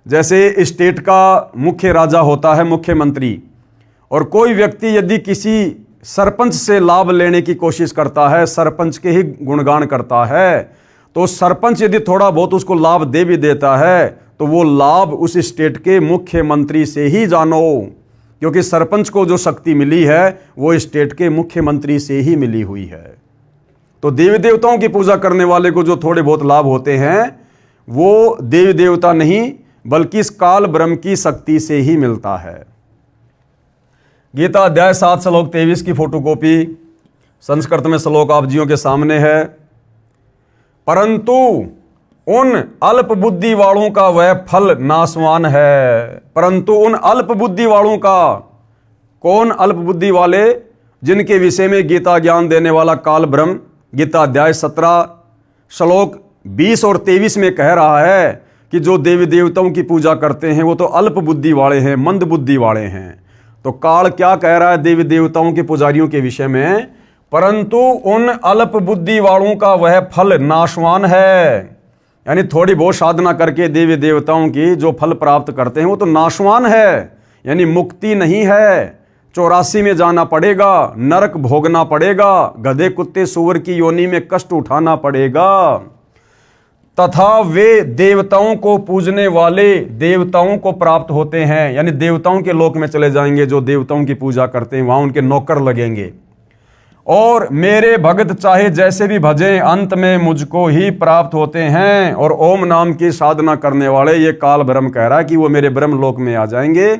जैसे स्टेट का मुख्य राजा होता है, मुख्यमंत्री, और कोई व्यक्ति यदि किसी सरपंच से लाभ लेने की कोशिश करता है, सरपंच के ही गुणगान करता है, तो सरपंच यदि थोड़ा बहुत उसको लाभ दे भी देता है, तो वो लाभ उस स्टेट के मुख्यमंत्री से ही जानो, क्योंकि सरपंच को जो शक्ति मिली है वो स्टेट के मुख्यमंत्री से ही मिली हुई है। तो देवी देवताओं की पूजा करने वाले को जो थोड़े बहुत लाभ होते हैं वो देवी देवता नहीं बल्कि इस काल ब्रह्म की शक्ति से ही मिलता है। गीता अध्याय 7 श्लोक 23 की फोटोकॉपी संस्कृत में श्लोक आप जियों के सामने है। परंतु उन अल्प बुद्धि वालों का वह फल नाशवान है। परंतु उन अल्प बुद्धि वालों का, कौन अल्प बुद्धि वाले? जिनके विषय में गीता ज्ञान देने वाला काल ब्रह्म गीता अध्याय 17 श्लोक 20 और 23 में कह रहा है कि जो देवी देवताओं की पूजा करते हैं वो तो अल्प बुद्धि वाले हैं, मंद बुद्धि वाले हैं। तो काल क्या कह रहा है देवी देवताओं के पुजारियों के विषय में? परंतु उन अल्प बुद्धि वालों का वह फल नाशवान है। यानी थोड़ी बहुत साधना करके देवी देवताओं की जो फल प्राप्त करते हैं वो तो नाशवान है, यानी मुक्ति नहीं है। 84 में जाना पड़ेगा, नरक भोगना पड़ेगा, गधे कुत्ते सूअर की योनि में कष्ट उठाना पड़ेगा। तथा वे देवताओं को पूजने वाले देवताओं को प्राप्त होते हैं, यानी देवताओं के लोक में चले जाएंगे। जो देवताओं की पूजा करते हैं वहां उनके नौकर लगेंगे और मेरे भगत चाहे जैसे भी भजें अंत में मुझको ही प्राप्त होते हैं। और ओम नाम की साधना करने वाले, ये काल ब्रह्म कह रहा है कि वो मेरे ब्रह्म लोक में आ जाएंगे।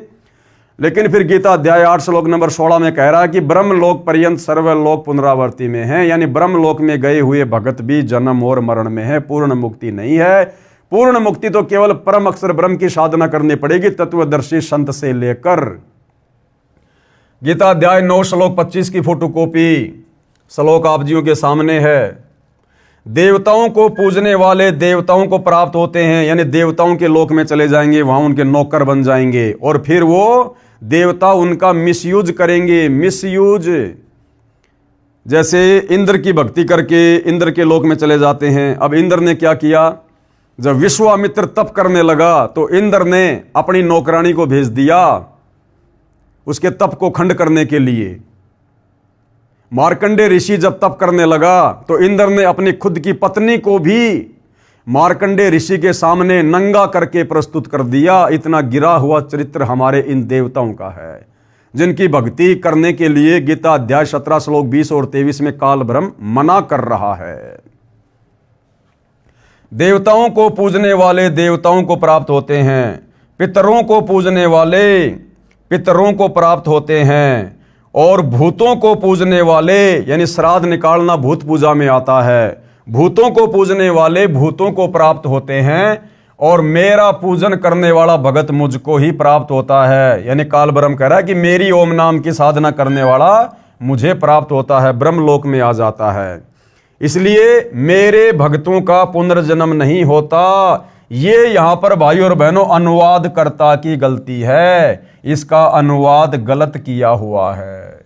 लेकिन फिर गीता अध्याय 8 श्लोक नंबर 16 में कह रहा है कि ब्रह्म लोक पर्यंत सर्वलोक पुनरावर्ती में है, यानी ब्रह्म लोक में गए हुए भगत भी जन्म और मरण में है, पूर्ण मुक्ति नहीं है। पूर्ण मुक्ति तो केवल परम अक्षर ब्रह्म की साधना करनी पड़ेगी, तत्वदर्शी संत से लेकर। गीता अध्याय 9 श्लोक 25 की फोटोकॉपी श्लोक आप जियों के सामने है। देवताओं को पूजने वाले देवताओं को प्राप्त होते हैं, यानी देवताओं के लोक में चले जाएंगे, वहां उनके नौकर बन जाएंगे और फिर वो देवता उनका मिसयूज करेंगे। मिसयूज जैसे इंद्र की भक्ति करके इंद्र के लोक में चले जाते हैं। अब इंद्र ने क्या किया, जब विश्वामित्र तप करने लगा तो इंद्र ने अपनी नौकरानी को भेज दिया उसके तप को खंड करने के लिए। मार्कंडे ऋषि जब तप करने लगा तो इंद्र ने अपनी खुद की पत्नी को भी मार्कंडे ऋषि के सामने नंगा करके प्रस्तुत कर दिया। इतना गिरा हुआ चरित्र हमारे इन देवताओं का है, जिनकी भक्ति करने के लिए गीता अध्याय 17 श्लोक 20 और 23 में काल ब्रह्म मना कर रहा है। देवताओं को पूजने वाले देवताओं को प्राप्त होते हैं, पितरों को पूजने वाले पितरों को प्राप्त होते हैं, और भूतों को पूजने वाले, यानी श्राद्ध निकालना भूत पूजा में आता है, भूतों को पूजने वाले भूतों को प्राप्त होते हैं, और मेरा पूजन करने वाला भगत मुझको ही प्राप्त होता है। यानी काल ब्रह्म कह रहा है कि मेरी ओम नाम की साधना करने वाला मुझे प्राप्त होता है, ब्रह्मलोक में आ जाता है। इसलिए मेरे भक्तों का पुनर्जन्म नहीं होता। ये यहां पर भाई और बहनों अनुवादकर्ता की गलती है, इसका अनुवाद गलत किया हुआ है।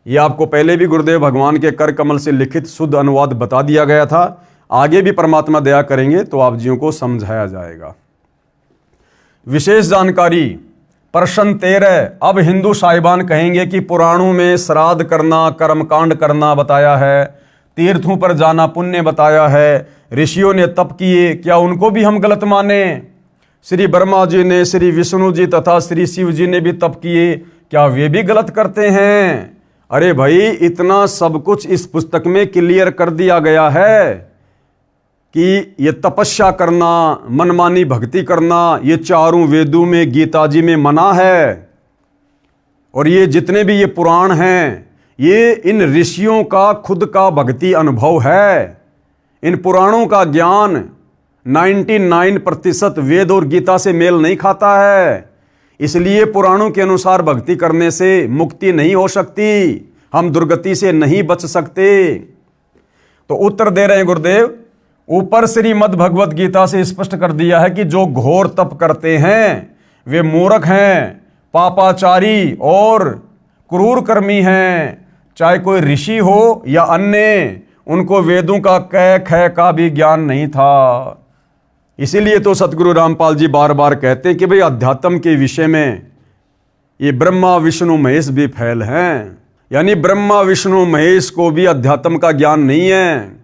ये आपको पहले भी गुरुदेव भगवान के कर कमल से लिखित शुद्ध अनुवाद बता दिया गया था, आगे भी परमात्मा दया करेंगे तो आप जियों को समझाया जाएगा। विशेष जानकारी प्रश्न 13। अब हिंदू साहिबान कहेंगे कि पुराणों में श्राद्ध करना, कर्मकांड करना बताया है, तीर्थों पर जाना पुण्य बताया है, ऋषियों ने तप किए, क्या उनको भी हम गलत माने? श्री ब्रह्मा जी ने, श्री विष्णु जी तथा श्री शिव जी ने भी तप किए, क्या वे भी गलत करते हैं? अरे भाई, इतना सब कुछ इस पुस्तक में क्लियर कर दिया गया है कि ये तपस्या करना, मनमानी भक्ति करना, ये चारों वेदों में, गीता जी में मना है। और ये जितने भी ये पुराण हैं, ये इन ऋषियों का खुद का भक्ति अनुभव है। इन पुराणों का ज्ञान 99% वेद और गीता से मेल नहीं खाता है। इसलिए पुराणों के अनुसार भक्ति करने से मुक्ति नहीं हो सकती, हम दुर्गति से नहीं बच सकते। तो उत्तर दे रहे हैं गुरुदेव, ऊपर श्रीमद् भगवत गीता से स्पष्ट कर दिया है कि जो घोर तप करते हैं वे मूर्ख हैं, पापाचारी और क्रूर कर्मी हैं। चाहे कोई ऋषि हो या अन्य, उनको वेदों का कै ख का भी ज्ञान नहीं था। इसीलिए तो सतगुरु रामपाल जी बार बार कहते हैं कि भाई अध्यात्म के विषय में ये ब्रह्मा विष्णु महेश भी फैल हैं। यानी ब्रह्मा विष्णु महेश को भी अध्यात्म का ज्ञान नहीं है,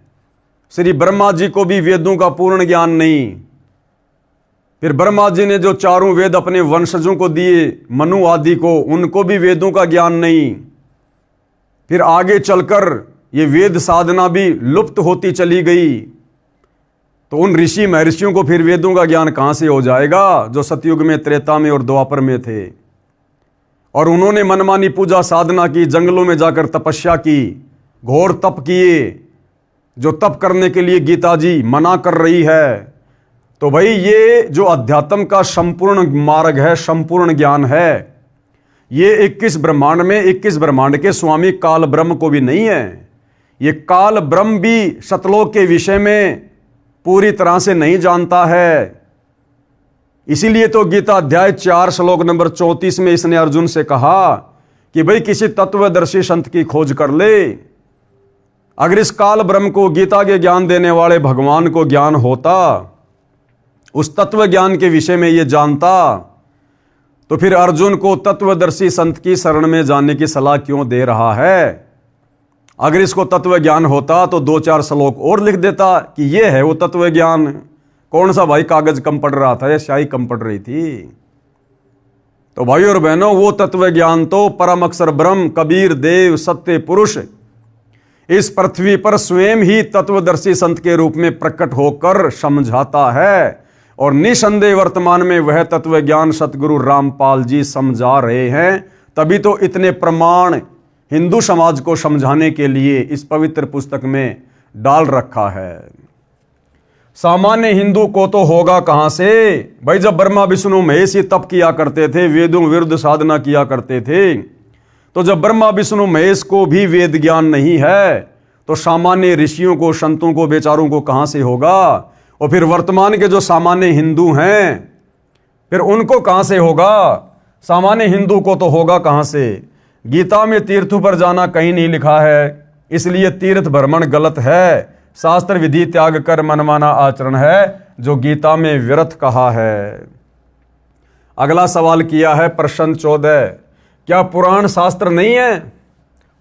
श्री ब्रह्मा जी को भी वेदों का पूर्ण ज्ञान नहीं। फिर ब्रह्मा जी ने जो चारों वेद अपने वंशजों को दिए, मनु आदि को, उनको भी वेदों का ज्ञान नहीं। फिर आगे चलकर ये वेद साधना भी लुप्त होती चली गई, तो उन ऋषि महर्षियों को फिर वेदों का ज्ञान कहां से हो जाएगा, जो सतयुग में, त्रेता में और द्वापर में थे। और उन्होंने मनमानी पूजा साधना की, जंगलों में जाकर तपस्या की, घोर तप किए, जो तप करने के लिए गीता जी मना कर रही है। तो भाई ये जो अध्यात्म का संपूर्ण मार्ग है, संपूर्ण ज्ञान है, ये 21 ब्रह्मांड में 21 ब्रह्मांड के स्वामी काल ब्रह्म को भी नहीं है। ये काल ब्रह्म भी सतलोक के विषय में पूरी तरह से नहीं जानता है। इसीलिए तो गीता अध्याय 4 श्लोक नंबर 34 में इसने अर्जुन से कहा कि भाई किसी तत्वदर्शी संत की खोज कर ले। अगर इस काल ब्रह्म को, गीता के ज्ञान देने वाले भगवान को ज्ञान होता, उस तत्व ज्ञान के विषय में ये जानता, तो फिर अर्जुन को तत्वदर्शी संत की शरण में जाने की सलाह क्यों दे रहा है? अगर इसको तत्व ज्ञान होता तो 2-4 श्लोक और लिख देता कि ये है वो तत्व ज्ञान। कौन सा भाई कागज कम पड़ रहा था या स्याही कम पड़ रही थी? तो भाई और बहनों, वो तत्व ज्ञान तो परम अक्षर ब्रह्म, कबीर देव, सत्य पुरुष इस पृथ्वी पर स्वयं ही तत्वदर्शी संत के रूप में प्रकट होकर समझाता है और निसंदेह वर्तमान में वह तत्व ज्ञान सतगुरु रामपाल जी समझा रहे हैं। तभी तो इतने प्रमाण हिंदू समाज को समझाने के लिए इस पवित्र पुस्तक में डाल रखा है। सामान्य हिंदू को तो होगा कहां से भाई, जब ब्रह्मा विष्णु महेश ही तप किया करते थे, वेदों विरुद्ध साधना किया करते थे, तो जब ब्रह्मा विष्णु महेश को भी वेद ज्ञान नहीं है तो सामान्य ऋषियों को, संतों को, बेचारों को कहां से होगा। और फिर वर्तमान के जो सामान्य हिंदू हैं फिर उनको कहां से होगा। सामान्य हिंदू को तो होगा कहां से। गीता में तीर्थों पर जाना कहीं नहीं लिखा है, इसलिए तीर्थ भ्रमण गलत है। शास्त्र विधि त्याग कर मनमाना आचरण है जो गीता में व्यर्थ कहा है। अगला सवाल किया है प्रश्न 14, क्या पुराण शास्त्र नहीं है।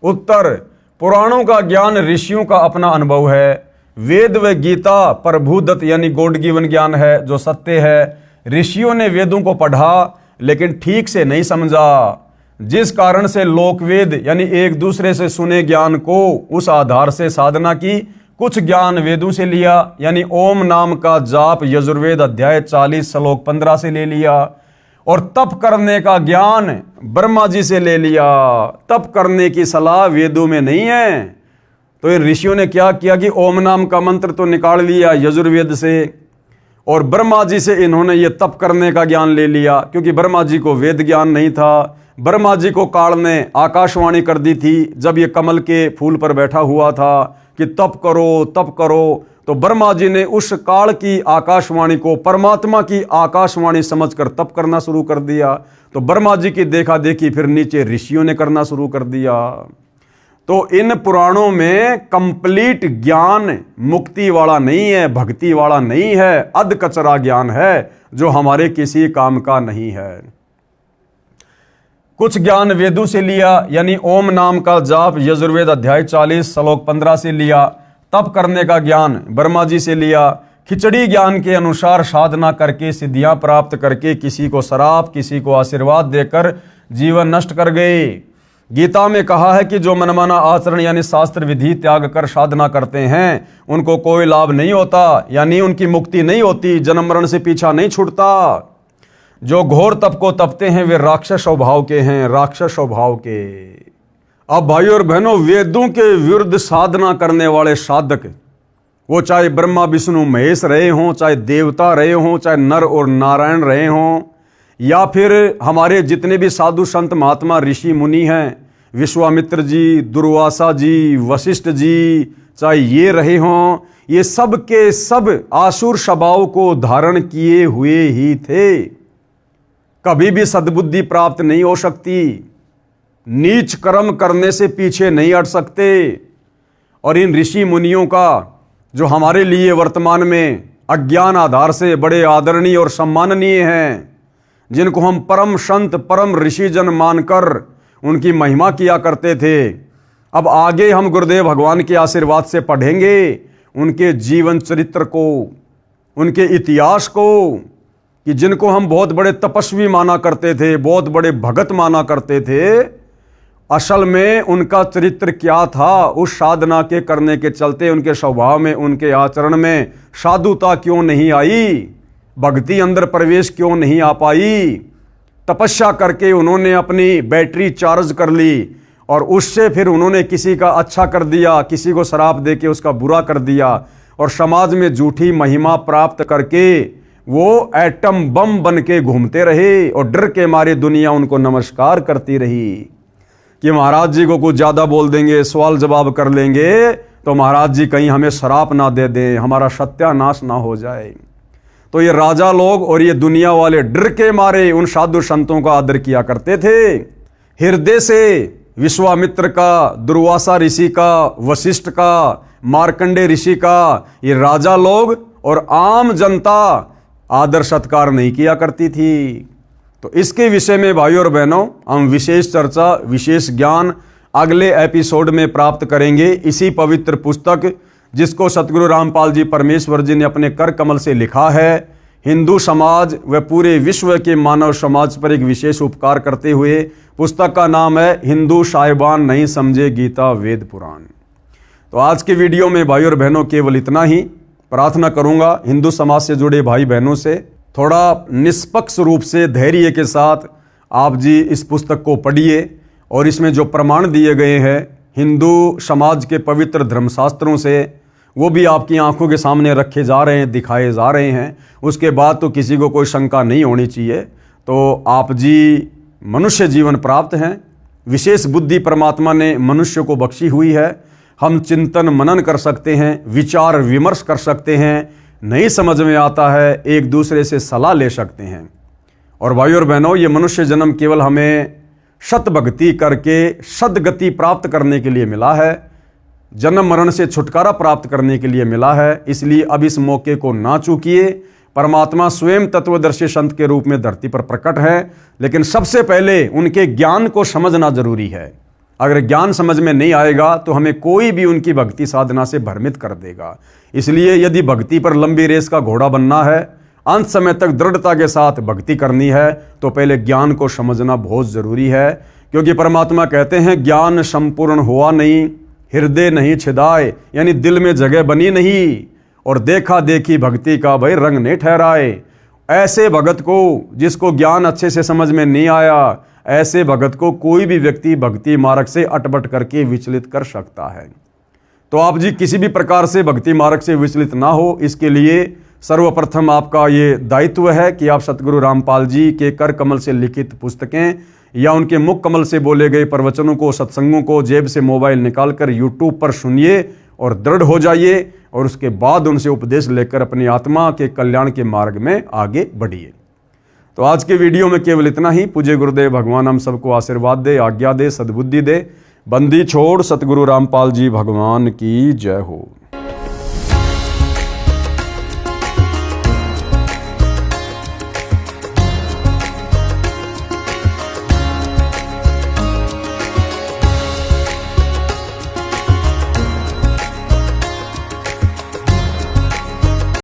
उत्तर, पुराणों का ज्ञान ऋषियों का अपना अनुभव है। वेद व गीता प्रभुदत्त यानी गॉड गिवन ज्ञान है जो सत्य है। ऋषियों ने वेदों को पढ़ा लेकिन ठीक से नहीं समझा, जिस कारण से लोकवेद यानी एक दूसरे से सुने ज्ञान को उस आधार से साधना की। कुछ ज्ञान वेदों से लिया यानी ओम नाम का जाप यजुर्वेद अध्याय 40 श्लोक 15 से ले लिया, और तप करने का ज्ञान ब्रह्मा जी से ले लिया। तप करने की सलाह वेदों में नहीं है। तो इन ऋषियों ने क्या किया कि ओम नाम का मंत्र तो निकाल लिया यजुर्वेद से, और ब्रह्मा जी से इन्होंने ये तप करने का ज्ञान ले लिया, क्योंकि ब्रह्मा जी को वेद ज्ञान नहीं था। ब्रह्मा जी को काल ने आकाशवाणी कर दी थी जब ये कमल के फूल पर बैठा हुआ था कि तप करो तप करो, तो ब्रह्मा जी ने उस काल की आकाशवाणी को परमात्मा की आकाशवाणी समझकर तप करना शुरू कर दिया। तो ब्रह्मा जी की देखा देखी फिर नीचे ऋषियों ने करना शुरू कर दिया। तो इन पुराणों में कंप्लीट ज्ञान मुक्ति वाला नहीं है, भक्ति वाला नहीं है, अध कचरा ज्ञान है जो हमारे किसी काम का नहीं है। कुछ ज्ञान वेदों से लिया यानी ओम नाम का जाप यजुर्वेद अध्याय 40 श्लोक 15 से लिया। तप करने का ज्ञान ब्रह्मा जी से लिया। खिचड़ी ज्ञान के अनुसार साधना करके सिद्धियां प्राप्त करके किसी को श्राप किसी को आशीर्वाद देकर जीवन नष्ट कर गए। गीता में कहा है कि जो मनमाना आचरण यानी शास्त्र विधि त्याग कर साधना करते हैं उनको कोई लाभ नहीं होता, यानी उनकी मुक्ति नहीं होती, जन्म मरण से पीछा नहीं छूटता। जो घोर तप को तपते हैं वे राक्षस स्वभाव के हैं, राक्षस स्वभाव के। अब भाइयों और बहनों, वेदों के विरुद्ध साधना करने वाले साधक, वो चाहे ब्रह्मा विष्णु महेश रहे हों, चाहे देवता रहे हों, चाहे नर और नारायण रहे हों, या फिर हमारे जितने भी साधु संत महात्मा ऋषि मुनि हैं, विश्वामित्र जी, दुर्वासा जी, वशिष्ठ जी, चाहे ये रहे हों, ये सब के सब आसुर स्वभाव को धारण किए हुए ही थे। कभी भी सद्बुद्धि प्राप्त नहीं हो सकती, नीच कर्म करने से पीछे नहीं हट सकते। और इन ऋषि मुनियों का जो हमारे लिए वर्तमान में अज्ञान आधार से बड़े आदरणीय और सम्माननीय हैं, जिनको हम परम संत परम ऋषि जन मानकर उनकी महिमा किया करते थे, अब आगे हम गुरुदेव भगवान के आशीर्वाद से पढ़ेंगे उनके जीवन चरित्र को, उनके इतिहास को, कि जिनको हम बहुत बड़े तपस्वी माना करते थे, बहुत बड़े भगत माना करते थे, असल में उनका चरित्र क्या था। उस साधना के करने के चलते उनके स्वभाव में, उनके आचरण में साधुता क्यों नहीं आई, भक्ति अंदर प्रवेश क्यों नहीं आ पाई। तपस्या करके उन्होंने अपनी बैटरी चार्ज कर ली और उससे फिर उन्होंने किसी का अच्छा कर दिया, किसी को शराब दे के उसका बुरा कर दिया, और समाज में झूठी महिमा प्राप्त करके वो एटम बम बन के घूमते रहे, और डर के मारे दुनिया उनको नमस्कार करती रही कि महाराज जी को कुछ ज़्यादा बोल देंगे, सवाल जवाब कर लेंगे तो महाराज जी कहीं हमें श्राप ना दे दें, हमारा सत्यानाश ना हो जाए। तो ये राजा लोग और ये दुनिया वाले डर के मारे उन साधु संतों का आदर किया करते थे। हृदय से विश्वामित्र का, दुर्वासा ऋषि का, वशिष्ठ का, मार्कंडे ऋषि का, ये राजा लोग और आम जनता आदर सत्कार नहीं किया करती थी। तो इसके विषय में भाइयों और बहनों हम विशेष चर्चा, विशेष ज्ञान अगले एपिसोड में प्राप्त करेंगे। इसी पवित्र पुस्तक जिसको सतगुरु रामपाल जी परमेश्वर जी ने अपने कर कमल से लिखा है, हिंदू समाज व पूरे विश्व के मानव समाज पर एक विशेष उपकार करते हुए, पुस्तक का नाम है हिंदू साहिबान नहीं समझे गीता वेद पुराण। तो आज के वीडियो में भाई और बहनों केवल इतना ही। प्रार्थना करूंगा हिंदू समाज से जुड़े भाई बहनों से थोड़ा निष्पक्ष रूप से धैर्य के साथ आप जी इस पुस्तक को पढ़िए और इसमें जो प्रमाण दिए गए हैं हिंदू समाज के पवित्र धर्मशास्त्रों से वो भी आपकी आंखों के सामने रखे जा रहे हैं, दिखाए जा रहे हैं। उसके बाद तो किसी को कोई शंका नहीं होनी चाहिए। तो आप जी मनुष्य जीवन प्राप्त हैं, विशेष बुद्धि परमात्मा ने मनुष्य को बख्शी हुई है। हम चिंतन मनन कर सकते हैं, विचार विमर्श कर सकते हैं, नहीं समझ में आता है एक दूसरे से सलाह ले सकते हैं। और भाई और बहनों, ये मनुष्य जन्म केवल हमें शत भक्ति करके सदगति प्राप्त करने के लिए मिला है, जन्म मरण से छुटकारा प्राप्त करने के लिए मिला है। इसलिए अब इस मौके को ना चूकिए। परमात्मा स्वयं तत्वदर्शी संत के रूप में धरती पर प्रकट है, लेकिन सबसे पहले उनके ज्ञान को समझना जरूरी है। अगर ज्ञान समझ में नहीं आएगा तो हमें कोई भी उनकी भक्ति साधना से भ्रमित कर देगा। इसलिए यदि भक्ति पर लंबी रेस का घोड़ा बनना है, अंत समय तक दृढ़ता के साथ भक्ति करनी है, तो पहले ज्ञान को समझना बहुत जरूरी है। क्योंकि परमात्मा कहते हैं ज्ञान संपूर्ण हुआ नहीं, हृदय नहीं छिदाए, यानी दिल में जगह बनी नहीं, और देखा देखी भक्ति का भाई रंग नहीं ठहराए। ऐसे भगत को जिसको ज्ञान अच्छे से समझ में नहीं आया, ऐसे भगत को कोई भी व्यक्ति भक्ति मार्ग से अटपट करके विचलित कर सकता है। तो आप जी किसी भी प्रकार से भक्ति मार्ग से विचलित ना हो, इसके लिए सर्वप्रथम आपका ये दायित्व है कि आप सतगुरु रामपाल जी के कर कमल से लिखित पुस्तकें या उनके मुख कमल से बोले गए प्रवचनों को, सत्संगों को जेब से मोबाइल निकालकर यूट्यूब पर सुनिए और दृढ़ हो जाइए, और उसके बाद उनसे उपदेश लेकर अपनी आत्मा के कल्याण के मार्ग में आगे बढ़िए। तो आज के वीडियो में केवल इतना ही। पूज्य गुरुदेव भगवान हम सबको आशीर्वाद दे, आज्ञा दे, सद्बुद्धि दे। बंदी छोड़ सतगुरु रामपाल जी भगवान की जय हो।